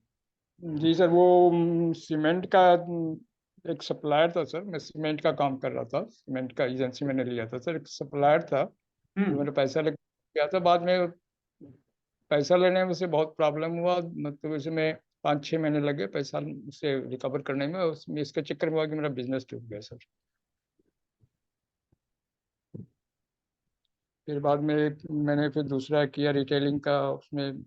जी सर, वो सीमेंट का एक सप्लायर था सर। मैं सीमेंट का काम कर रहा था, सीमेंट का एजेंसी मैंने लिया था सर। एक सप्लायर था जो हम्म। मेरे पैसा लेके गया था। बाद में पैसा लेने में उसे बहुत प्रॉब्लम हुआ, मतलब उसमें 5-6 महीने लगे पैसा उसे रिकवर करने में, उसमें इसके चक्कर में हुआ कि मेरा बिजनेस डूब गया सर। फिर बाद में मैंने फिर दूसरा किया रिटेलिंग का, उसमें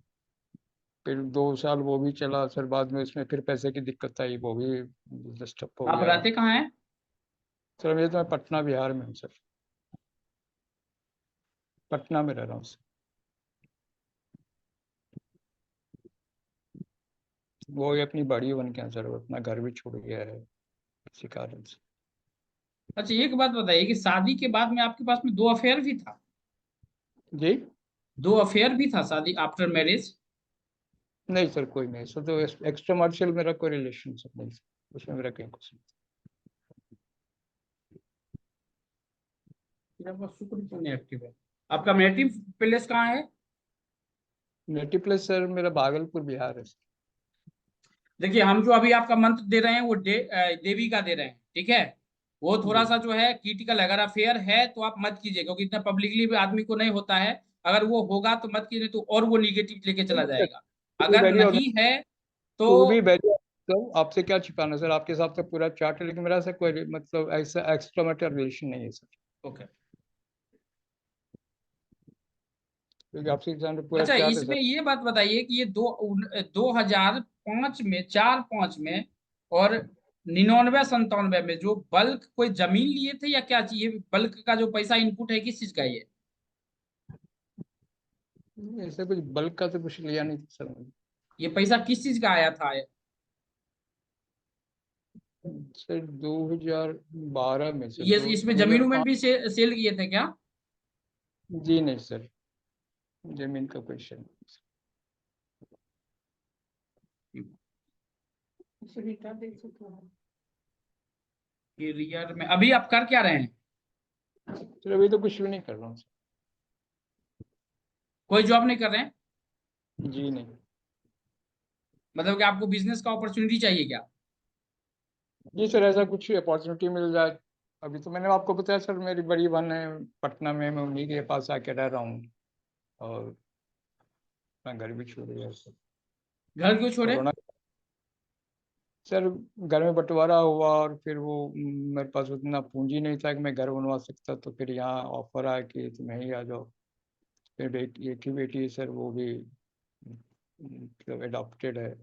फिर 2 साल वो भी चला सर। बाद में उसमें फिर पैसे की दिक्कत आई, वो भी बिजनेस ठप हो आप गया रहते कहाँ हैं? सर। मैं पटना बिहार में हूँ सर, पटना में रह रहा हूँ सर। वो ही अपनी बड़ी बन गया सर, वो अपना घर भी छोड़ गया है इसी कारण से। अच्छा, एक बात बताइए कि शादी के बाद में आपके पास में 2 अफेयर भी था? जी 2 अफेयर भी था शादी आफ्टर मैरिज? नहीं सर, कोई नहीं सर। तो एक्स्ट्रा मार्शल मेरा कोई रिलेशनशिप नहीं सर, उसमें मेरा कहीं कुछ नहीं। फिर आपका शुक्र क्यों नहीं एक्टिव है? आपका नेटिव प्लेस कहाँ है? नेटिव प्लेस सर मेरा भागलपुर बिहार है सर। देखिए, हम जो अभी आपका मंत्र दे रहे हैं वो देवी का दे रहे हैं, ठीक है? वो थोड़ा जी सा जो है क्रिटिकल, अगर अफेयर है तो आप मत कीजिए, क्योंकि इतना पब्लिकली भी आदमी को नहीं होता है। अगर वो होगा तो मत कीजिए, तो और वो निगेटिव लेके चला जाएगा। अगर वेरी नहीं है तो टू बी वेरी, तो आपसे क्या छिपाना सर, आपके हिसाब से पूरा चार्ट है, लेकिन मेरा से कोई मतलब ऐसा एक्स्ट्रा मैटर रिलेशन नहीं है सर। ओके। क्योंकि आपके सामने पूरा अच्छा, चार्ट है इसमें सर। ये बात बताइए कि ये 2005 में, 4-5 में और 99-97 में जो बल्क कोई जमीन लिए थे या क्या चाहिए? बल्क का जो पैसा इनपुट है किस चीज का ये? ऐसे कुछ बल्क का तो कुछ लिया नहीं सर मैंने। ये पैसा किस चीज का आया था? सर 2012 में सर, ये दो इसमें दो जमीन हजार उमीन पाँच भी सेल किए थे क्या? जी नहीं सर, जमीन का क्वेश्चन नहीं। ये रियर में अभी आप कर क्या रहे हैं? सर अभी तो कुछ भी नहीं कर रहा हूँ कोई जॉब नहीं कर रहे हैं? सर। जी नहीं। मतलब कि आपको बिजनेस का अपॉर्चुनिटी चाहिए क्या? जी सर, ऐसा कुछ अपॉर्चुनिटी मिल जाए। अभी तो मैंने आपको बताया सर, मेरी बड़ी बहन है पटना में, मैं उन्हीं के पास आके रह रहा हूँ। और मैं घर भी छोड़ गया सर, घर क्यों छोड़े? Corona sir. घर में बंटवारा हुआ और फिर वो मेरे पास उतना पूंजी नहीं था कि मैं घर बनवा सकता, तो फिर यहाँ ऑफर आया कि तुम यहीं आ जाओ। फिर बेटी, एक ही बेटी है सर, वो भी मतलब एडॉप्टेड है।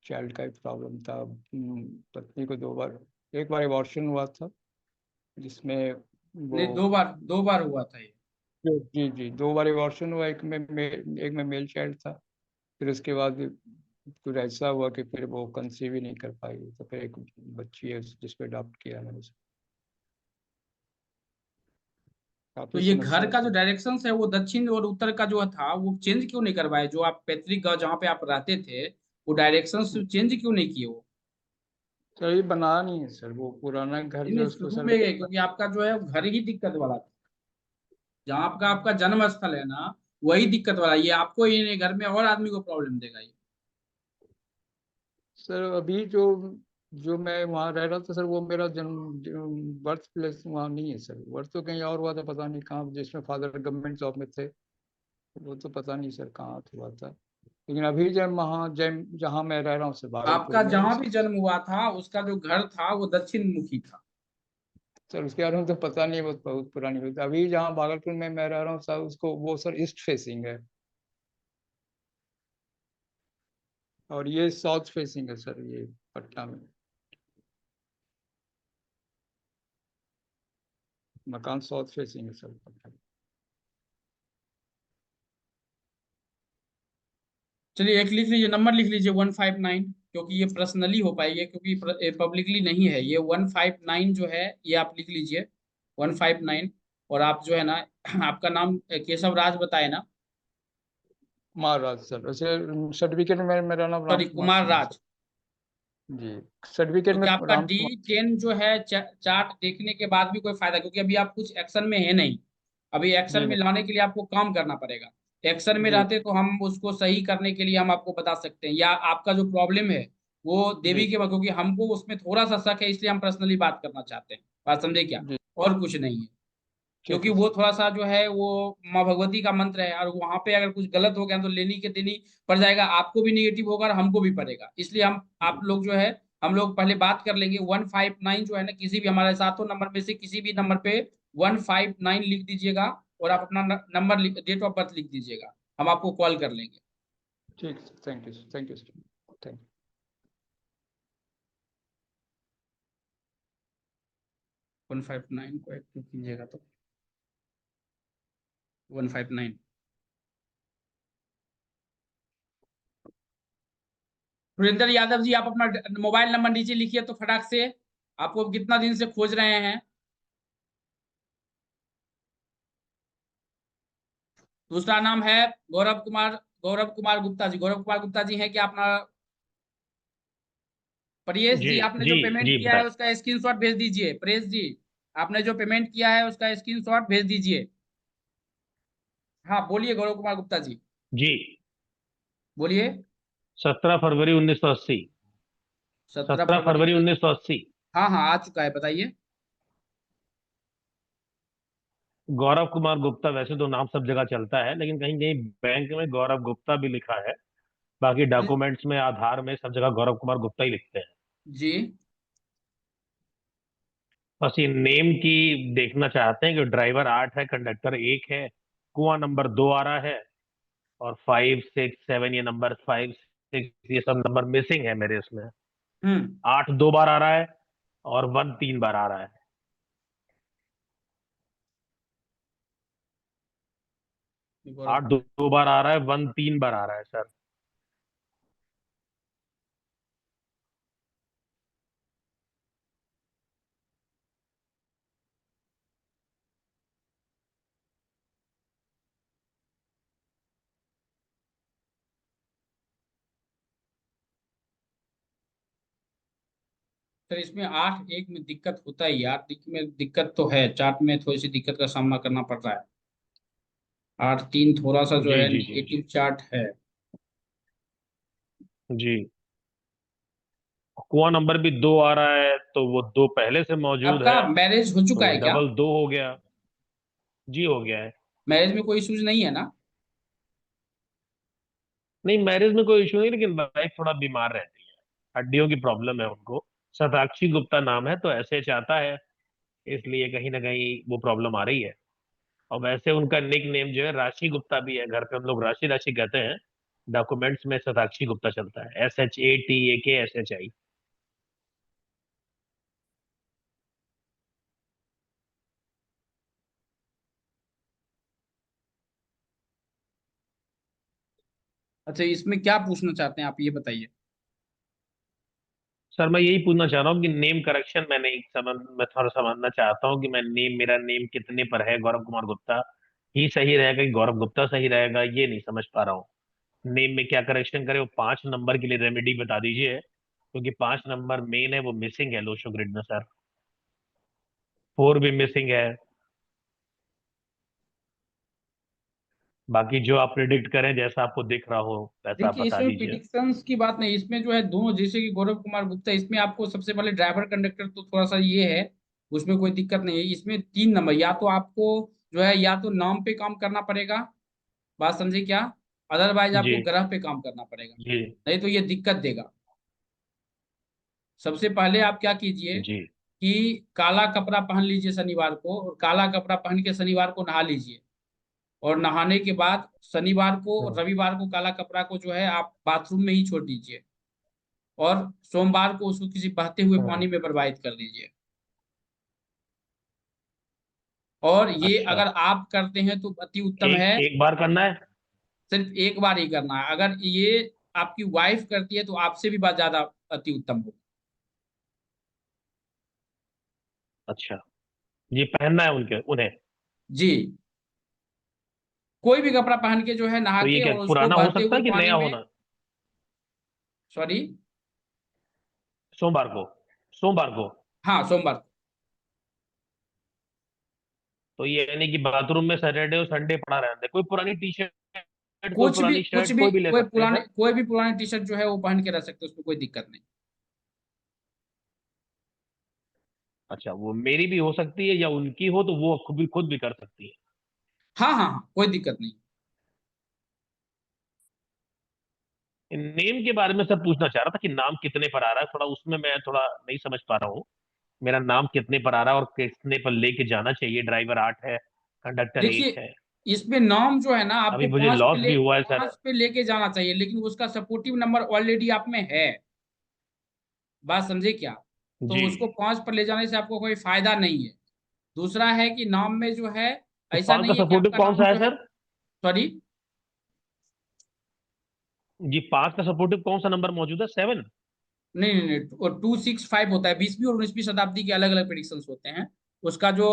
चाइल्ड का एक प्रॉब्लम था। पत्नी को 2 बार, एक बार एबॉर्शन हुआ था जिसमें वो, नहीं, 2 बार हुआ था ये? जी जी 2 बार एबॉर्शन हुआ। एक में मेल चाइल्ड था। फिर उसके बाद कुछ ऐसा हुआ कि फिर वो कंसीव ही नहीं कर पाई, तो फिर एक बच्ची है जिसको अडॉप्ट किया मैंने। तो काफी ये समस्या घर का जो सर। डायरेक्शन है वो दक्षिण और उत्तर का जो था वो चेंज क्यों नहीं करवाए? जो आप पैतृक गांव जहाँ पे आप रहते थे वो डायरेक्शन चेंज क्यों नहीं किए वो? सर ये बना नहीं है सर, वो पुराना घर जो नहीं, है उसको शुरू सर। में क्योंकि आपका जो है घर ही दिक्कत वाला था। जहाँ आपका आपका जन्म स्थल है ना, वही दिक्कत वाला। ये आपको ही नहीं, घर में और आदमी को प्रॉब्लम देगा ये। सर अभी जो जो मैं वहाँ रह रहा था सर, वो मेरा जन्म बर्थ प्लेस वहाँ नहीं है सर। बर्थ तो कहीं और हुआ था, पता नहीं कहाँ, जिसमें फादर गवर्नमेंट जॉब में थे। वो तो पता नहीं सर कहाँ हुआ था। लेकिन अभी जब वहाँ जहाँ मैं रह रहा हूँ सर, भागलपुर आपका में जहाँ उस भी जन्म हुआ था उसका जो घर था वो दक्षिण मुखी था। सर उसके बारे में तो पता नहीं, बहुत बहुत पुरानी हुई थी। अभी जहाँ भागलपुर में मैं रह रहा हूँ सर, उसको वो सर ईस्ट फेसिंग है, और ये साउथ फेसिंग है सर, ये पटना में। मकान साउथ फेसिंग है सर पटना में। चलिए, एक लिख लीजिए, नंबर लिख लीजिए 159, क्योंकि ये पर्सनली हो पाएगी, क्योंकि पब्लिकली नहीं है ये। 159 जो है ये आप लिख लीजिए, 159। और आप जो है ना, आपका नाम केशव राज बताए ना? कुमार राज सर, वैसे सर्टिफिकेट में मेरा नाम राम सॉरी, कुमार कुमार सिंह है सर। राज। जी सर्टिफिकेट में क्योंकि आपका राम कुमार। D10 जो है चार्ट देखने के बाद भी कोई फायदा, क्योंकि अभी आप कुछ एक्शन में है नहीं। अभी एक्शन जी में नहीं। लाने के लिए आपको काम करना पड़ेगा। एक्शन में जी रहते तो हम उसको सही करने के लिए हम आपको बता सकते हैं, या आपका जो प्रॉब्लम है वो जी देवी के, क्योंकि हमको उसमें थोड़ा सा शक है, इसलिए हम पर्सनली बात करना चाहते हैं। बात समझे क्या? जी और कुछ नहीं है। क्योंकि है वो थोड़ा सा जो है वो माँ भगवती का मंत्र है, और वहां पे अगर कुछ गलत हो गया तो लेनी के देनी पड़ जाएगा, आपको भी निगेटिव होगा और हमको भी पड़ेगा। इसलिए हम आप लोग जो है हम लोग पहले बात कर लेंगे। 159 जो है ना, किसी भी हमारे सातों नंबर में से किसी भी नंबर पे 159 लिख दीजिएगा, और आप अपना नंबर डेट ऑफ बर्थ लिख दीजिएगा, हम आपको कॉल कर लेंगे। ठीक, thank you, thank you, thank you. 159 को एक्टिव कीजिएगा तो 159। सुरेंद्र यादव जी, आप अपना मोबाइल नंबर नीचे लिखिए तो फटाक से, आपको कितना दिन से खोज रहे हैं। दूसरा नाम है गौरव कुमार गुप्ता जी। गौरव कुमार गुप्ता जी हैं क्या अपना? प्रियेश जी जी, आपने जी जो पेमेंट जी किया है बताए। उसका स्क्रीनशॉट भेज दीजिए। प्रियेश जी, आपने जो पेमेंट किया है उसका स्क्रीनशॉट भेज दीजिए। हाँ बोलिए गौरव कुमार गुप्ता जी, जी, बोलिए। 17 फरवरी 1980। 17 17 फरवरी फरवरी 1980। हाँ हाँ आ चुका है, बताइए। गौरव कुमार गुप्ता, वैसे तो नाम सब जगह चलता है, लेकिन कहीं कहीं बैंक में गौरव गुप्ता भी लिखा है। बाकी डॉक्यूमेंट्स में, आधार में, सब जगह गौरव कुमार गुप्ता ही लिखते हैं। जी बस ये नेम की देखना चाहते हैं कि ड्राइवर 8 है, कंडक्टर 1 है, कुआं नंबर 2 आ रहा है, और 5 6 7, ये नंबर 5 6 ये सब नंबर मिसिंग है मेरे इसमें। हम्म 8 2 बार आ रहा है, और 1 3 बार आ रहा है। गौरव 8 दो बार आ रहा है, 1 3 बार आ रहा है सर। सर, इसमें 8 1 में दिक्कत होता ही है। 8 में दिक्कत तो है, चार्ट में थोड़ी सी दिक्कत का सामना करना पड़ रहा है। 8 3 थोड़ा सा जो जी है जी जी नेगेटिव चार्ट है। जी। कुआं नंबर भी 2 आ रहा है, तो वो 2 पहले से मौजूद आपका है, मैरिज हो चुका तो है क्या? डबल 2 हो गया। जी हो गया है। मैरिज में कोई इश्यूज नहीं है ना? नहीं, मैरिज में कोई इशू नहीं, लेकिन वाइफ थोड़ा बीमार रहती है, हड्डियों की प्रॉब्लम है उनको। शताक्षी गुप्ता नाम है, तो ऐसे चाहता है, इसलिए कहीं ना कहीं वो प्रॉब्लम आ रही है। और वैसे उनका निक नेम जो है राशि गुप्ता भी है, घर पे हम लोग राशि राशि कहते हैं। डॉक्यूमेंट्स में शताक्षी गुप्ता चलता है, SHATAKSHI। अच्छा, इसमें क्या पूछना चाहते हैं आप, ये बताइए। सर मैं यही पूछना चाह रहा हूँ कि नेम करेक्शन मैं नहीं समझ, मैं थोड़ा समझना चाहता हूँ कि मेरा नेम कितने पर है। गौरव कुमार गुप्ता ही सही रहेगा कि गौरव गुप्ता सही रहेगा, ये नहीं समझ पा रहा हूँ। नेम में क्या करेक्शन करे, वो 5 नंबर के लिए रेमेडी बता दीजिए, क्योंकि 5 नंबर मेन है, वो मिसिंग है लोशो ग्रिड में सर। 4 भी मिसिंग है। बाकी जो आप प्रिडिक्ट करें, जैसा आपको दिख रहा हो वैसा आप देखिए, बता इसमें दीजिए। प्रिडिक्शंस की बात नहीं, इसमें जो है दोनों, जैसे कि गौरव कुमार गुप्ता, इसमें आपको सबसे पहले ड्राइवर कंडक्टर तो थोड़ा सा ये है, उसमें कोई दिक्कत नहीं है। इसमें 3 नंबर, या तो आपको जो है या तो नाम पे काम करना पड़ेगा, बात समझे क्या? अदरवाइज जी आपको ग्रह पे काम करना पड़ेगा, जी नहीं तो ये दिक्कत देगा। सबसे पहले आप क्या कीजिए जी कि काला कपड़ा पहन लीजिए शनिवार को, और काला कपड़ा पहन के शनिवार को नहा लीजिए। और नहाने के बाद शनिवार को और रविवार को काला कपड़ा को जो है आप बाथरूम में ही छोड़ दीजिए, और सोमवार को उसको किसी बहते हुए हाँ, पानी में प्रवाहित कर दीजिए। और ये अच्छा। अगर आप करते हैं तो अति उत्तम है। एक एक बार करना है? सिर्फ एक बार ही करना है। अगर ये आपकी वाइफ करती है तो आपसे भी बात ज्यादा अति उत्तम होगा। अच्छा, ये पहनना है उनके उन्हें? जी, कोई भी कपड़ा पहन के जो है नहा तो ये के क्या और उसको पुराना हो बहते सकता हुए है कि पानी नया में, होना? सॉरी, सोमवार को? सोमवार को? हाँ सोमवार को। तो ये यानी कि बाथरूम में सैटरडे और संडे पड़ा रहने दे। कोई पुरानी टी शर्ट, कोई कुछ भी पुरानी कुछ शर्ट, भी कोई भी ले सकते हैं सर? कोई भी पुराने टी शर्ट जो है वो पहन के रह सकते हैं, उसमें कोई दिक्कत नहीं। अच्छा, वो मेरी भी हो सकती है या उनकी हो तो वो खुद भी कर सकती है। हाँ हाँ हाँ, कोई दिक्कत नहीं। नेम के बारे में सर पूछना चाह रहा था कि नाम कितने पर आ रहा है, थोड़ा उसमें मैं थोड़ा नहीं समझ पा रहा हूँ। मेरा नाम कितने पर आ रहा है और कितने पर लेके जाना चाहिए? ड्राइवर 8 है, कंडक्टर 1 देखिए, है। इसमें नाम जो है ना अभी आपको मुझे लॉस भी हुआ है सर। 5 पे लेके जाना चाहिए, लेकिन उसका सपोर्टिव नंबर ऑलरेडी आप में है। बात समझे क्या? तो जी। उसको 5 पर ले जाने से आपको कोई फायदा नहीं है। दूसरा है कि नाम में जो है, तो ऐसा 5 का नहीं है कि सपोर्टिव आपका कौन नाम सा है जो है, सर? सॉरी, जी, 5 का सपोर्टिव कौन सा नंबर मौजूद है? 7? नहीं नहीं नहीं, और 265 होता है। 20वीं और 19वीं शताब्दी के अलग अलग प्रिडिक्शन होते हैं। उसका जो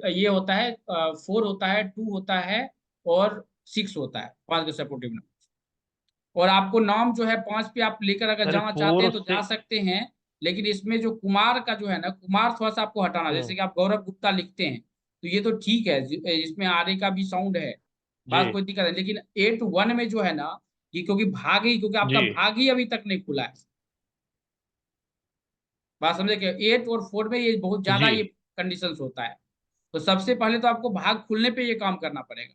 ये होता है, 4 होता है, 2 होता है, और 6 होता है, 5 का सपोर्टिव नंबर। और आपको नाम जो है 5 पे आप लेकर अगर सर जाना चाहते 4 हैं तो जा से। सकते हैं। लेकिन इसमें जो कुमार का जो है ना, कुमार थोड़ा सा आपको हटाना। जैसे हम्म। कि आप गौरव गुप्ता लिखते हैं तो ये तो ठीक है, इसमें आरे का भी साउंड है, जी। बात कोई दिक्कत है। लेकिन 8-1 में जो है ना, ये क्योंकि आपका जी। भाग ही अभी तक नहीं खुला है। बात समझे कि 8 और 4 में ये बहुत ज्यादा जी। ये कंडीशंस होता है। तो सबसे पहले तो आपको भाग खुलने पे ये काम करना पड़ेगा।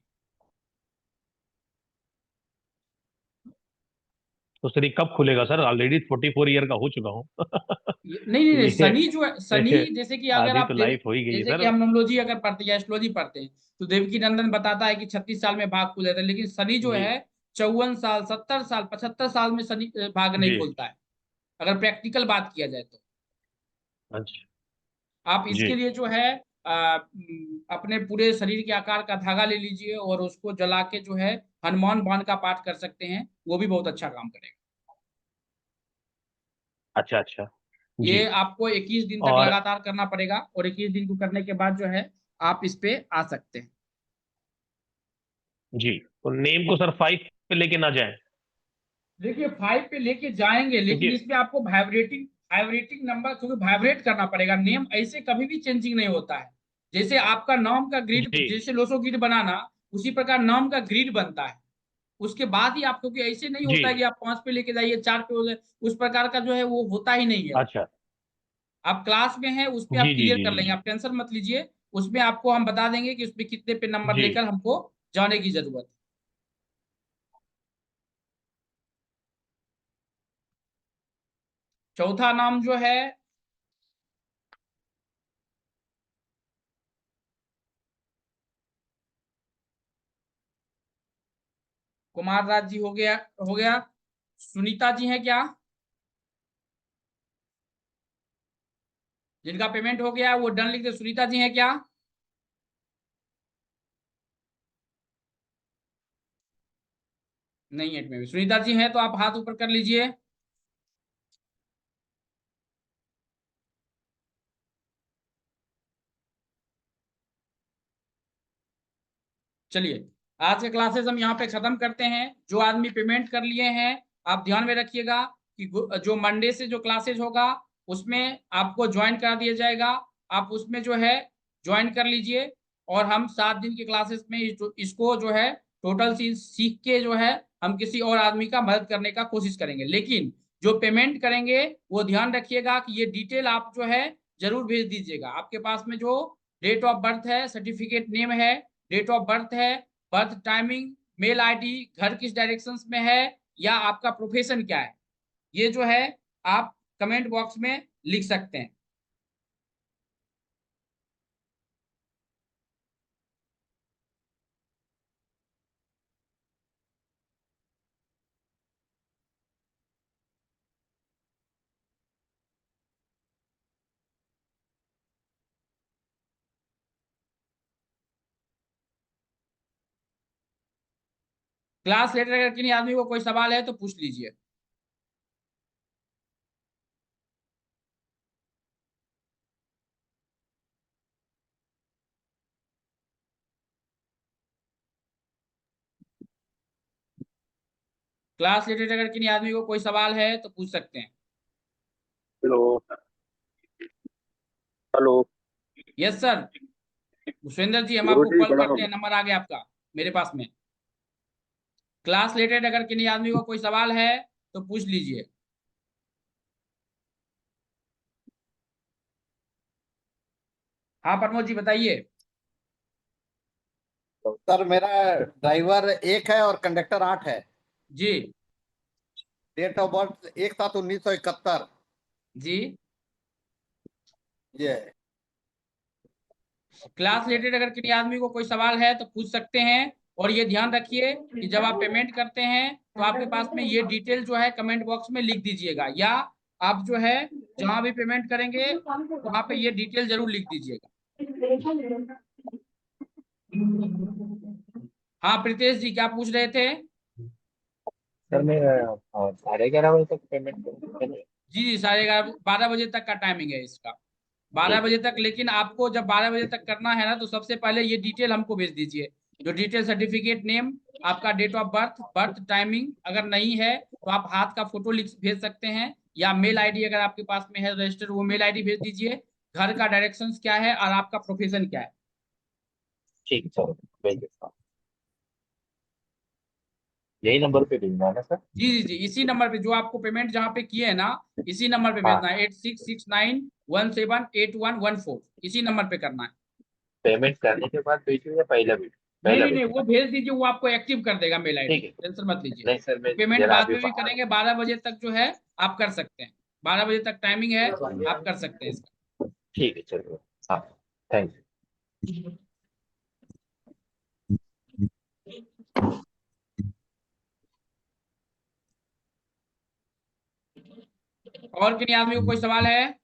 तो सर ये कब खुलेगा सर? ऑलरेडी 44 ईयर का हो चुका हूँ। नहीं नहीं नहीं, ये शनि जो है, शनि, जैसे कि अगर आधी आप तो लाइफ हो ही गई है जैसे कि सर। हम नोमोलॉजी अगर पढ़ते हैं या एस्ट्रोलॉजी पढ़ते हैं, तो देवकी नंदन बताता है कि 36 साल में भाग खुल जाता है। लेकिन शनि जो जी। है 54 साल, 70 साल, 75 साल में शनि भाग नहीं जी। खुलता है, अगर प्रैक्टिकल बात किया जाए तो। अच्छा। आप जी। इसके लिए जो है अपने पूरे शरीर के आकार का धागा ले लीजिए और उसको जला के जो है हनुमान बाण का पाठ कर सकते हैं, वो भी बहुत अच्छा काम करेगा। अच्छा। अच्छा। जी। ये आपको 21 दिन तक और लगातार करना पड़ेगा, और 21 दिन को करने के बाद जो है आप इस पे आ सकते हैं। जी, तो नेम को सर 5 पे लेके ना जाए? देखिए, 5 पे लेके जाएंगे, लेकिन क्योंकि इसमें आपको वाइब्रेटिंग नंबर, क्योंकि वाइब्रेट करना पड़ेगा। नेम ऐसे कभी भी चेंजिंग नहीं होता है। जैसे आपका नाम का ग्रिड, जी। जैसे लोसो ग्रिड बनाना, उसी प्रकार नाम का ग्रिड बनता है। उसके बाद ही आप, क्योंकि ऐसे नहीं जी। होता है कि आप 5 पे लेके जाइए 4 पे हो जाए, उस प्रकार का जो है वो होता ही नहीं है। अच्छा। आप क्लास में हैं, उस पे आप जी। जी। क्लियर जी। कर जी। लेंगे, जी। आप टेंशन मत लीजिए। उसमें आपको हम बता देंगे कि उसमें कितने पे नंबर जी। लेकर हमको जाने की जरूरत है। चौथा नाम जो है, कुमार राज जी हो गया। सुनीता जी हैं क्या? जिनका पेमेंट हो गया वो डन लिख दे। सुनीता जी हैं क्या? नहीं, 8 में भी सुनीता जी हैं तो आप हाथ ऊपर कर लीजिए। चलिए, आज के क्लासेस हम यहाँ पे खत्म करते हैं। जो आदमी पेमेंट कर लिए हैं, आप ध्यान में रखिएगा कि जो मंडे से जो क्लासेस होगा उसमें आपको ज्वाइन करा दिया जाएगा। आप उसमें जो है ज्वाइन कर लीजिए, और हम 7 दिन के क्लासेस में इसको जो है टोटल सीख के जो है हम किसी और आदमी का मदद करने का कोशिश करेंगे। लेकिन जो पेमेंट करेंगे वो ध्यान रखिएगा कि ये डिटेल आप जो है जरूर भेज दीजिएगा। आपके पास में जो डेट ऑफ बर्थ है, सर्टिफिकेट नेम है, डेट ऑफ बर्थ है, बर्थ टाइमिंग, मेल आईडी, घर किस डायरेक्शंस में है, या आपका प्रोफेशन क्या है, ये जो है आप कमेंट बॉक्स में लिख सकते हैं। क्लास लेटर अगर किसी आदमी को कोई सवाल है तो पूछ लीजिए। क्लास लेटर अगर किसी आदमी को कोई सवाल है तो पूछ सकते हैं। Hello. Hello. Yes sir, Bhupendra ji, हम आपको गुरुजी कॉल करते प्रणाम। हैं, नंबर आ गया आपका मेरे पास में। क्लास रिलेटेड अगर किसी आदमी को कोई सवाल है तो पूछ लीजिए। हाँ प्रमोद जी बताइए। सर मेरा ड्राइवर 1 है और कंडक्टर 8 है। जी डेट ऑफ बर्थ 1/7/1971। जी। ये क्लास रिलेटेड अगर किसी आदमी को कोई सवाल है तो पूछ सकते हैं। और ये ध्यान रखिए कि जब आप पेमेंट करते हैं तो आपके पास में ये डिटेल जो है कमेंट बॉक्स में लिख दीजिएगा, या आप जो है जहां भी पेमेंट करेंगे वहां पे ये डिटेल जरूर लिख दीजिएगा। हाँ प्रीतेश जी क्या पूछ रहे थे? सर मैं 11:30 बजे तक पेमेंट करूँ? जी जी 12:30 बजे तक का टाइमिंग है इसका, 12 बजे तक। लेकिन आपको जब 12 बजे तक करना है ना तो सबसे पहले ये डिटेल हमको भेज दीजिए, जो डिटेल सर्टिफिकेट, नेम, आपका date of birth, birth timing. अगर नहीं है तो आप हाथ का फोटो लिख भेज सकते हैं, या मेल आईडी अगर आपके पास में है रजिस्टर, वो मेल आईडी भेज दीजिए। घर का डायरेक्शंस क्या है और आपका प्रोफेशन क्या है। ठीक है सर, भेज देता हूँ। यही नंबर पे भेजना है ना सर? जी जी जी इसी नंबर पे जो आपको पेमेंट जहाँ पे किए है ना, इसी नंबर पे हाँ, भेजना है, 8669178114, इसी नंबर पे करना है। पेमेंट करने के बाद भेजूँ या पहले भेजूँ? नहीं पहला नहीं नहीं भेजूँ वो ना? भेज दीजिए, वो आपको एक्टिव कर देगा मेल आईडी, ठीक है। टेंशन मत लीजिए। नहीं सर, मैं पेमेंट जरा बाद अभी में भी बाहर करेंगे, 12 बजे तक जो है आप कर सकते हैं, 12 बजे तक टाइमिंग है, आप कर सकते हैं इसका। ठीक है, चलिए। हाँ, थैंक यू। और किसी आदमी को कोई सवाल है?